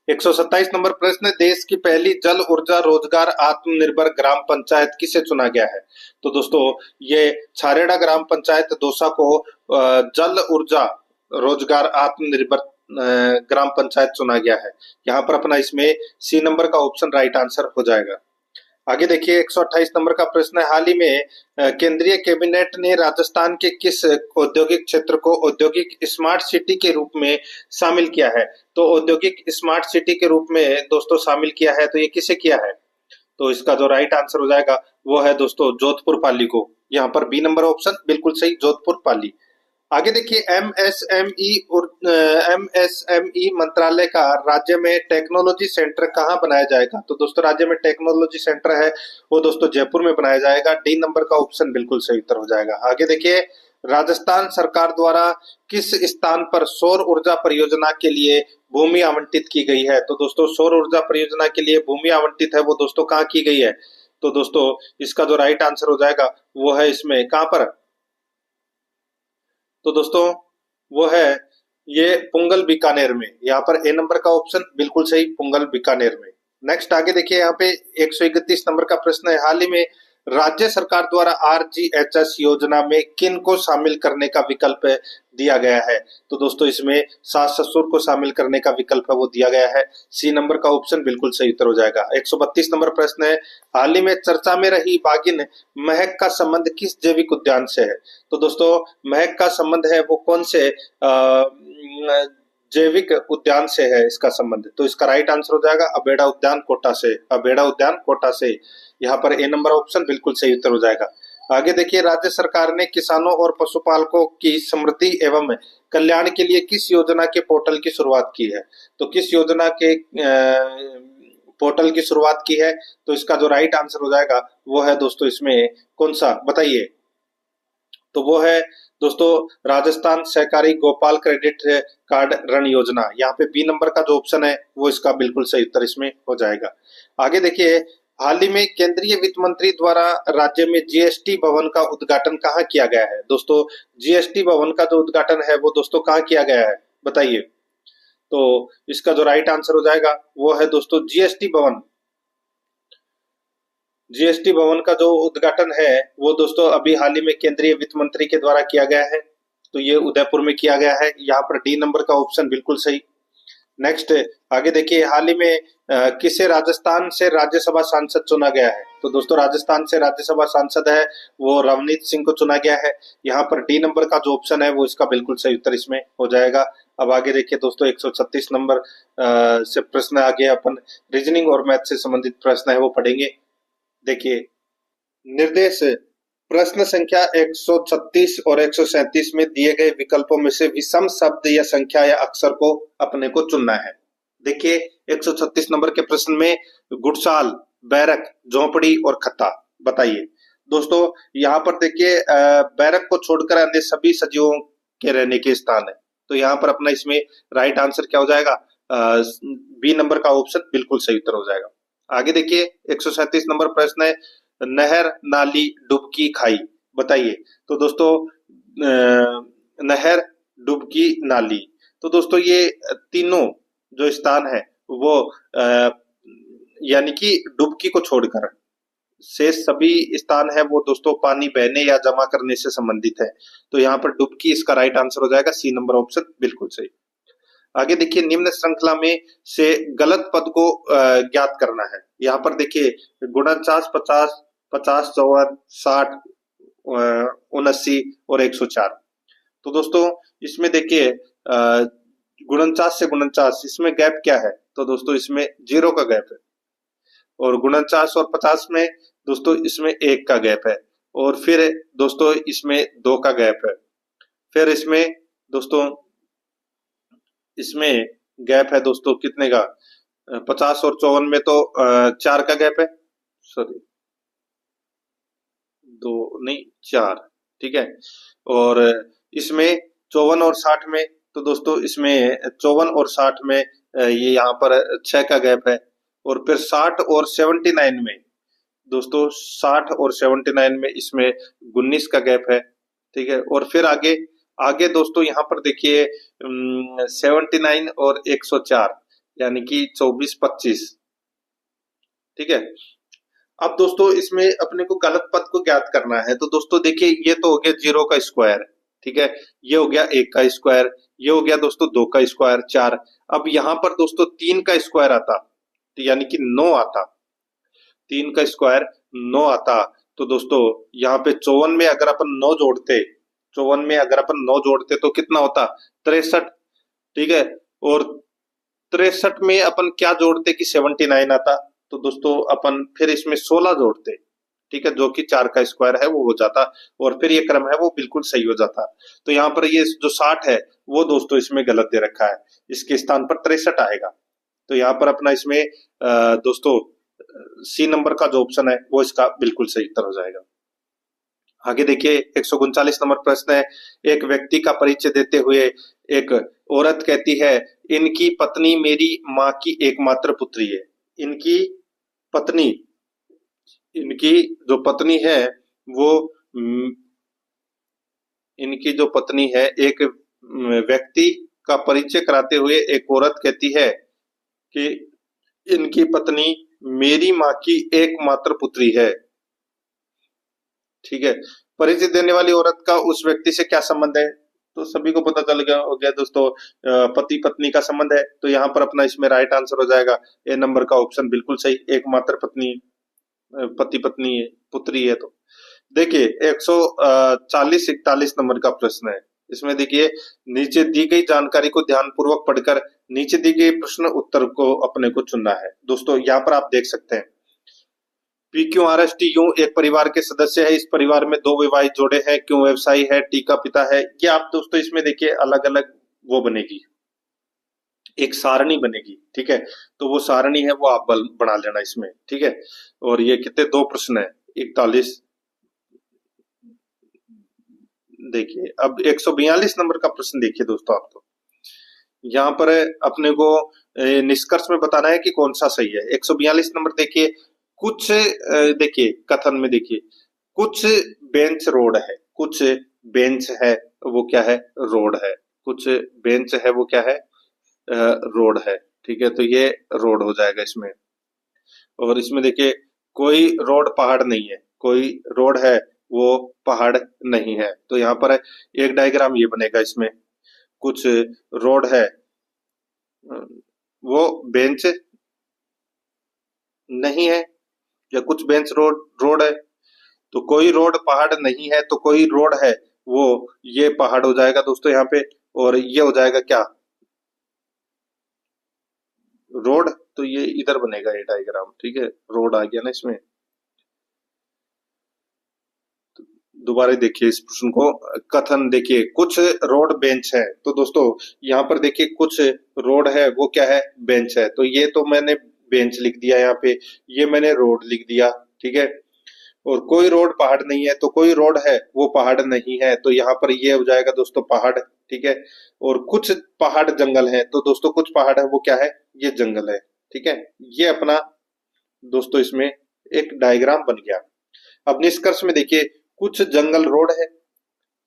127 नंबर प्रश्न, देश की पहली जल ऊर्जा रोजगार आत्मनिर्भर ग्राम पंचायत किसे चुना गया है? तो दोस्तों ये छारेड़ा ग्राम पंचायत दौसा को जल ऊर्जा रोजगार आत्मनिर्भर ग्राम पंचायत चुना गया है। यहाँ पर अपना इसमें सी नंबर का ऑप्शन राइट आंसर हो जाएगा। आगे देखिए 128 नंबर का प्रश्न है, हाल ही में केंद्रीय कैबिनेट ने राजस्थान के किस औद्योगिक क्षेत्र को औद्योगिक स्मार्ट सिटी के रूप में शामिल किया है? तो औद्योगिक स्मार्ट सिटी के रूप में दोस्तों शामिल किया है, तो ये किसे किया है? तो इसका जो राइट आंसर हो जाएगा वो है दोस्तों जोधपुर पाली को। यहाँ पर बी नंबर ऑप्शन बिल्कुल सही, जोधपुर पाली। आगे देखिए एमएसएमई मंत्रालय का राज्य में टेक्नोलॉजी सेंटर कहाँ बनाया जाएगा? तो दोस्तों राज्य में टेक्नोलॉजी सेंटर है वो दोस्तों जयपुर में बनाया जाएगा। डी नंबर का ऑप्शन बिल्कुल सही उत्तर हो जाएगा। आगे देखिए राजस्थान सरकार द्वारा किस स्थान पर सौर ऊर्जा परियोजना के लिए भूमि आवंटित की गई है? तो दोस्तों सौर ऊर्जा परियोजना के लिए भूमि आवंटित है वो दोस्तों कहाँ की गई है? तो दोस्तों इसका जो राइट आंसर हो जाएगा वो है इसमें कहाँ पर? तो दोस्तों वो है ये पुंगल बीकानेर में। यहाँ पर ए नंबर का ऑप्शन बिल्कुल सही, पुंगल बीकानेर में। नेक्स्ट आगे देखिए यहाँ पे 131 नंबर का प्रश्न है, हाल ही में राज्य सरकार द्वारा आरजीएचएस योजना में किन को शामिल करने का विकल्प दिया गया है? तो दोस्तों इसमें सास ससुर को शामिल करने का विकल्प है वो दिया गया है। सी नंबर का ऑप्शन बिल्कुल सही उत्तर हो जाएगा। 132 नंबर प्रश्न है, हाल ही में चर्चा में रही बाघिन महक का संबंध किस जैविक उद्यान से है? तो दोस्तों महक का संबंध है वो कौन से जैविक उद्यान से है इसका संबंध? तो इसका राइट आंसर हो जाएगा अबेड़ा उद्यान कोटा से, अबेड़ा उद्यान कोटा से। यहाँ पर ए नंबर ऑप्शन बिल्कुल सही उत्तर हो जाएगा। आगे देखिए राज्य सरकार ने किसानों और पशुपालकों की समृद्धि एवं कल्याण के लिए किस योजना के पोर्टल की शुरुआत की है? तो किस योजना के पोर्टल की शुरुआत की है? तो इसका जो राइट आंसर हो जाएगा वो है दोस्तों इसमें कौन सा बताइए? तो वो है दोस्तों राजस्थान सहकारी गोपाल क्रेडिट कार्ड ऋण योजना। यहाँ पे बी नंबर का जो ऑप्शन है वो इसका बिल्कुल सही उत्तर इसमें हो जाएगा। आगे देखिए हाल ही में केंद्रीय वित्त मंत्री द्वारा राज्य में जीएसटी भवन का उद्घाटन कहाँ किया गया है? दोस्तों जीएसटी भवन का जो उद्घाटन है वो दोस्तों कहाँ किया गया है बताइए? तो इसका जो राइट आंसर हो जाएगा वो है दोस्तों जीएसटी भवन। जीएसटी भवन का जो उद्घाटन है वो दोस्तों अभी हाल ही में केंद्रीय वित्त मंत्री के द्वारा किया गया है। तो ये उदयपुर में किया गया है। यहाँ पर डी नंबर का ऑप्शन बिल्कुल सही। नेक्स्ट आगे देखिए हाल ही में किसे राजस्थान से राज्यसभा सांसद चुना गया है? तो दोस्तों राजस्थान से राज्यसभा सांसद है वो रवनीत सिंह को चुना गया है। यहाँ पर डी नंबर का जो ऑप्शन है वो इसका बिल्कुल सही उत्तर इसमें हो जाएगा। अब आगे देखिए दोस्तों 136 नंबर से प्रश्न आगे अपन रीजनिंग और मैथ से संबंधित प्रश्न है वो पढ़ेंगे। देखिए निर्देश प्रश्न संख्या 136 और 137 में दिए गए विकल्पों में से विषम शब्द या संख्या या अक्षर को अपने को चुनना है। देखिए 136 नंबर के प्रश्न में गुड़साल, बैरक, झोपड़ी और खत्ता बताइए। दोस्तों यहाँ पर देखिए बैरक को छोड़कर अन्य सभी सजीवों के रहने के स्थान है। तो यहाँ पर अपना इसमें राइट आंसर क्या हो जाएगा? बी नंबर का ऑप्शन बिल्कुल सही उत्तर हो जाएगा। आगे देखिए 137 नंबर प्रश्न है, नहर, नाली, डुबकी, खाई बताइए। तो दोस्तों नहर, डुबकी, नाली, तो दोस्तों ये तीनों जो स्थान है वो यानी कि डुबकी को छोड़कर शेष सभी स्थान है वो दोस्तों पानी बहने या जमा करने से संबंधित है। तो यहाँ पर डुबकी इसका राइट आंसर हो जाएगा, सी नंबर ऑप्शन बिल्कुल सही। आगे देखिए निम्न श्रृंखला में से गलत पद को ज्ञात करना है। यहाँ पर देखिए 49, 50, 50, 54, 60, 79 और 104। तो दोस्तों इसमें देखिए 49 से 49 इसमें गैप क्या है? तो दोस्तों इसमें 0 का गैप है। और 49 और 50 में दोस्तों इसमें 1 का गैप है। और फिर दोस्तों इसमें 2 का गैप है। फिर इसमें दोस्तों इसमें गैप है दोस्तों कितने का? 50 और 54 में तो 4 का गैप है, सॉरी 2 नहीं 4, ठीक है। और इसमें 54 और 60 में, तो दोस्तों इसमें 54 और 60 में ये यहाँ पर 6 का गैप है। और फिर 60 और 79 में दोस्तों, 60 और 79 में इसमें 19 का गैप है, ठीक है। और फिर आगे आगे दोस्तों यहाँ पर देखिए 79 और 104, यानी कि 24-25, ठीक है। अब दोस्तों इसमें अपने को गलत पद को ज्ञात करना है, तो दोस्तों देखिए ये तो हो गया 0 का स्क्वायर, ठीक है। ये हो गया 1 का स्क्वायर, ये हो गया दोस्तों 2 का स्क्वायर 4। अब यहाँ पर दोस्तों 3 का स्क्वायर आता, तो यानी कि 9 आता, 3 का स्क्वायर 9 आता। तो दोस्तों यहाँ पे 54 में अगर अपन 9 जोड़ते, 54 में अगर अपन 9 जोड़ते तो कितना होता, 63, ठीक है। और 63 में अपन क्या जोड़ते कि 79 आता, तो दोस्तों अपन फिर इसमें 16 जोड़ते, ठीक है, जो कि 4 का स्क्वायर है वो हो जाता, और फिर ये क्रम है वो बिल्कुल सही हो जाता। तो यहाँ पर ये जो 60 है वो दोस्तों इसमें गलत दे रखा है, इसके स्थान पर 63 आएगा। तो यहाँ पर अपना इसमें दोस्तों सी नंबर का जो ऑप्शन है वो इसका बिल्कुल सही उत्तर हो जाएगा। आगे देखिए 139 नंबर प्रश्न है, एक व्यक्ति का परिचय देते हुए एक औरत कहती है, इनकी पत्नी मेरी माँ की एकमात्र पुत्री है। इनकी पत्नी, इनकी जो पत्नी है वो इनकी जो पत्नी है, एक व्यक्ति का परिचय कराते हुए एक औरत कहती है कि इनकी पत्नी मेरी माँ की एकमात्र पुत्री है, ठीक है। परिचय देने वाली औरत का उस व्यक्ति से क्या संबंध है, तो सभी को पता चल गया हो गया दोस्तों, पति पत्नी का संबंध है। तो यहाँ पर अपना इसमें राइट आंसर हो जाएगा ए नंबर का ऑप्शन बिल्कुल सही, एकमात्र पत्नी, पति पत्नी है, पुत्री है। तो देखिए 140-41 नंबर का प्रश्न है, इसमें देखिए नीचे दी गई जानकारी को ध्यानपूर्वक पढ़कर नीचे दी गई प्रश्न उत्तर को अपने को चुनना है। दोस्तों यहाँ पर आप देख सकते हैं P Q R S T U एक परिवार के सदस्य है, इस परिवार में 2 विवाहित जोड़े हैं, क्यों व्यवसायी है, टी का पिता है। ये आप दोस्तों इसमें देखिए अलग अलग वो बनेगी, एक सारणी बनेगी, ठीक है। तो वो सारणी है वो आप बना लेना इसमें, ठीक है। और ये कितने 2 प्रश्न है, 41। देखिए अब 142 नंबर का प्रश्न देखिए दोस्तों, आप तो यहाँ पर अपने को निष्कर्ष में बताना है कि कौन सा सही है। 142 नंबर देखिए, कुछ देखिए कथन में देखिए, कुछ बेंच रोड है, कुछ बेंच है वो क्या है, रोड है, कुछ बेंच है वो क्या है, रोड है, ठीक है। तो ये रोड हो जाएगा इसमें। और इसमें देखिए कोई रोड पहाड़ नहीं है, कोई रोड है वो पहाड़ नहीं है। तो यहाँ पर एक डायग्राम ये बनेगा इसमें, कुछ रोड है वो बेंच नहीं है, या कुछ बेंच रोड है। तो कोई रोड पहाड़ नहीं है, तो कोई रोड है वो ये पहाड़ हो जाएगा दोस्तों यहाँ पे। और ये हो जाएगा क्या, रोड। तो ये इधर बनेगा ये डायग्राम, ठीक है, रोड आ गया ना इसमें। दोबारा देखिए इस प्रश्न को, कथन देखिए कुछ रोड बेंच है, तो दोस्तों यहाँ पर देखिए कुछ रोड है वो क्या है, बेंच है। तो ये तो मैंने बेंच लिख दिया यहाँ पे, ये मैंने रोड लिख दिया, ठीक है। और कोई रोड पहाड़ नहीं है, तो कोई रोड है वो पहाड़ नहीं है, तो यहाँ पर ये हो जाएगा दोस्तों पहाड़, ठीक है। और कुछ पहाड़ जंगल है, तो दोस्तों कुछ पहाड़ है वो क्या है, ये जंगल है, ठीक है। ये अपना दोस्तों इसमें एक डायग्राम बन गया। अब निष्कर्ष में देखिए कुछ जंगल रोड है,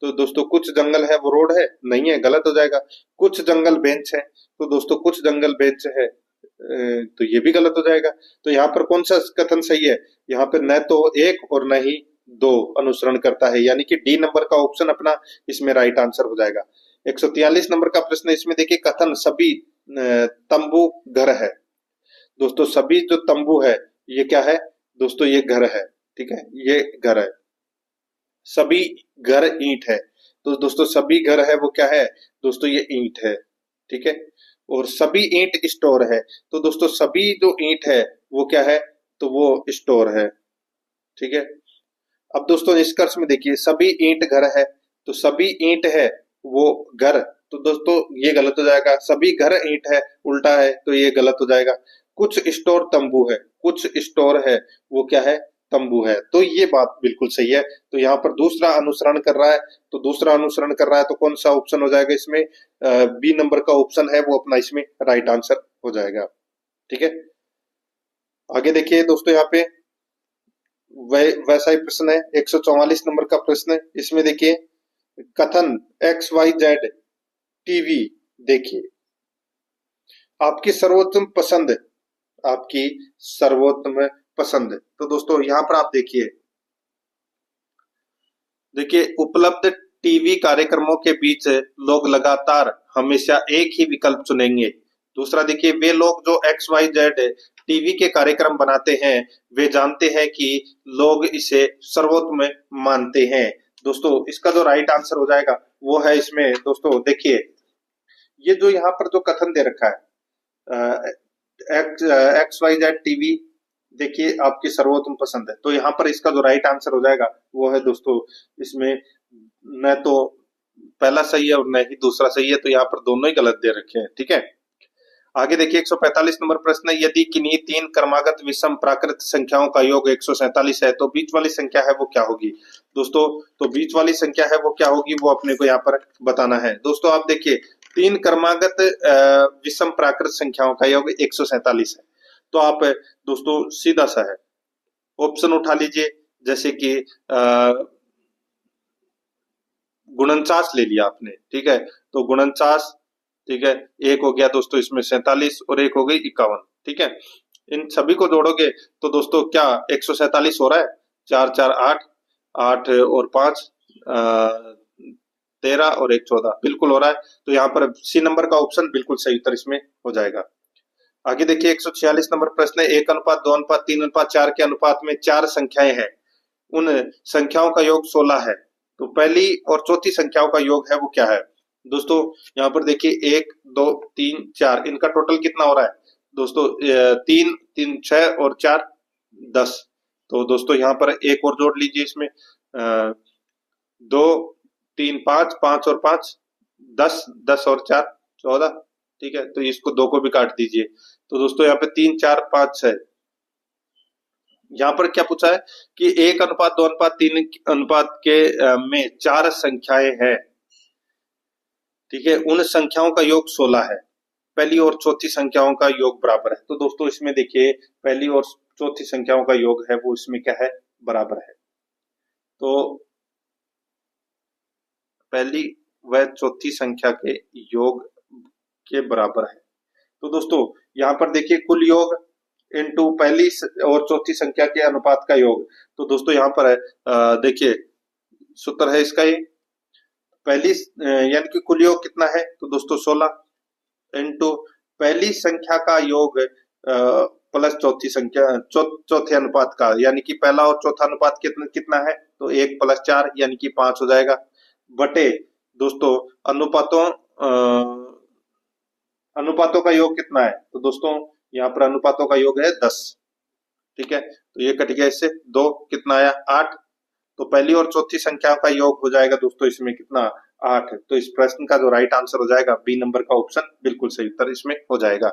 तो दोस्तों कुछ जंगल है वो रोड है नहीं है, गलत हो जाएगा। कुछ जंगल बेंच है, तो दोस्तों कुछ जंगल बेंच है, तो ये भी गलत हो जाएगा। तो यहाँ पर कौन सा कथन सही है, यहाँ पर न तो 1 और न ही 2 अनुसरण करता है, यानी कि डी नंबर का ऑप्शन अपना इसमें राइट आंसर हो जाएगा। 143 नंबर का प्रश्न, इसमें देखिए कथन सभी तंबू घर है। दोस्तों सभी जो तंबू है ये क्या है दोस्तों, ये घर है, ठीक है, ये घर है। सभी घर ईंट है, तो दोस्तों सभी घर है वो क्या है दोस्तों, ये ईंट है, ठीक है। और सभी ईंट स्टोर है, तो दोस्तों सभी जो ईंट है वो क्या है, तो वो स्टोर है, ठीक है। अब दोस्तों निष्कर्ष में देखिए सभी ईंट घर है, तो सभी ईंट है वो घर, तो दोस्तों ये गलत हो जाएगा। सभी घर ईंट है उल्टा है, तो ये गलत हो जाएगा। कुछ स्टोर तंबू है, कुछ स्टोर है वो क्या है, तंबू है। तो ये बात बिल्कुल सही है। तो यहाँ पर दूसरा अनुसरण कर रहा है, तो दूसरा अनुसरण कर रहा है तो कौन सा ऑप्शन हो जाएगा इसमें, बी नंबर का ऑप्शन है वो अपना इसमें राइट आंसर हो जाएगा। ठीक है, आगे देखिए दोस्तों, यहाँ पे वैसा ही प्रश्न है, 144 नंबर का प्रश्न है। इसमें देखिए कथन XYZ टीवी देखिए, आपकी सर्वोत्तम पसंद, आपकी सर्वोत्तम पसंद। तो दोस्तों यहाँ पर आप देखिए, उपलब्ध टीवी कार्यक्रमों के बीच लोग लगातार हमेशा एक ही विकल्प चुनेंगे। दूसरा देखिए, वे लोग जो XYZ टीवी के कार्यक्रम बनाते हैं वे जानते हैं कि लोग इसे सर्वोत्तम मानते हैं। दोस्तों इसका जो राइट आंसर हो जाएगा वो है इसमें, दोस्तों देखिए ये जो यहाँ पर जो कथन दे रखा है, XYZ टीवी देखिए आपकी सर्वोत्तम पसंद है, तो यहाँ पर इसका जो राइट आंसर हो जाएगा वो है दोस्तों इसमें न तो पहला सही है और न ही दूसरा सही है, तो यहाँ पर दोनों ही गलत दे रखे हैं। ठीक है, आगे देखिए 145 नंबर प्रश्न है, यदि किन्हीं तीन क्रमागत विषम प्राकृत संख्याओं का योग 147 है तो बीच वाली संख्या है वो क्या होगी। दोस्तों तो बीच वाली संख्या है वो क्या होगी वो अपने को यहाँ पर बताना है। दोस्तों आप देखिए तीन क्रमागत विषम प्राकृत संख्याओं का योग 147 है, तो आप दोस्तों सीधा सा है ऑप्शन उठा लीजिए, जैसे कि गुणनचास ले लिया आपने। ठीक है, तो गुणनचास, ठीक है, एक हो गया दोस्तों इसमें 47 और एक हो गई 51। ठीक है, इन सभी को जोड़ोगे तो दोस्तों क्या 147 हो रहा है, 4 4 8, 8 और 5 13 और 1 14, बिल्कुल हो रहा है। तो यहाँ पर सी नंबर का ऑप्शन बिल्कुल सही उत्तर इसमें हो जाएगा। आगे देखिए 146 नंबर प्रश्न है, 1 अनुपात 2 अनुपात 3 अनुपात 4 के अनुपात में 4 संख्याएं हैं, उन संख्याओं का योग 16 है, तो पहली और चौथी संख्याओं का योग है वो क्या है। दोस्तों यहाँ पर देखिए 1 2 3 4, इनका टोटल कितना हो रहा है दोस्तों, 3 3 6 और 4 10। तो दोस्तों यहाँ पर एक और जोड़ लीजिए इसमें, 2 3 5, 5 और 5 10, 10 और 4 14। ठीक है, तो इसको 2 को भी काट दीजिए, तो दोस्तों यहाँ पे 3 4 5 6। यहाँ पर क्या पूछा है कि 1 अनुपात 2 अनुपात 3 अनुपात के में 4 संख्याएं हैं। ठीक है, उन संख्याओं का योग 16 है, पहली और चौथी संख्याओं का योग बराबर है। तो दोस्तों इसमें देखिए पहली और चौथी संख्याओं का योग है वो इसमें क्या है, बराबर है। तो पहली व चौथी संख्या के योग के बराबर है। तो दोस्तों यहाँ पर देखिए कुल योग इनटू पहली और चौथी संख्या के अनुपात का योग। तो दोस्तों यहाँ पर है, देखिए सूत्र है इसका, ये पहली यानी कि कुल योग कितना है तो दोस्तों 16 इनटू पहली संख्या का योग प्लस चौथी संख्या चौथे अनुपात का, यानी कि पहला और चौथा अनुपात कितना है तो 1 + 4 यानी कि 5 हो जाएगा, बटे दोस्तों अनुपातों का योग कितना है तो दोस्तों यहाँ पर अनुपातों का योग है 10। ठीक है, तो ये कट गया इससे, 2 कितना आया 8, तो पहली और चौथी संख्या का योग हो जाएगा दोस्तों इसमें कितना 8। तो इस प्रश्न का जो राइट आंसर हो जाएगा बी नंबर का ऑप्शन बिल्कुल सही उत्तर इसमें हो जाएगा।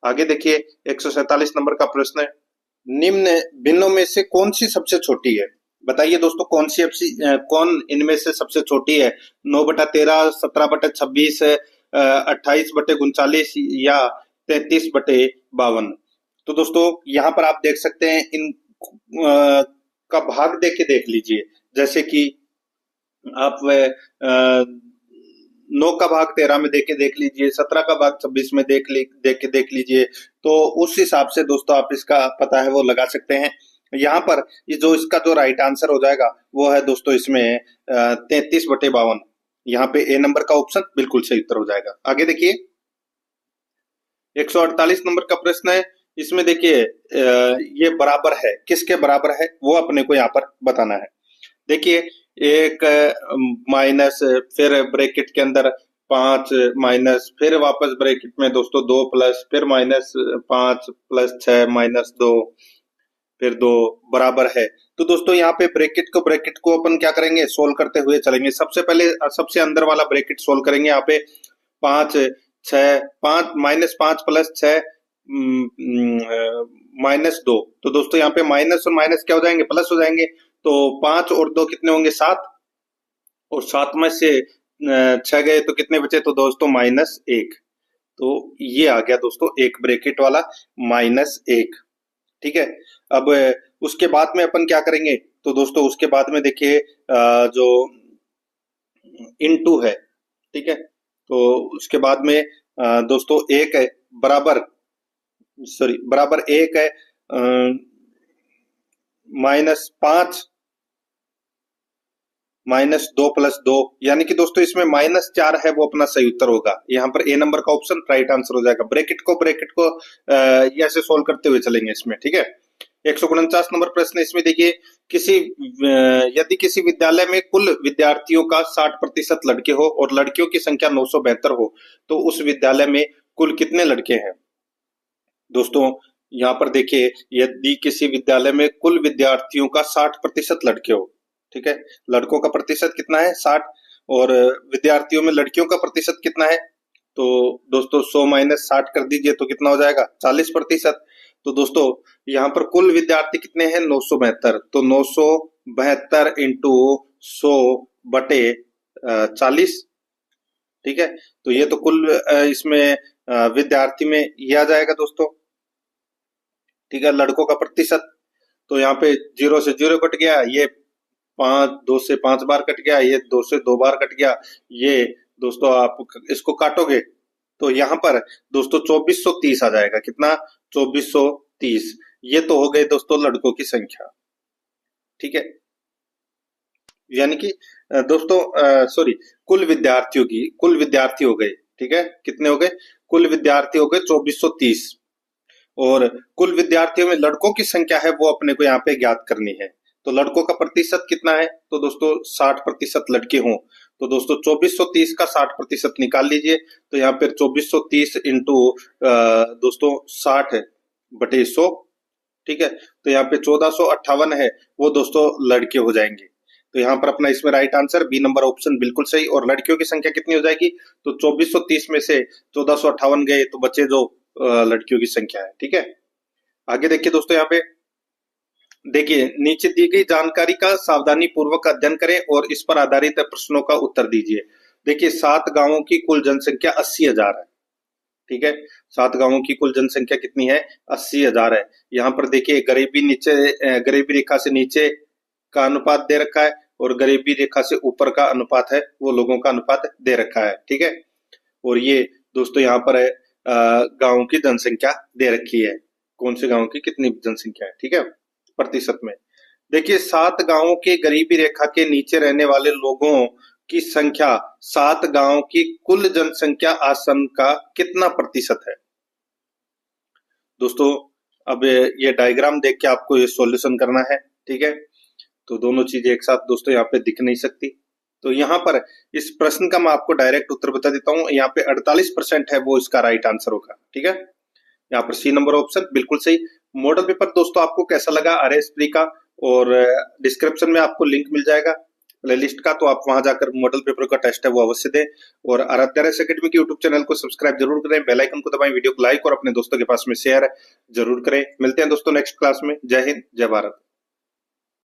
आगे देखिए 147 नंबर का प्रश्न है, निम्न भिन्नों में से कौन सी सबसे छोटी है। बताइए दोस्तों कौन इनमें से सबसे छोटी है, 9/13, 17/26, 28/39 या 33/52। तो दोस्तों यहाँ पर आप देख सकते हैं इन का भाग देख लीजिए, जैसे कि आप 9 का भाग 13 में देख लीजिए, 17 का भाग 26 में देख लीजिए, तो उस हिसाब से दोस्तों आप इसका पता है वो लगा सकते हैं। यहाँ पर ये जो इसका जो राइट आंसर हो जाएगा वो है दोस्तों इसमें 33/52, यहाँ पे ए नंबर का ऑप्शन बिल्कुल सही उत्तर हो जाएगा। आगे देखिए 148 नंबर का प्रश्न है, इसमें देखिए ये बराबर है, किसके बराबर है वो अपने को यहाँ पर बताना है। देखिए एक माइनस, फिर ब्रैकेट के अंदर 5 माइनस, फिर वापस ब्रैकेट में दोस्तों 2 प्लस, फिर -5 + 6 -2, फिर 2 बराबर है। तो दोस्तों यहाँ पे ब्रैकेट को अपन क्या करेंगे, सोल्व करते हुए चलेंगे। सबसे पहले सबसे अंदर वाला ब्रैकेट सोल्व करेंगे। यहाँ पे 5 6 5 -5 + 6 -2। तो दोस्तों यहाँ पे माइनस और माइनस क्या हो जाएंगे, प्लस हो जाएंगे। तो 5 और 2 कितने होंगे, 7। और 7 में से 6 गए तो कितने बचे, तो दोस्तों -1। तो ये आ गया दोस्तों एक ब्रैकेट वाला -1। ठीक है। अब उसके बाद में अपन क्या करेंगे, तो दोस्तों उसके बाद में देखिए जो इनटू है, ठीक है। तो उसके बाद में दोस्तों एक है बराबर, सॉरी बराबर एक है -5 -2 + 2, यानी कि दोस्तों इसमें -4 है, वो अपना सही उत्तर होगा। यहाँ पर ए नंबर का ऑप्शन राइट आंसर हो जाएगा। ब्रैकेट को ऐसे सोल्व करते हुए चलेंगे इसमें, ठीक है। 149 नंबर प्रश्न इसमें देखिए, यदि किसी विद्यालय में कुल विद्यार्थियों का 60% लड़के हो और लड़कियों की संख्या 972 हो, तो उस विद्यालय में कुल कितने लड़के हैं। दोस्तों यहाँ पर देखिए, यदि किसी विद्यालय में कुल विद्यार्थियों का 60% लड़के हो, ठीक है, लड़कों का प्रतिशत कितना है 60, और विद्यार्थियों में लड़कियों का प्रतिशत कितना है, तो दोस्तों 100 - 60 कर दीजिए तो कितना हो जाएगा 40%। तो दोस्तों यहाँ पर कुल विद्यार्थी कितने हैं 972, तो 972 इंटू 100 बटे 40, ठीक है। तो ये तो कुल इसमें विद्यार्थी में ये आ जाएगा दोस्तों, ठीक है। लड़कों का प्रतिशत, तो यहाँ पे 0 से 0 कट गया, ये 2 से 5 बार कट गया, ये 2 से 2 बार कट गया। ये दोस्तों आप इसको काटोगे तो यहाँ पर दोस्तों 2430 आ जाएगा। कितना 2430। ये तो हो गए दोस्तों लड़कों की संख्या, ठीक है। यानी कि दोस्तों सॉरी, कुल विद्यार्थी हो गए, ठीक है। कितने हो गए, कुल विद्यार्थी हो गए 2430, और कुल विद्यार्थियों में लड़कों की संख्या है वो अपने को यहाँ पे ज्ञात करनी है। तो लड़कों का प्रतिशत कितना है, तो दोस्तों 60% लड़के हों, तो दोस्तों 2430 का 60% निकाल लीजिए। तो यहाँ पे 2430 इंटू दोस्तों 60 बटे 100, ठीक है। तो यहाँ पे 1458 है, वो दोस्तों लड़के हो जाएंगे। तो यहाँ पर अपना इसमें right answer B number option बिल्कुल सही। और लड़कियों की संख्या कितनी हो जाएगी, तो 2430 में से 1458 गए तो बचे जो लड़कियों की संख्या है, ठीक है। आगे देखिए दोस्तों, यहाँ पे देखिए नीचे दी गई जानकारी का सावधानी पूर्वक अध्ययन करें और इस पर आधारित प्रश्नों का उत्तर दीजिए। देखिए 7 गांवों की कुल जनसंख्या 80,000 है, ठीक है। 7 गांवों की कुल जनसंख्या कितनी है, 80,000 है। यहाँ पर देखिए गरीबी रेखा से नीचे का अनुपात दे रखा है, और गरीबी रेखा से ऊपर का अनुपात है वो लोगों का अनुपात दे रखा है, ठीक है। और ये दोस्तों यहाँ पर है गांवों की जनसंख्या दे रखी है, कौन से गांव की कितनी जनसंख्या है, ठीक है, प्रतिशत में। देखिए 7 गांवों के गरीबी रेखा के नीचे रहने वाले लोगों की संख्या 7 गांवों की कुल जनसंख्या आसन का कितना प्रतिशत है। दोस्तों अब ये डायग्राम देख के आपको ये सॉल्यूशन करना है, ठीक है। तो दोनों चीजें एक साथ दोस्तों यहाँ पे दिख नहीं सकती। तो यहाँ पर इस प्रश्न का मैं आपको डायरेक्ट उत्तर बता देता हूँ। यहाँ पे 48% है वो इसका राइट आंसर होगा, ठीक है। यहाँ पर सी नंबर ऑप्शन बिल्कुल सही। मॉडल पेपर दोस्तों आपको कैसा लगा आरएएस प्री का, और डिस्क्रिप्शन में आपको लिंक मिल जाएगा प्लेलिस्ट का, तो आप वहां जाकर मॉडल पेपर का टेस्ट है वो अवश्य दें। और आराध्या रेस एकेडमी के यूट्यूब चैनल को सब्सक्राइब जरूर करें, बेल आइकन को दबाएं, वीडियो को लाइक और अपने दोस्तों के पास में शेयर जरूर करें। मिलते हैं दोस्तों नेक्स्ट क्लास में। जय हिंद, जय भारत।